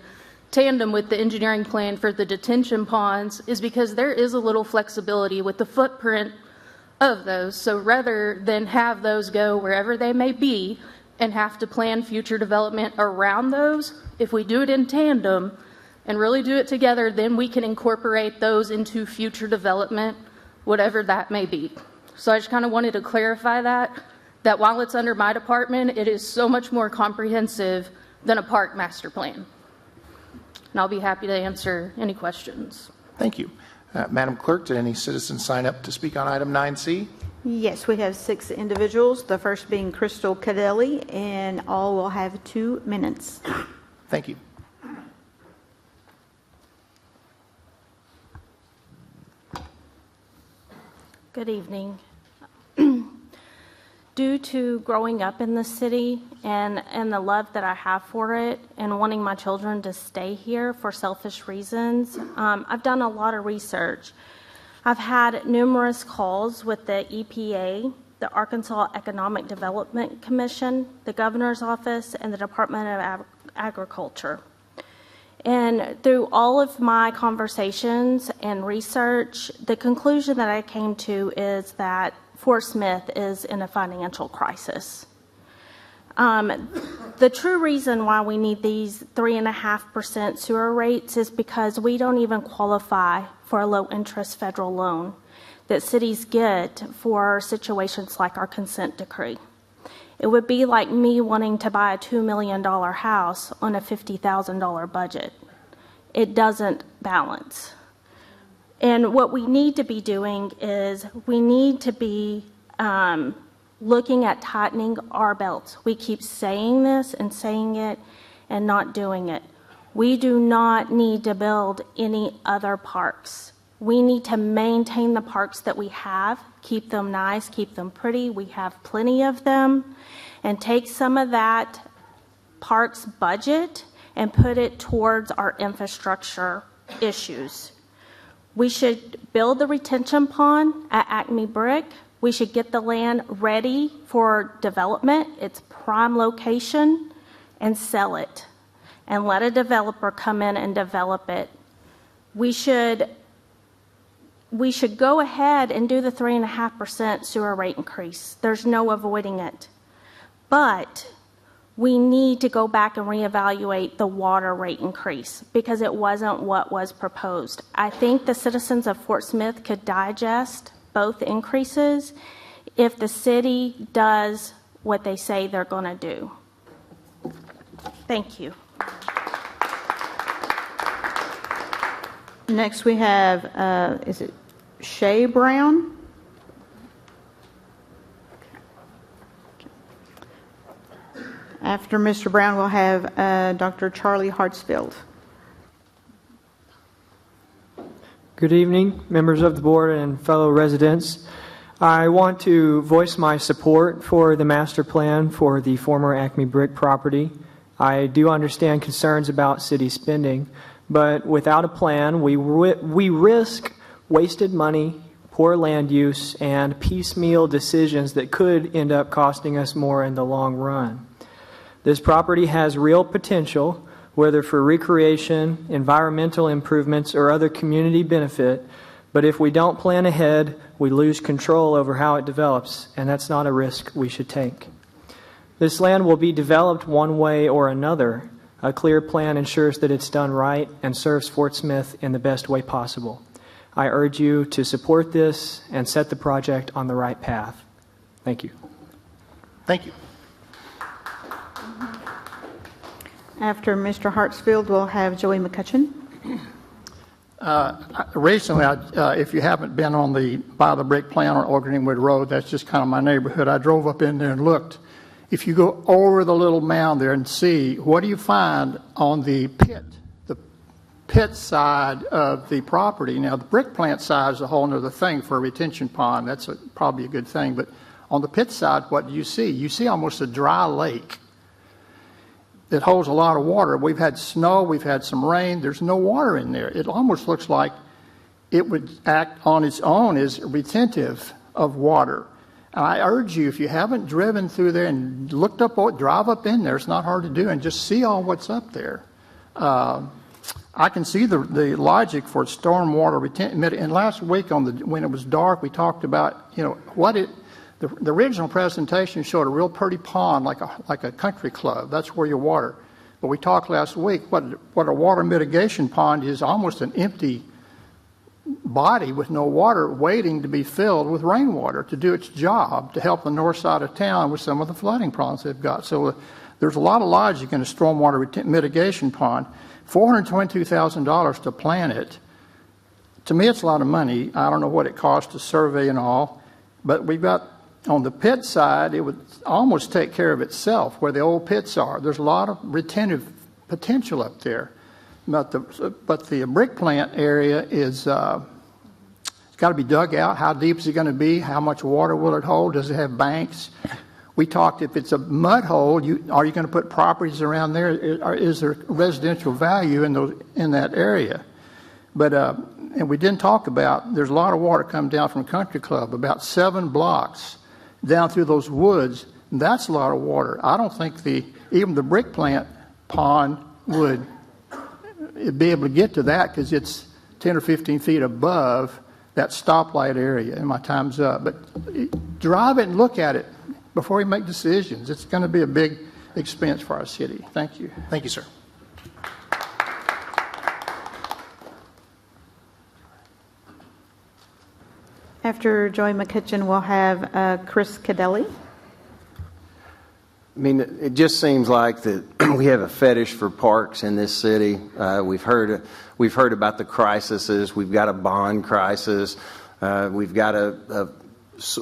tandem with the engineering plan for the detention ponds is because there is a little flexibility with the footprint of those. So rather than have those go wherever they may be and have to plan future development around those, if we do it in tandem and really do it together, then we can incorporate those into future development, whatever that may be. So I just kind of wanted to clarify that while it's under my department, it is so much more comprehensive than a park master plan. And I'll be happy to answer any questions. Thank you. Madam Clerk, did any citizens sign up to speak on item 9C? Yes, we have 6 individuals, the first being Crystal Cadelli, and all will have 2 minutes. Thank you. Good evening. Due to growing up in the city and the love that I have for it and wanting my children to stay here for selfish reasons, I've done a lot of research. I've had numerous calls with the EPA, the Arkansas Economic Development Commission, the Governor's Office, and the Department of Agriculture. And through all of my conversations and research, the conclusion that I came to is that Fort Smith is in a financial crisis. The true reason why we need these 3.5% sewer rates is because we don't even qualify for a low-interest federal loan that cities get for situations like our consent decree. It would be like me wanting to buy a $2 million house on a $50,000 budget. It doesn't balance. And what we need to be doing is we need to be looking at tightening our belts. We keep saying this and saying it and not doing it. We do not need to build any other parks. We need to maintain the parks that we have, keep them nice, keep them pretty. We have plenty of them. And take some of that parks budget and put it towards our infrastructure issues. We should build the retention pond at ACME Brick. We should get the land ready for development. It's prime location. and sell it and let a developer come in and develop it. We should go ahead and do the 3.5% sewer rate increase. There's no avoiding it. But we need to go back and reevaluate the water rate increase because it wasn't what was proposed. I think the citizens of Fort Smith could digest both increases if the city does what they say they're going to do. Thank you. Next we have, is it Shay Brown? After Mr. Brown, we'll have Dr. Charlie Hartsfield. Good evening, members of the board and fellow residents. I want to voice my support for the master plan for the former ACME Brick property. I do understand concerns about city spending, but without a plan, we risk wasted money, poor land use, and piecemeal decisions that could end up costing us more in the long run. This property has real potential, whether for recreation, environmental improvements, or other community benefit, but if we don't plan ahead, we lose control over how it develops, and that's not a risk we should take. This land will be developed one way or another. A clear plan ensures that it's done right and serves Fort Smith in the best way possible. I urge you to support this and set the project on the right path. Thank you. Thank you. After Mr. Hartsfield, we'll have Joey McCutcheon. Recently, if you haven't been by the brick plant on Old Greenwood Road, that's just kind of my neighborhood. I drove up in there and looked. If you go over the little mound there and see, what do you find on the pit side of the property? Now, the brick plant side is a whole other thing for a retention pond. That's probably a good thing. But on the pit side, what do you see? You see almost a dry lake that holds a lot of water. We've had snow, we've had some rain. There's no water in there. It almost looks like it would act on its own as retentive of water. And I urge you, if you haven't driven through there and looked up, drive up in there. It's not hard to do, and just see all what's up there. I can see the logic for stormwater retention. And last week when it was dark, we talked about the original presentation showed a real pretty pond like a country club. That's where you water. But we talked last week what a water mitigation pond is, almost an empty body with no water waiting to be filled with rainwater to do its job to help the north side of town with some of the flooding problems they've got. So there's a lot of logic in a stormwater mitigation pond. $422,000 to plan it. To me, it's a lot of money. I don't know what it costs to survey and all, but we've got on the pit side, it would almost take care of itself where the old pits are. There's a lot of retentive potential up there. But the brick plant area is it's got to be dug out. How deep is it going to be? How much water will it hold? Does it have banks? We talked, if it's a mud hole, are you going to put properties around there? Is there residential value in that area? But and we didn't talk about, there's a lot of water coming down from Country Club, about 7 blocks down through those woods. That's a lot of water. I don't think even the brick plant pond would be able to get to that because it's 10 or 15 feet above that stoplight area, and my time's up. But drive it and look at it before you make decisions. It's going to be a big expense for our city. Thank you. Thank you, sir. After Joey McCutcheon, we'll have Chris Cadelli. I mean, it just seems like that we have a fetish for parks in this city. We've heard about the crises. We've got a bond crisis. We've got a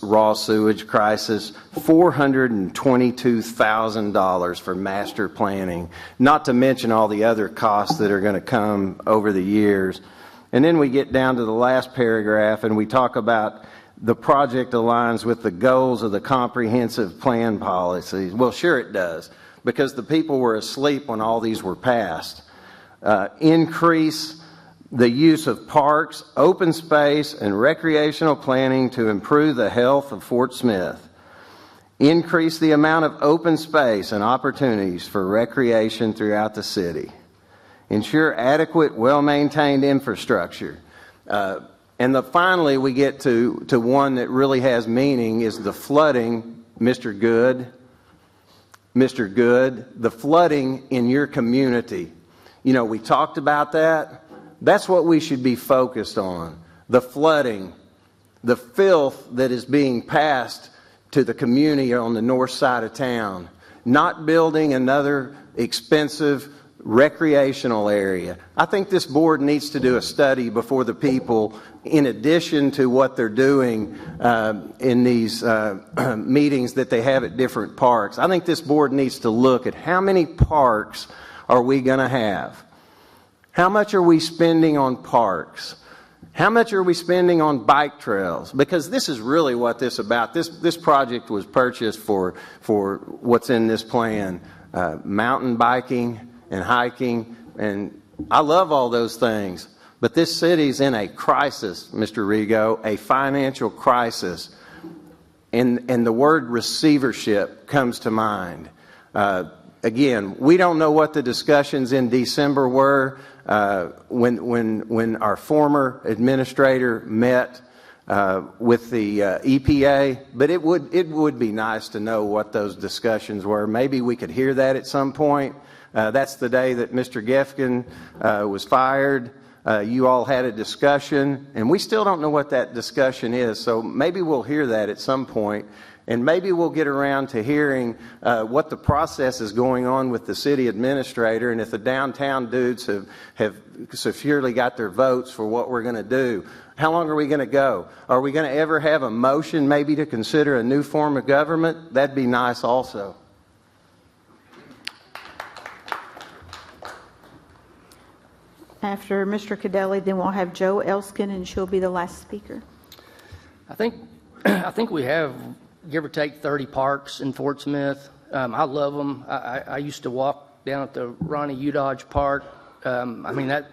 raw sewage crisis. $422,000 for master planning, not to mention all the other costs that are going to come over the years. And then we get down to the last paragraph and we talk about the project aligns with the goals of the comprehensive plan policies. Well, sure it does, because the people were asleep when all these were passed. Increase the use of parks, open space, and recreational planning to improve the health of Fort Smith. increase the amount of open space and opportunities for recreation throughout the city, ensure adequate, well-maintained infrastructure. Finally, we get to one that really has meaning, is the flooding, Mr. Good, the flooding in your community. You know, we talked about that. That's what we should be focused on. The flooding, the filth that is being passed to the community on the north side of town. Not building another expensive recreational area. I think this board needs to do a study before the people, in addition to what they're doing in these meetings that they have at different parks. I think this board needs to look at how many parks are we going to have? How much are we spending on parks? How much are we spending on bike trails? Because this is really what this is about. This project was purchased for what's in this plan, mountain biking and hiking, and I love all those things. But this city's in a crisis, Mr. Rigo, a financial crisis. And the word receivership comes to mind. Again, we don't know what the discussions in December were when our former administrator met with the EPA, but it would be nice to know what those discussions were. Maybe we could hear that at some point. That's the day that Mr. Gefkin was fired. You all had a discussion, and we still don't know what that discussion is, so maybe we'll hear that at some point. And maybe we'll get around to hearing what the process is going on with the city administrator, and if the downtown dudes have securely got their votes for what we're going to do. How long are we going to go? Are we going to ever have a motion maybe to consider a new form of government? That'd be nice also. After Mr. Cadelli, then we'll have Joe Elskin, and she'll be the last speaker. I think we have, give or take, 30 parks in Fort Smith. I love them. I used to walk down at the Ronnie Udodge Park. I mean, that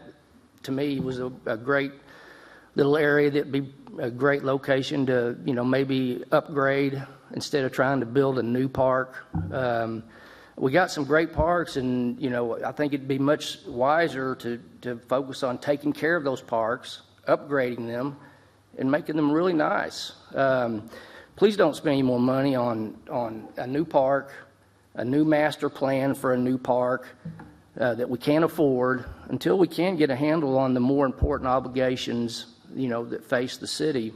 to me was a great little area that'd be a great location to, maybe upgrade instead of trying to build a new park. We got some great parks, and I think it'd be much wiser to focus on taking care of those parks, upgrading them, and making them really nice. Please don't spend any more money on a new park, a new master plan for a new park that we can't afford until we can get a handle on the more important obligations, that face the city.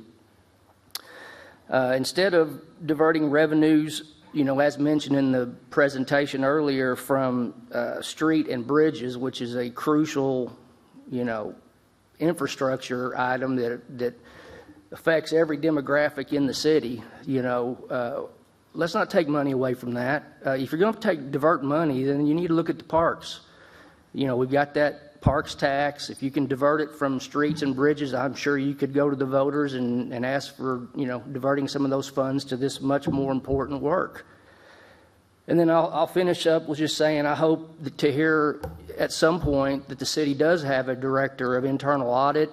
Instead of diverting revenues, as mentioned in the presentation earlier, from street and bridges, which is a crucial, infrastructure item that affects every demographic in the city. Let's not take money away from that. If you're going to divert money, then you need to look at the parks. We've got that parks tax. If you can divert it from streets and bridges, I'm sure you could go to the voters and ask for, diverting some of those funds to this much more important work. And then I'll finish up with just saying I hope to hear at some point that the city does have a director of internal audit.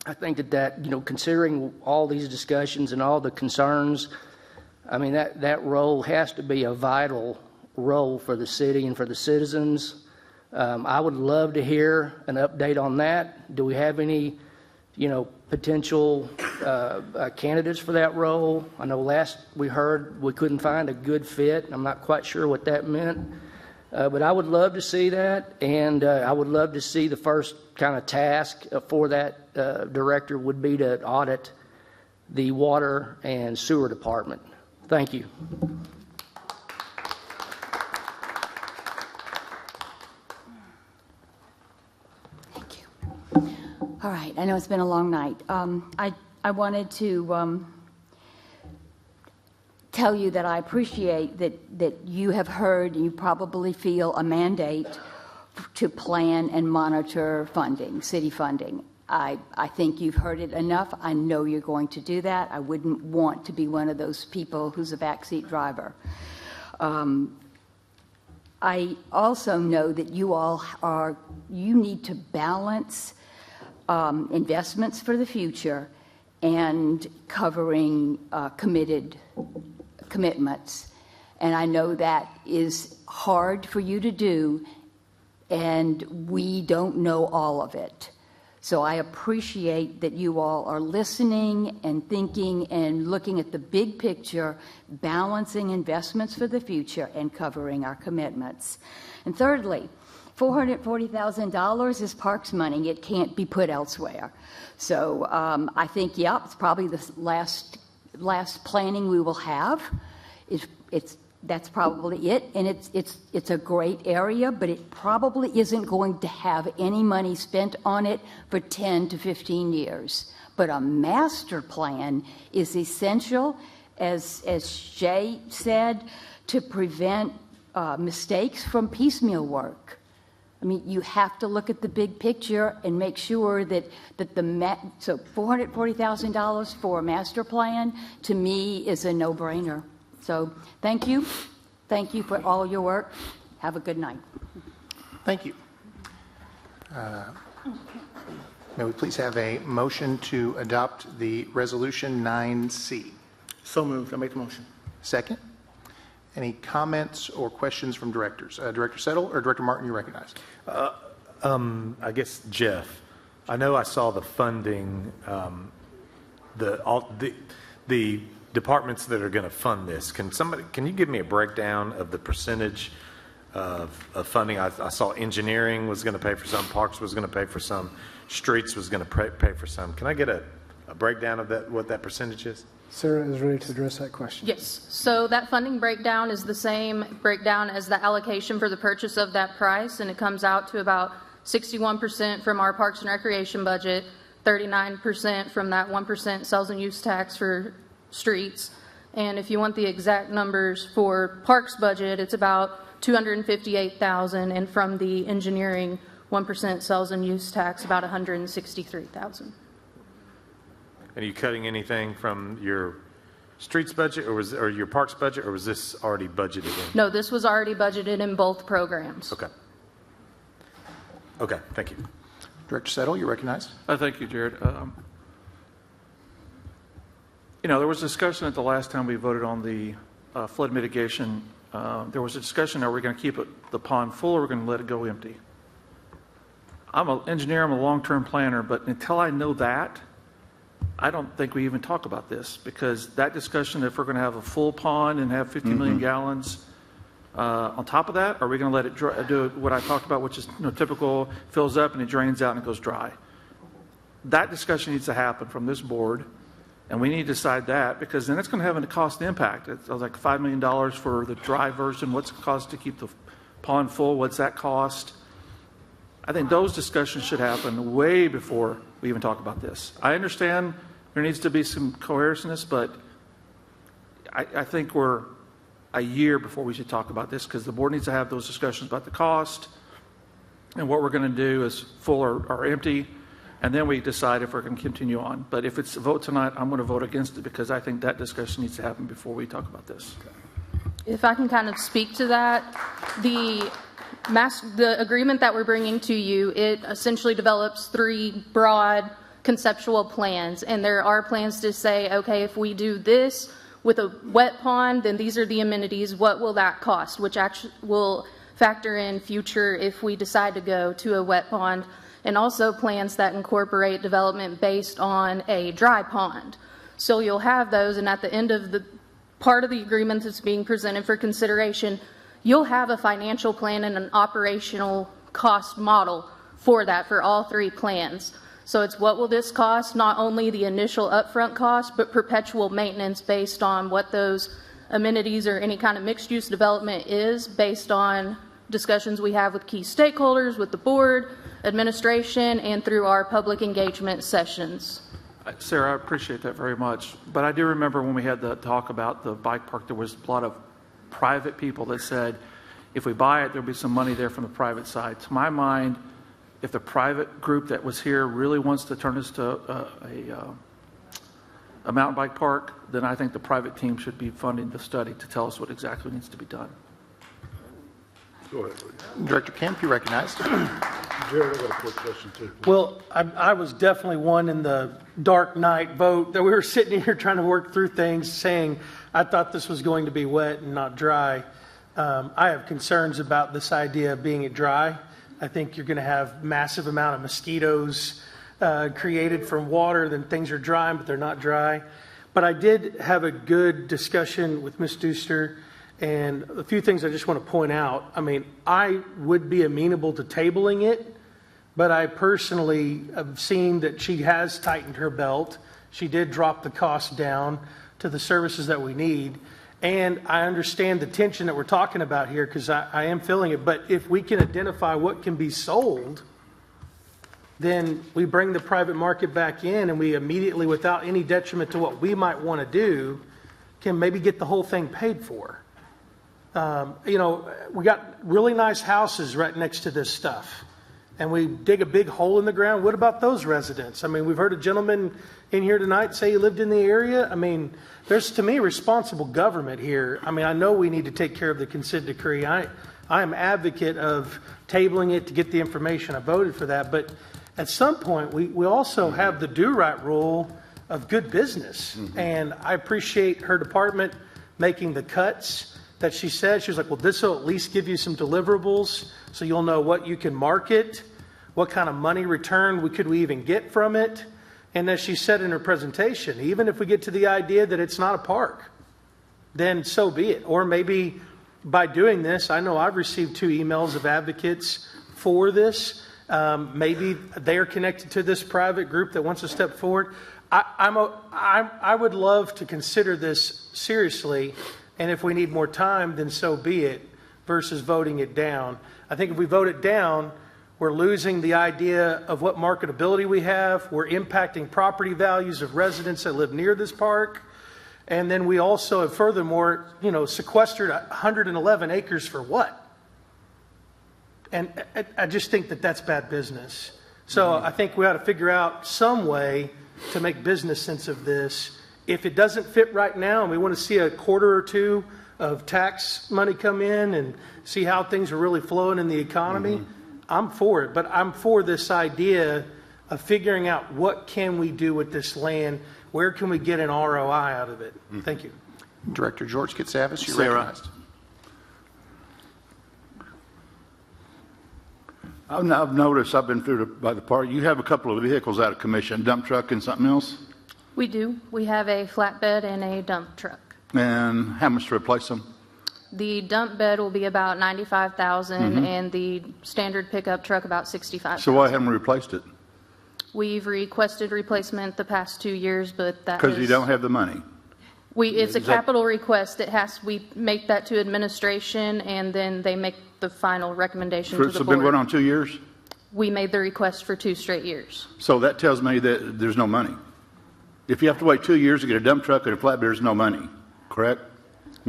I think that considering all these discussions and all the concerns, I mean, that role has to be a vital role for the city and for the citizens. I would love to hear an update on that. Do we have any, potential candidates for that role? I know last we heard we couldn't find a good fit. I'm not quite sure what that meant. But I would love to see that, and I would love to see the first kind of task for that director would be to audit the water and sewer department. Thank you. Thank you. All right, I know it's been a long night. I wanted to tell you that I appreciate that you have heard, and you probably feel a mandate to plan and monitor funding, city funding. I think you've heard it enough. I know you're going to do that. I wouldn't want to be one of those people who's a backseat driver. I also know that you need to balance investments for the future and covering committed commitments. And I know that is hard for you to do, and we don't know all of it. So I appreciate that you all are listening and thinking and looking at the big picture, balancing investments for the future and covering our commitments. And thirdly, $440,000 is parks money. It can't be put elsewhere. So I think, yeah, it's probably the last planning we will have. That's probably it, and it's a great area, but it probably isn't going to have any money spent on it for 10 to 15 years. But a master plan is essential, as Jay said, to prevent mistakes from piecemeal work. I mean, you have to look at the big picture and make sure that so $440,000 for a master plan, to me, is a no-brainer. So thank you. Thank you for all your work. Have a good night. Thank you. May we please have a motion to adopt the Resolution 9C? So moved. I make the motion. Second. Any comments or questions from directors? Director Settle or Director Martin, you recognize? I guess, Jeff, I know I saw the funding, the departments that are going to fund this. Can you give me a breakdown of the percentage of funding? I saw engineering was going to pay for some, parks was going to pay for some, streets was going to pay for some. Can I get a breakdown of that, what that percentage is? Sarah is ready to address that question. Yes. So that funding breakdown is the same breakdown as the allocation for the purchase of that price, and it comes out to about 61% from our Parks and Recreation budget, 39% from that 1% sales and use tax for streets. And if you want the exact numbers for Parks budget, it's about $258,000, and from the engineering 1% sales and use tax, about $163,000. And are you cutting anything from your streets budget or your parks budget, or was this already budgeted in? No, this was already budgeted in both programs. Okay. Okay, thank you. Director Settle, you recognized? Thank you, Jared. There was discussion at the last time we voted on the flood mitigation. There was a discussion, are we going to keep the pond full or are we going to let it go empty? I'm an engineer, I'm a long-term planner, but until I know that, I don't think we even talk about this, because that discussion, if we're going to have a full pond and have 50 million gallons on top of that, are we going to let it do what I talked about, which is typical, fills up and it drains out and it goes dry? That discussion needs to happen from this board, and we need to decide that, because then it's going to have a cost impact. It's like $5 million for the dry version. What's it cost to keep the pond full? What's that cost? I think those discussions should happen way before we even talk about this. I understand there needs to be some coherentness, but I think we're a year before we should talk about this, because the board needs to have those discussions about the cost and what we're going to do is full or empty, and then we decide if we're going to continue on. But if it's a vote tonight, I'm going to vote against it, because I think that discussion needs to happen before we talk about this. If I can kind of speak to that, the agreement that we're bringing to you, it essentially develops three broad conceptual plans, and there are plans to say, okay, if we do this with a wet pond, then these are the amenities. What will that cost? Which actually will factor in future if we decide to go to a wet pond, and also plans that incorporate development based on a dry pond. So you'll have those, and at the end of the part of the agreement that's being presented for consideration, you'll have a financial plan and an operational cost model for that for all three plans. So it's what will this cost, not only the initial upfront cost, but perpetual maintenance based on what those amenities or any kind of mixed-use development is, based on discussions we have with key stakeholders, with the board, administration, and through our public engagement sessions. Sarah, I appreciate that very much. But I do remember when we had the talk about the bike park, there was a lot of private people that said, if we buy it, there'll be some money there from the private side. To my mind, if the private group that was here really wants to turn this to a mountain bike park, then I think the private team should be funding the study to tell us what exactly needs to be done. Go ahead. Director Kemp, you recognized. Jared, I got a quick question too. Well, I was definitely one in the dark night vote that we were sitting here trying to work through things, saying I thought this was going to be wet and not dry. I have concerns about this idea of being it dry. I think you're going to have massive amount of mosquitoes created from water. Then things are dry, but they're not dry. But I did have a good discussion with Ms. Duster, and a few things I just want to point out. I mean, I would be amenable to tabling it, but I personally have seen that she has tightened her belt. She did drop the cost down to the services that we need. And I understand the tension that we're talking about here, because I am feeling it. But if we can identify what can be sold, then we bring the private market back in, and we immediately, without any detriment to what we might want to do, can maybe get the whole thing paid for. You know, we got really nice houses right next to this stuff, and we dig a big hole in the ground. What about those residents? I mean, we've heard a gentleman in here tonight say he lived in the area. I mean, there's, to me, responsible government here. I mean, I know we need to take care of the consent decree. I am advocate of tabling it to get the information. I voted for that. But at some point, we also have the do-right rule of good business. And I appreciate her department making the cuts that she said. She was like, well, this will at least give you some deliverables so you'll know what you can market, what kind of money return could we even get from it. And as she said in her presentation, even if we get to the idea that it's not a park, then so be it. Or maybe by doing this, I know I've received 2 emails of advocates for this. Maybe they are connected to this private group that wants to step forward. I would love to consider this seriously, and if we need more time, then so be it, versus voting it down. I think if we vote it down, we're losing the idea of what marketability we have. We're impacting property values of residents that live near this park. And then we also have furthermore, you know, sequestered 111 acres for what? And I just think that that's bad business. So I think we ought to figure out some way to make business sense of this. If it doesn't fit right now and we want to see a quarter or two of tax money come in and see how things are really flowing in the economy, I'm for it. But I'm for this idea of figuring out what can we do with this land. Where can we get an ROI out of it? Thank you. Director George Kitsavis, you're Sarah. recognized. I've noticed, I've been through by the park, you have a couple of vehicles out of commission, dump truck and something else? We do. We have a flatbed and a dump truck. And how much to replace them? The dump bed will be about $95,000 and the standard pickup truck about $65,000. So why haven't we replaced it? We've requested replacement the past 2 years, but that Because you don't have the money. It's a capital request. We make that to administration, and then they make the final recommendation to the So board. been going on 2 years? We made the request for 2 straight years. So that tells me that there's no money. If you have to wait 2 years to get a dump truck and a flatbed, there's no money, correct?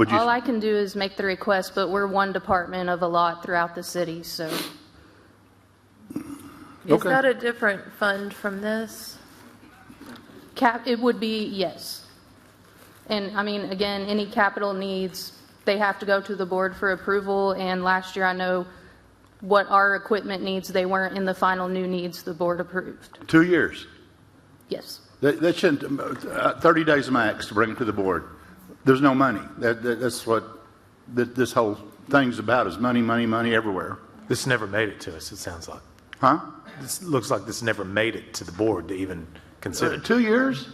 All I can do is make the request, but we're one department of a lot throughout the city, so. Is that a different fund from this? It would be, yes. And I mean, again, any capital needs, they have to go to the board for approval. And last year, I know what our equipment needs, they weren't in the final new needs the board approved. 2 years? Yes. That shouldn't, 30 days max to bring it to the board. There's no money. That's what this whole thing's about, is money, money, money everywhere. This never made it to us, it sounds like. Huh? This looks like this never made it to the board to even consider. 2 years?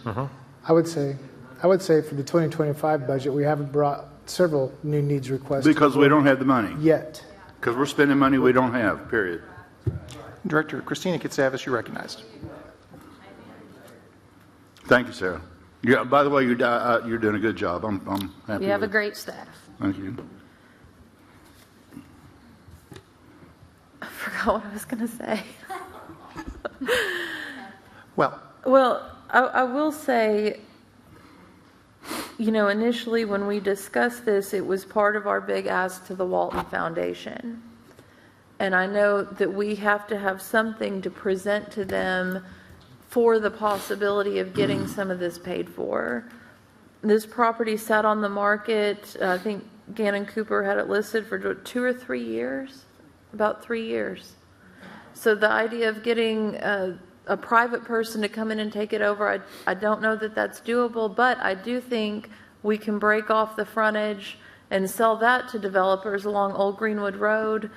I would say for the 2025 budget, we haven't brought several new needs requests. Because we don't have the money. Yet. Because we're spending money we don't have, period. Director Christina Kitsavis, you're recognized. Thank you, Sarah. Yeah, by the way, you're doing a good job. I'm happy. We have a with it. great staff. Thank you. I forgot what I was going to say. Well, I will say, you know, initially when we discussed this, it was part of our big ask to the Walton Foundation. And I know that we have to have something to present to them for the possibility of getting some of this paid for. This property sat on the market, I think Gannon Cooper had it listed for 2 or 3 years, about 3 years. So the idea of getting a private person to come in and take it over, I don't know that that's doable, but I do think we can break off the frontage and sell that to developers along Old Greenwood Road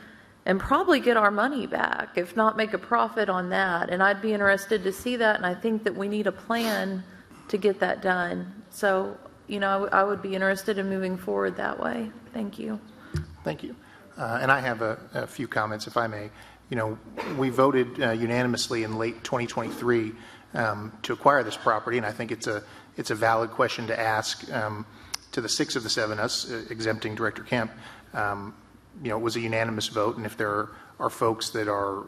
and probably get our money back, if not make a profit on that. And I'd be interested to see that, and I think that we need a plan to get that done. So, I would be interested in moving forward that way. Thank you. Thank you. And I have a few comments, if I may. We voted unanimously in late 2023 to acquire this property, and I think it's a valid question to ask to the 6 of the 7 us, exempting Director Kemp. It was a unanimous vote, and if there are folks that are,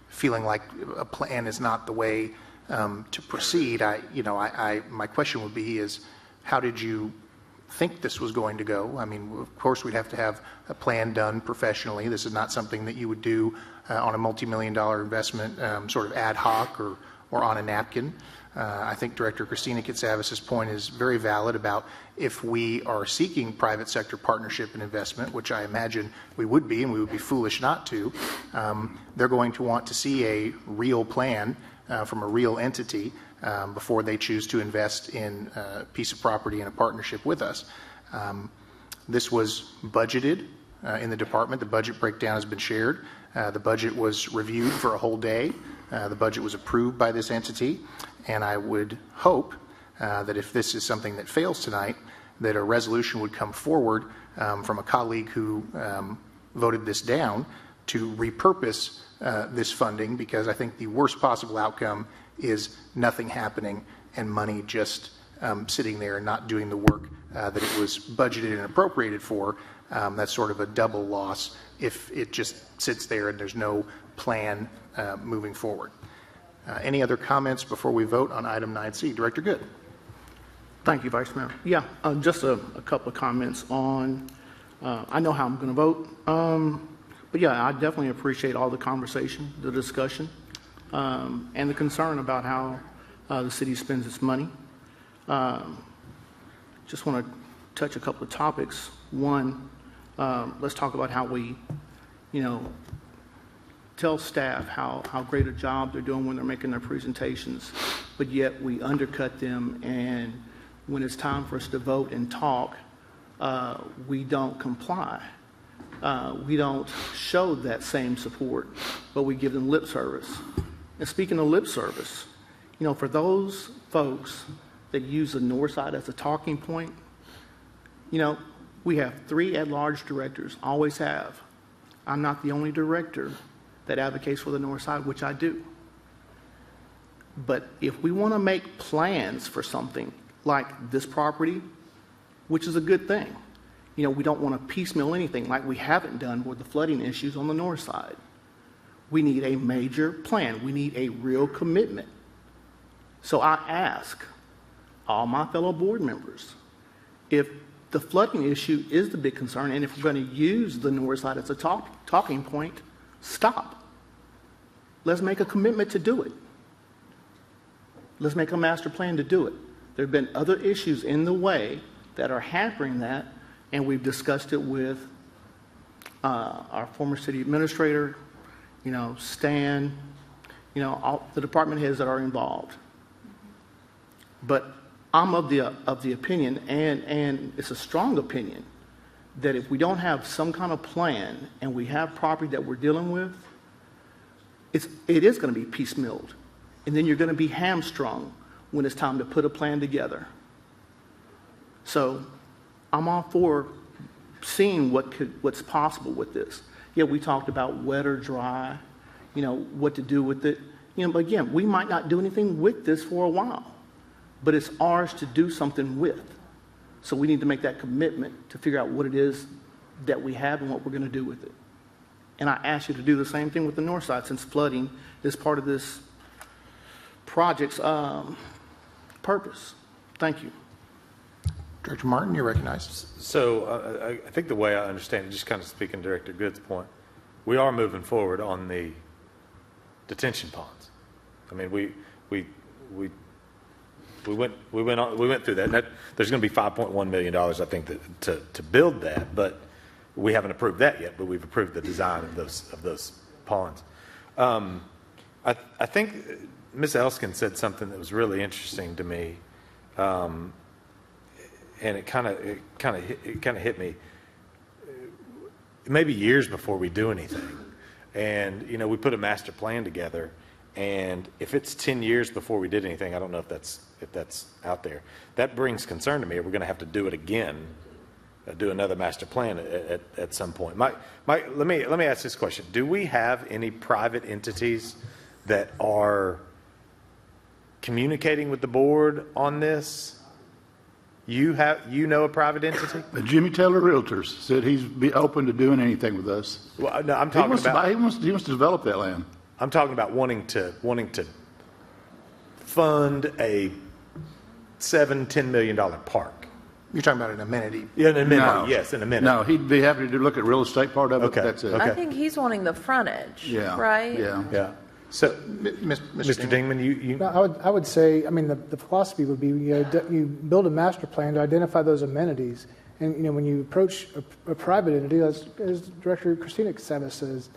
feeling like a plan is not the way to proceed, my question would be is, how did you think this was going to go? I mean, of course, we'd have to have a plan done professionally. This is not something that you would do on a multi-million-dollar investment, sort of ad hoc or on a napkin. I think Director Christina Kitsavis's point is very valid about if we are seeking private sector partnership and investment, which I imagine we would be, and we would be foolish not to, they're going to want to see a real plan from a real entity before they choose to invest in a piece of property in a partnership with us. This was budgeted in the department. The budget breakdown has been shared. The budget was reviewed for a whole day. The budget was approved by this entity, and I would hope that if this is something that fails tonight, that a resolution would come forward from a colleague who voted this down to repurpose this funding, because I think the worst possible outcome is nothing happening and money just sitting there and not doing the work that it was budgeted and appropriated for. That's sort of a double loss if it just sits there and there's no plan moving forward. Any other comments before we vote on item 9C? Director Good. Thank you, Vice Mayor. Yeah, just a couple of comments on, I know how I'm going to vote, but yeah, I definitely appreciate all the conversation, the discussion, and the concern about how the city spends its money. Just want to touch a couple of topics. One, let's talk about how we, tell staff how great a job they're doing when they're making their presentations, but yet we undercut them, and when it's time for us to vote and talk, we don't comply. We don't show that same support, but we give them lip service. And speaking of lip service, for those folks that use the north side as a talking point, we have 3 at-large directors, always have. I'm not the only director that advocates for the north side, which I do. But if we want to make plans for something like this property, which is a good thing, we don't want to piecemeal anything like we haven't done with the flooding issues on the north side. We need a major plan. We need a real commitment. So I ask all my fellow board members, if the flooding issue is the big concern, and if we're going to use the north side as a talking point, stop. Let's make a commitment to do it. Let's make a master plan to do it. There have been other issues in the way that are hampering that, and we've discussed it with our former city administrator, Stan, all the department heads that are involved. But I'm of the opinion, and it's a strong opinion, that if we don't have some kind of plan and we have property that we're dealing with, it is going to be piecemealed. And then you're going to be hamstrung when it's time to put a plan together. So I'm all for seeing what's possible with this. Yeah, we talked about wet or dry, what to do with it. But again, we might not do anything with this for a while, but it's ours to do something with. So we need to make that commitment to figure out what it is that we have and what we're going to do with it. And I ask you to do the same thing with the north side, since flooding is part of this project's purpose. Thank you. Director Martin, you're recognized. So I think the way I understand it, just kind of speaking to Director Good's point, we are moving forward on the detention ponds. I mean, we went through that. And there's going to be $5.1 million, I think, to build that. But We haven't approved that yet, but we've approved the design of those ponds. I think Ms. Elskin said something that was really interesting to me, and it kind of hit me. Maybe years before we do anything, and we put a master plan together, and if it's 10 years before we did anything, I don't know if that's out there. That brings concern to me. We're going to have to do it again, do another master plan at some point. Let me ask this question: do we have any private entities that are communicating with the board on this? You know a private entity? The Jimmy Taylor Realtors said he'd be open to doing anything with us. Well, no, I'm talking about he wants to develop that land. I'm talking about wanting to fund a $7-10 million park. You're talking about an amenity. Yeah, an amenity. No. Yes, an amenity. No, he'd be happy to look at real estate part of it. Okay. That's it. I think he's wanting the frontage, Yeah. right? Yeah. So, Mr. Dingman, you No, I would say, I mean, the philosophy would be, you build a master plan to identify those amenities. And, when you approach a private entity, as Director Christina Casavis says,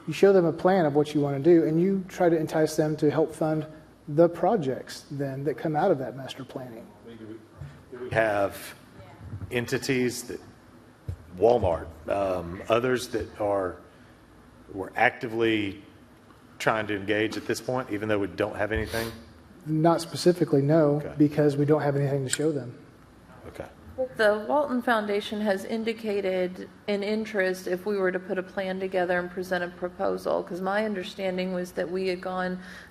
you show them a plan of what you want to do, and you try to entice them to help fund the projects then that come out of that master planning. we have entities that Walmart, others that we're actively trying to engage at this point, even though we don't have anything? Not specifically, no, Okay. because we don't have anything to show them. Okay. The Walton Foundation has indicated an interest if we were to put a plan together and present a proposal, because my understanding was that we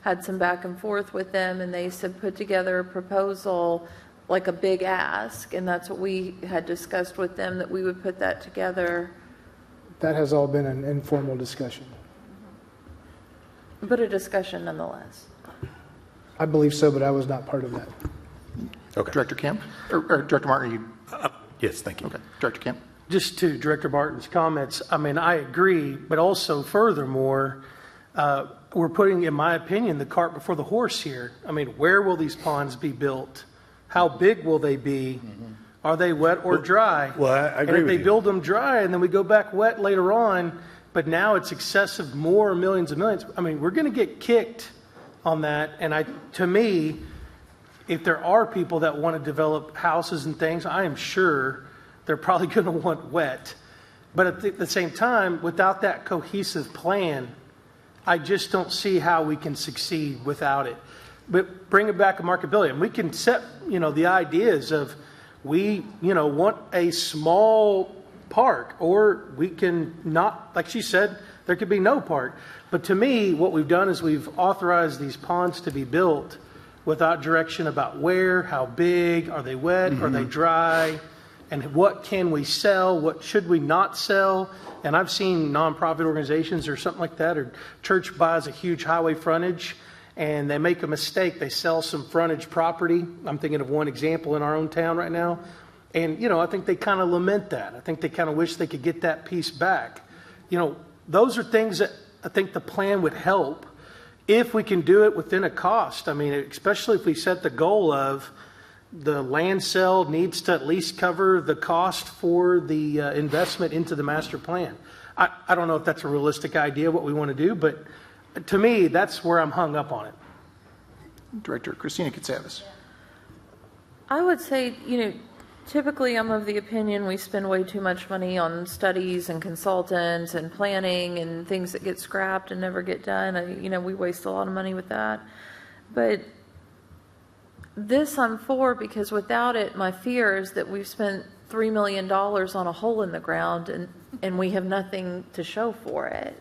had some back and forth with them, and they said put together a proposal like a big ask, and that's what we had discussed with them, that we would put that together. That has all been an informal discussion. But a discussion nonetheless. I believe so, but I was not part of that. Okay. Director Kemp? Or Director Martin, are you? Yes, thank you. Okay. Director Kemp? Just to Director Martin's comments, I mean, I agree, but also furthermore, we're putting, in my opinion, the cart before the horse here. I mean, where will these ponds be built? How big will they be? Mm-hmm. Are they wet or dry? Well, I agree and if with they you. build them dry and then we go back wet later on, but now it's excessive, more millions and millions. I mean, we're going to get kicked on that. And to me, if there are people that want to develop houses and things, I am sure they're probably going to want wet. But at the same time, without that cohesive plan, I just don't see how we can succeed without it. But bring it back to marketability. And we can set, the ideas of we, want a small park, or we can not, like she said, there could be no park. But to me, what we've done is we've authorized these ponds to be built without direction about where, how big, are they wet, are they dry, and what can we sell, what should we not sell. And I've seen nonprofit organizations or something like that, or church buys a huge highway frontage and they make a mistake. They sell some frontage property. I'm thinking of one example in our own town right now. And, I think they kind of lament that. I think they kind of wish they could get that piece back. Those are things that I think the plan would help if we can do it within a cost. I mean, especially if we set the goal of the land sale needs to at least cover the cost for the investment into the master plan. I don't know if that's a realistic idea, what we want to do, but to me, that's where I'm hung up on it. Director Christina Katsavis. I would say, typically I'm of the opinion we spend way too much money on studies and consultants and planning and things that get scrapped and never get done. We waste a lot of money with that. But this I'm for, because without it, my fear is that we've spent $3 million on a hole in the ground and we have nothing to show for it.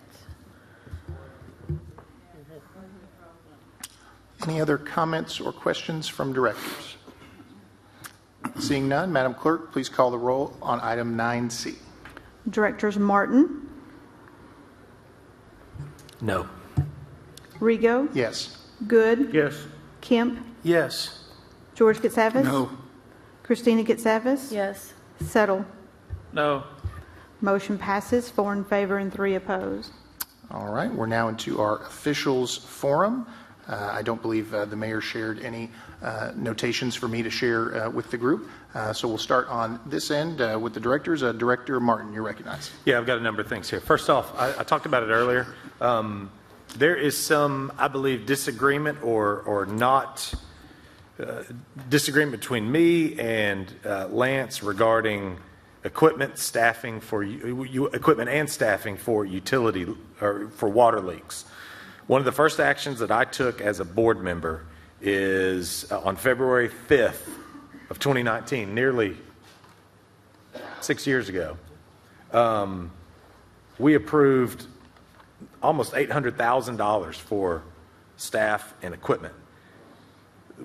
Any other comments or questions from directors? Seeing none, Madam Clerk, please call the roll on item 9C. Directors Martin, No. Rigo, Yes. Good, Yes. Kemp, Yes. George Katsavis, No. Christina Katsavis, Yes. Settle. No. Motion passes 4 in favor and 3 opposed. All right, we're now into our officials forum. I don't believe the mayor shared any notations for me to share with the group. So we'll start on this end with the directors. Director Martin, you're recognized. Yeah, I've got a number of things here. First off, I talked about it earlier. There is some, I believe, disagreement or not disagreement between me and Lance regarding equipment staffing for equipment and staffing for utility or for water leaks. One of the first actions that I took as a board member is on February 5th of 2019, nearly 6 years ago, we approved almost $800,000 for staff and equipment.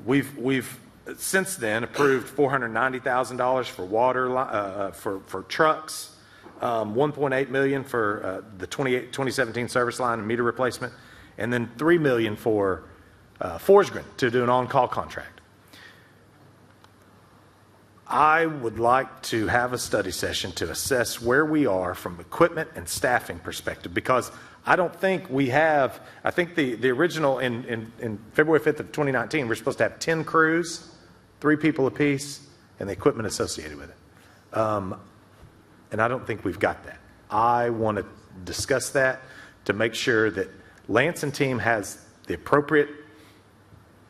We've since then approved $490,000 for water for trucks, $1.8 million for the 2017 service line and meter replacement, and then $3 million for Forsgren to do an on-call contract. I would like to have a study session to assess where we are from equipment and staffing perspective, because I don't think we have, I think the original in February 5th of 2019, we're supposed to have 10 crews, 3 people apiece, and the equipment associated with it. And I don't think we've got that. I want to discuss that to make sure that Lance and team has the appropriate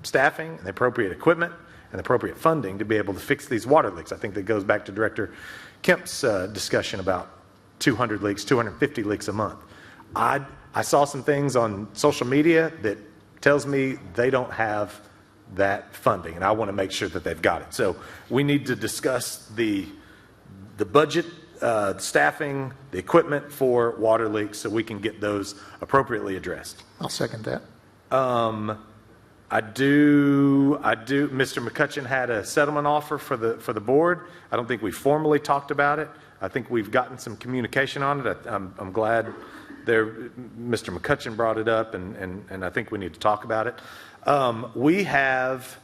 staffing, and the appropriate equipment, and the appropriate funding to be able to fix these water leaks. I think that goes back to Director Kemp's discussion about 200 leaks, 250 leaks a month. I saw some things on social media that tells me they don't have that funding, and I want to make sure that they've got it. So we need to discuss the budget, staffing, the equipment for water leaks so we can get those appropriately addressed. I'll second that. I do. Mr. McCutcheon had a settlement offer for the board. I don't think we formally talked about it. I think we've gotten some communication on it. I'm glad Mr. McCutcheon brought it up, and I think we need to talk about it. We have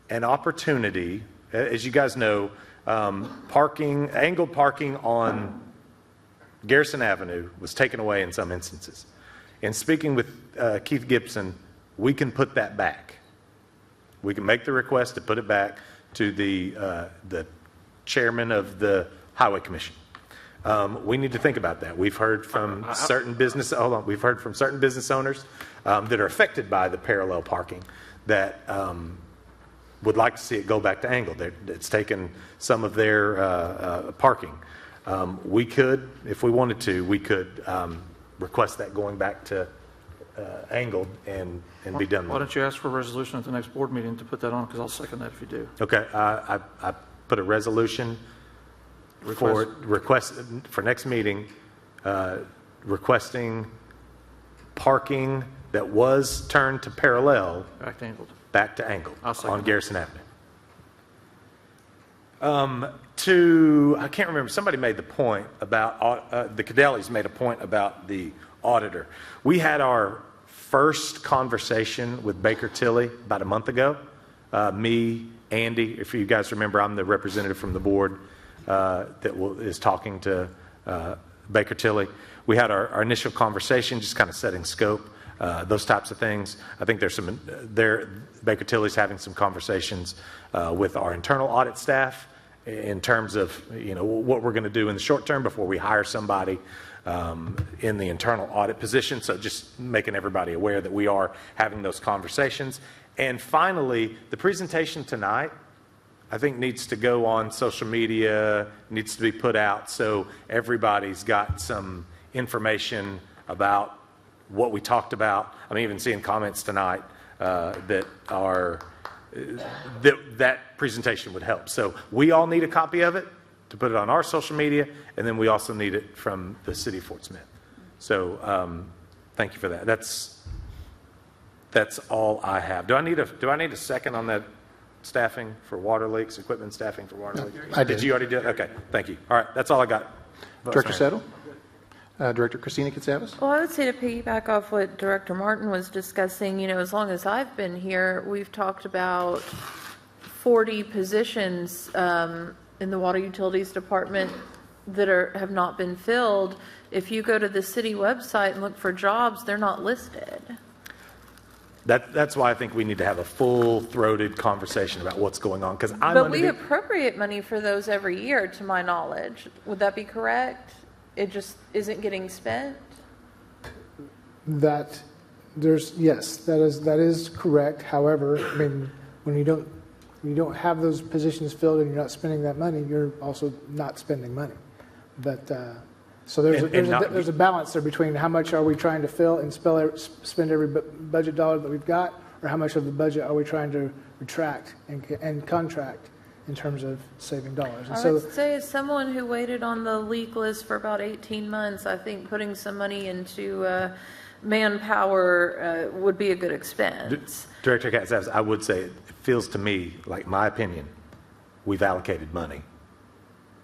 an opportunity, as you guys know, angled parking on Garrison Avenue was taken away in some instances. In speaking with Keith Gibson, we can put that back. We can make the request to put it back to the chairman of the Highway Commission. We need to think about that. We've heard from certain business. We've heard from certain business owners that are affected by the parallel parking that would like to see it go back to angled. It's taken some of their parking. We could, if we wanted to, we could request that going back to angled and be done with it. Why don't you ask for a resolution at the next board meeting to put that on, because I'll second that if you do. Okay, I put a resolution for next meeting, requesting parking that was turned to parallel back to angled on Garrison Avenue. I can't remember, somebody made the point about, the Cadellis made a point about the auditor. We had our first conversation with Baker Tilly about a month ago. Me, Andy, if you guys remember, I'm the representative from the board is talking to Baker Tilly. We had our initial conversation, just kind of setting scope, those types of things. I think Baker Tilly's having some conversations with our internal audit staff in terms of what we're going to do in the short term before we hire somebody in the internal audit position. So just making everybody aware that we are having those conversations. And finally, the presentation tonight, I think, needs to go on social media, needs to be put out so everybody's got some information about what we talked about. I'm even seeing comments tonight that presentation would help. So we all need a copy of it to put it on our social media, and then we also need it from the city of Fort Smith. So thank you for that. That's all I have. Do I need a second on that staffing for water leaks, equipment staffing for water leaks? I did. Did you already do it? Okay, thank you. All right, that's all I got. Director Settle? Director Christina Katsavas? Well, I would say to piggyback off what Director Martin was discussing, as long as I've been here, we've talked about 40 positions in the Water Utilities Department that have not been filled. If you go to the city website and look for jobs, they're not listed. That's why I think we need to have a full-throated conversation about what's going on, because But we appropriate money for those every year, to my knowledge. Would that be correct? It just isn't getting spent? Yes, that is correct. However, I mean, when you don't have those positions filled and you're not spending that money, you're also not spending money. But so there's a balance there between how much are we trying to fill and spend every budget dollar that we've got, or how much of the budget are we trying to retract and contract in terms of saving dollars. And I would say, as someone who waited on the leak list for about 18 months, I think putting some money into manpower would be a good expense. Director Katz, I would say, it feels to me, like my opinion, we've allocated money,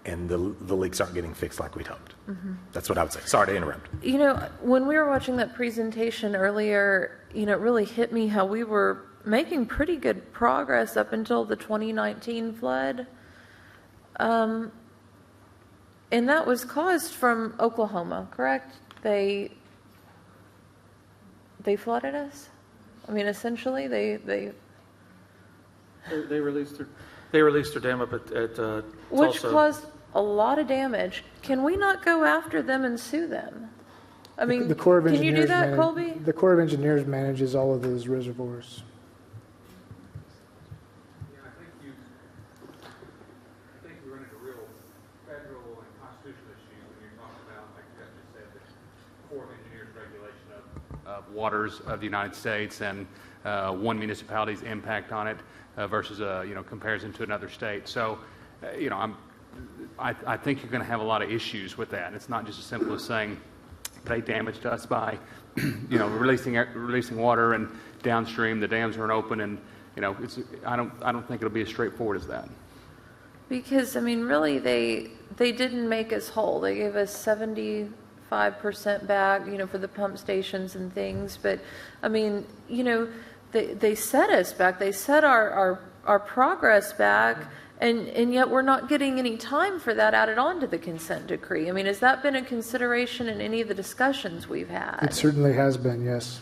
and the leaks aren't getting fixed like we'd hoped. Mm-hmm. That's what I would say. Sorry to interrupt. You know, when we were watching that presentation earlier, you know, it really hit me how we were making pretty good progress up until the 2019 flood. And that was caused from Oklahoma, correct? They flooded us? I mean, essentially, they released their dam up at which Tulsa. caused a lot of damage. Can we not go after them and sue them? I mean, the Corps of can you do Engineers that, Colby? The Corps of Engineers manages all of those reservoirs. I think we run into real federal and constitutional issues when you're talking about, like you just said, the Corps of Engineers regulation of waters of the United States and one municipality's impact on it versus comparison to another state. So, I think you're going to have a lot of issues with that. It's not just as simple as saying they damaged us by, releasing water and downstream the dams aren't open, and I don't think it'll be as straightforward as that. Because I mean, really, they didn't make us whole. They gave us 75% back, for the pump stations and things. But I mean, they set us back. They set our progress back. And yet we're not getting any time for that added on to the consent decree. I mean, has that been a consideration in any of the discussions we've had? It certainly has been, yes.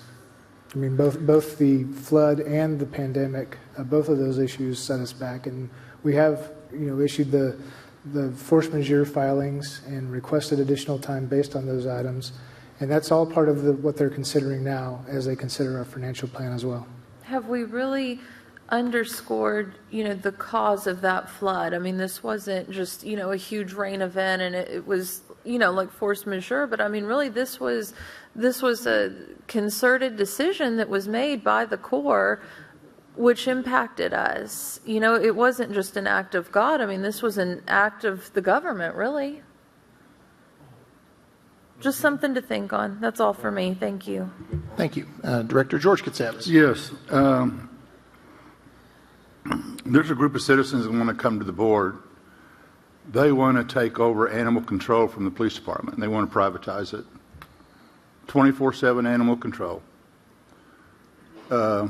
I mean, both the flood and the pandemic, both of those issues set us back. And we have, issued the force majeure filings and requested additional time based on those items. And that's all part of what they're considering now as they consider our financial plan as well. Have we really underscored, the cause of that flood? I mean, this wasn't just, a huge rain event and it was, like force majeure, but I mean, really this was a concerted decision that was made by the Corps, which impacted us. It wasn't just an act of God. I mean, this was an act of the government, really. Just something to think on. That's all for me. Thank you. Thank you. Director George Katsavas. Yes. There's a group of citizens that want to come to the board. They want to take over animal control from the police department. They want to privatize it. 24/7 animal control. That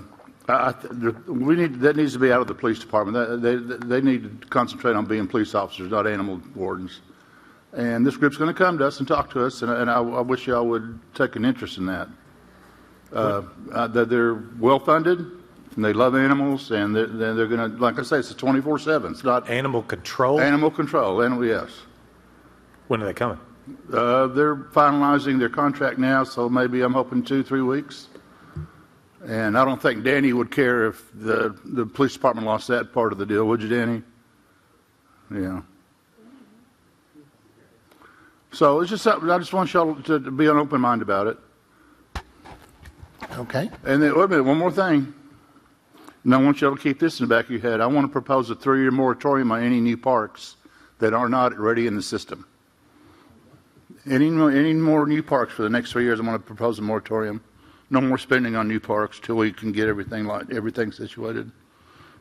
needs to be out of the police department. They need to concentrate on being police officers, not animal wardens. And this group's going to come to us and talk to us, and I wish y'all would take an interest in that. They're well funded. And they love animals, and they're going to, like I say, it's a 24/7. It's not animal control. Animal control. Yes. When are they coming? They're finalizing their contract now, so maybe I'm hoping 2-3 weeks. And I don't think Danny would care if the police department lost that part of the deal, would you, Danny? Yeah. So it's just something. I just want y'all to be an open mind about it. Okay. And then, wait a minute, one more thing. And I want you to keep this in the back of your head. I want to propose a 3-year moratorium on any new parks that are not already in the system. Any more new parks for the next 3 years, I want to propose a moratorium. No more spending on new parks till we can get everything situated.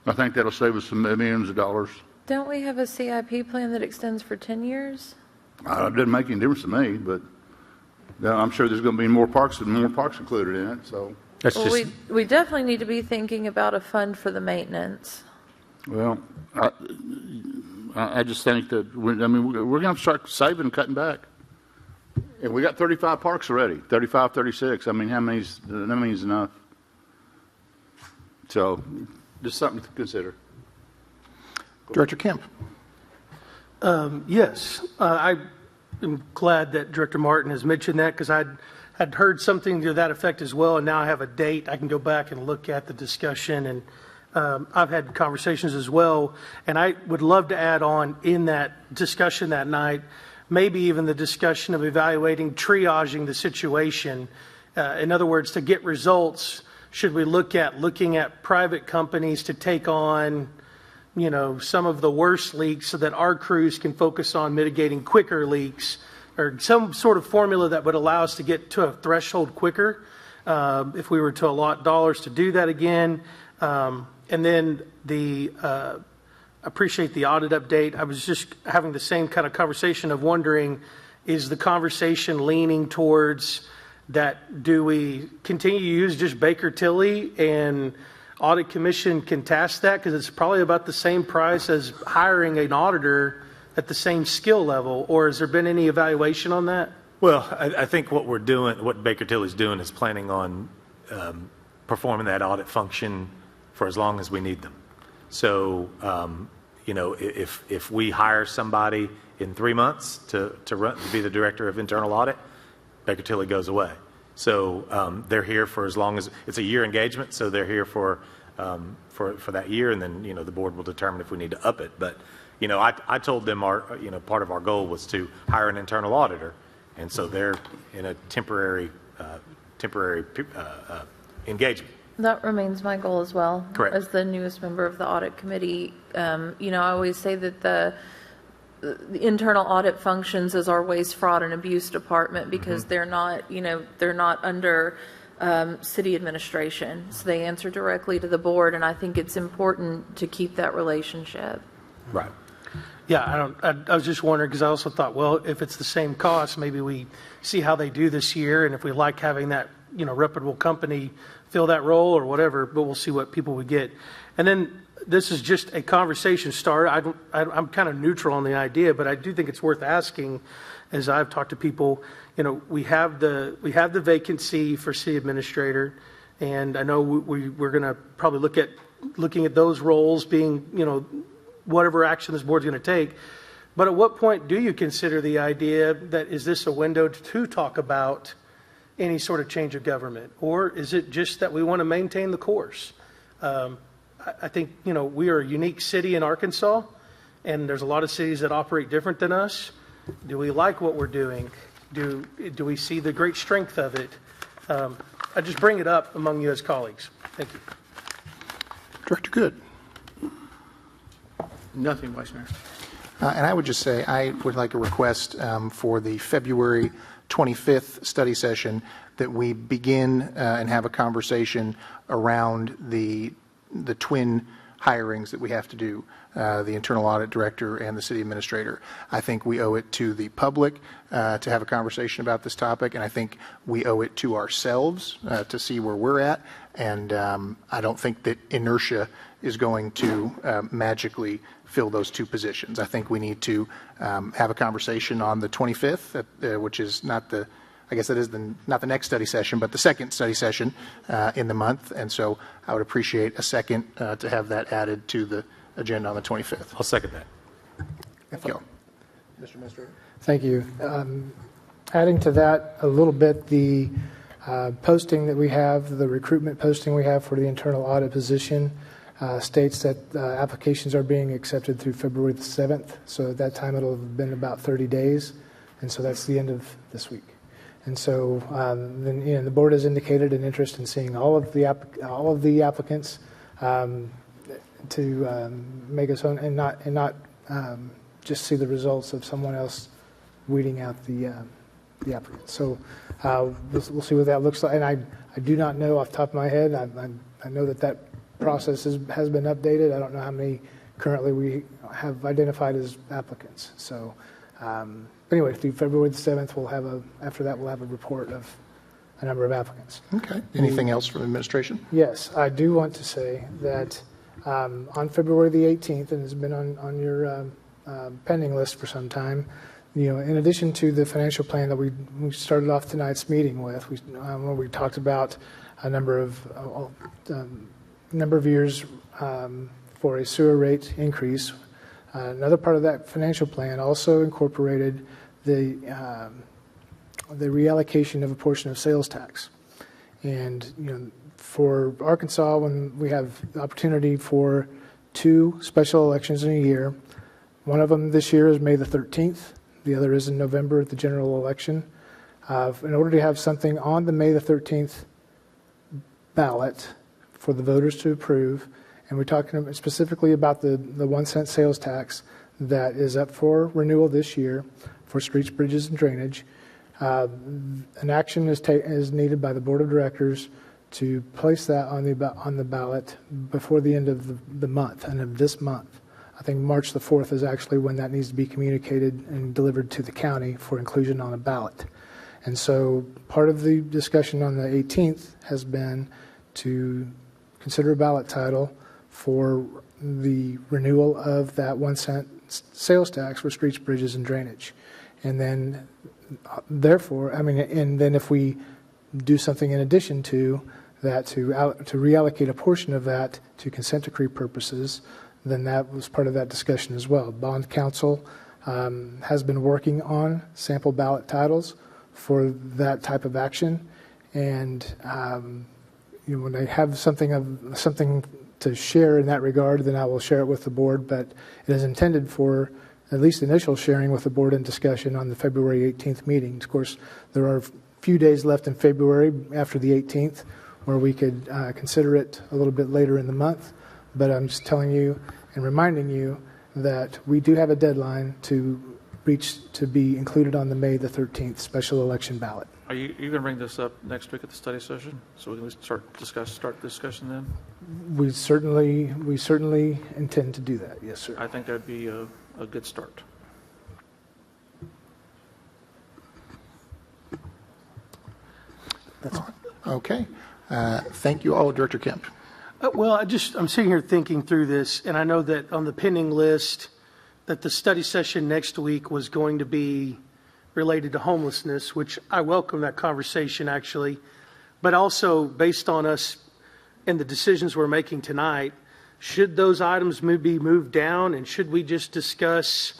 I think that'll save us some millions of dollars. Don't we have a CIP plan that extends for 10 years? It doesn't make any difference to me, but I'm sure there's going to be more parks included in it. So. We definitely need to be thinking about a fund for the maintenance. Well, I just think that we're going to start saving and cutting back. And we got 35 parks already, 35, 36. I mean, how many is enough? So just something to consider. Director Kemp. Yes, I am glad that Director Martin has mentioned that because I'd heard something to that effect as well, and now I have a date. I can go back and look at the discussion, and I've had conversations as well, and I would love to add on in that discussion that night, maybe even the discussion of evaluating, triaging the situation. In other words, to get results, should we looking at private companies to take on, some of the worst leaks so that our crews can focus on mitigating quicker leaks, or some sort of formula that would allow us to get to a threshold quicker if we were to allot dollars to do that again. And then appreciate the audit update. I was just having the same kind of conversation of wondering, is the conversation leaning towards that? Do we continue to use just Baker Tilly and audit commission can task that? Because it's probably about the same price as hiring an auditor at the same skill level. Or has there been any evaluation on that? Well, I think what we're doing, what Baker Tilly's doing, is planning on performing that audit function for as long as we need them. So, if we hire somebody in 3 months to be the director of internal audit, Baker Tilly goes away. So they're here for as long as it's a year engagement. So they're here for that year, and then the board will determine if we need to up it. But I told them part of our goal was to hire an internal auditor, and so they're in a temporary engagement. That remains my goal as well. Correct. As the newest member of the audit committee, I always say that the internal audit functions as our waste, fraud, and abuse department because they're not under city administration. So they answer directly to the board, and I think it's important to keep that relationship. Right. Yeah, I was just wondering because I also thought, well, if it's the same cost, maybe we see how they do this year, and if we like having that reputable company fill that role or whatever, but we'll see what people would get. And then this is just a conversation start. I'm kind of neutral on the idea, but I do think it's worth asking. As I've talked to people, we have the vacancy for city administrator, and I know we're going to probably looking at those roles being whatever action this board's going to take. But at what point do you consider the idea that is this a window to talk about any sort of change of government, or is it just that we want to maintain the course? I think we are a unique city in Arkansas, and there's a lot of cities that operate different than us. Do we like what we're doing? Do we see the great strength of it? I just bring it up among you as colleagues. Thank you. Director Good. Nothing, Vice Mayor. And I would just say I would like a request for the February 25th study session that we begin and have a conversation around the twin hirings that we have to do, the internal audit director and the city administrator. I think we owe it to the public to have a conversation about this topic, and I think we owe it to ourselves to see where we're at. And I don't think that inertia is going to magically fill those two positions. I think we need to have a conversation on the 25th, which is not the, I guess that is not the next study session, but the second study session in the month. And so I would appreciate a second to have that added to the agenda on the 25th. I'll second that. Thank you. Mr. Administrator. Thank you. Adding to that a little bit, the posting that we have, the recruitment posting we have for the internal audit position states that applications are being accepted through February the 7th. So at that time, it'll have been about 30 days. And so that's the end of this week. And so then, the board has indicated an interest in seeing all of the applicants to make us own and not just see the results of someone else weeding out the applicants. So we'll see what that looks like. And I do not know off the top of my head. I know that process has been updated. I don't know how many currently we have identified as applicants. So. Anyway, through February the 7th, after that, we'll have a report of a number of applicants. Okay. Anything else from administration? Yes, I do want to say that on February the 18th, and it's been on your pending list for some time, in addition to the financial plan that we started off tonight's meeting with, we talked about a number of number of years for a sewer rate increase. Another part of that financial plan also incorporated the reallocation of a portion of sales tax. And for Arkansas, when we have the opportunity for 2 special elections in a year, one of them this year is May the 13th. The other is in November at the general election. In order to have something on the May the 13th ballot for the voters to approve, and we're talking specifically about the 1 cent sales tax that is up for renewal this year for streets, bridges, and drainage, an action is needed by the board of directors to place that on the ballot before the end of the month, and of this month. I think March the 4th is actually when that needs to be communicated and delivered to the county for inclusion on a ballot. And so part of the discussion on the 18th has been to consider a ballot title for the renewal of that 1 cent sales tax for streets, bridges, and drainage. And then, therefore, and then if we do something in addition to that, to reallocate a portion of that to consent decree purposes, then that was part of that discussion as well. Bond Council has been working on sample ballot titles for that type of action, and when I have something to share in that regard, then I will share it with the board. But it is intended for at least initial sharing with the board and discussion on the February 18th meeting. Of course, there are a few days left in February after the 18th where we could consider it a little bit later in the month. But I'm just telling you and reminding you that we do have a deadline to be included on the May the 13th special election ballot. Are you going to bring this up next week at the study session, so we can start discussion then? We certainly intend to do that. Yes, sir. I think that'd be a good start. That's okay. Thank you all, Director Kemp. Well, I'm sitting here thinking through this, and I know that on the pending list that the study session next week was going to be related to homelessness, which I welcome that conversation actually, but also based on us and the decisions we're making tonight, should those items be moved down, and should we just discuss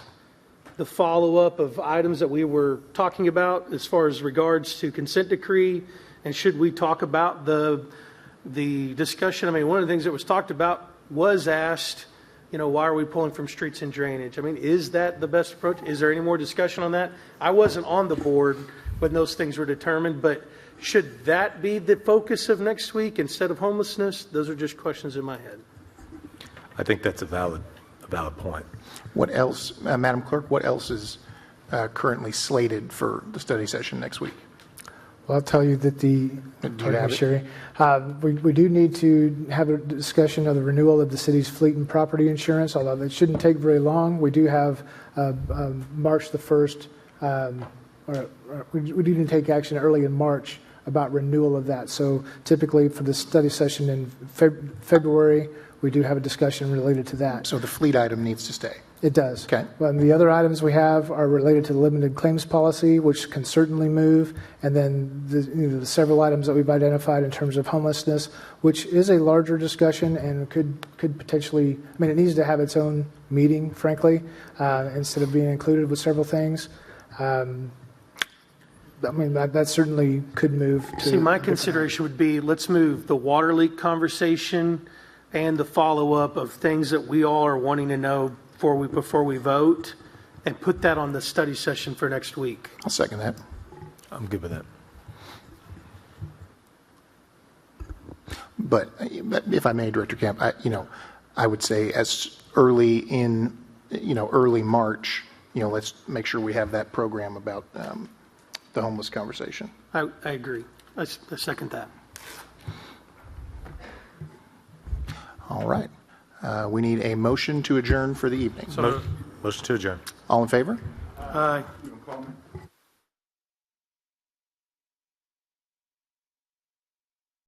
the follow-up of items that we were talking about as far as regards to consent decree, and should we talk about the discussion? I mean, one of the things that was talked about was asked, why are we pulling from streets and drainage? I mean, is that the best approach? Is there any more discussion on that? I wasn't on the board when those things were determined, but should that be the focus of next week instead of homelessness? Those are just questions in my head. I think that's a valid point. What else, Madam Clerk, what else is currently slated for the study session next week? Well, I'll tell you that we do need to have a discussion of the renewal of the city's fleet and property insurance, although it shouldn't take very long. We do have March the 1st, we do need to take action early in March about renewal of that. So typically for the study session in February, we do have a discussion related to that. So the fleet item needs to stay? It does. Okay. Well, the other items we have are related to the limited claims policy, which can certainly move, and then the several items that we've identified in terms of homelessness, which is a larger discussion and could potentially, it needs to have its own meeting, frankly, instead of being included with several things. That certainly could move. See, my consideration would be, let's move the water leak conversation and the follow-up of things that we all are wanting to know before we vote, and put that on the study session for next week. I'll second that. I'm good with that. But if I may, Director Kemp, I would say as early in, early March, let's make sure we have that program about the homeless conversation. I agree. I second that. All right. We need a motion to adjourn for the evening. Motion to adjourn. All in favor? Aye.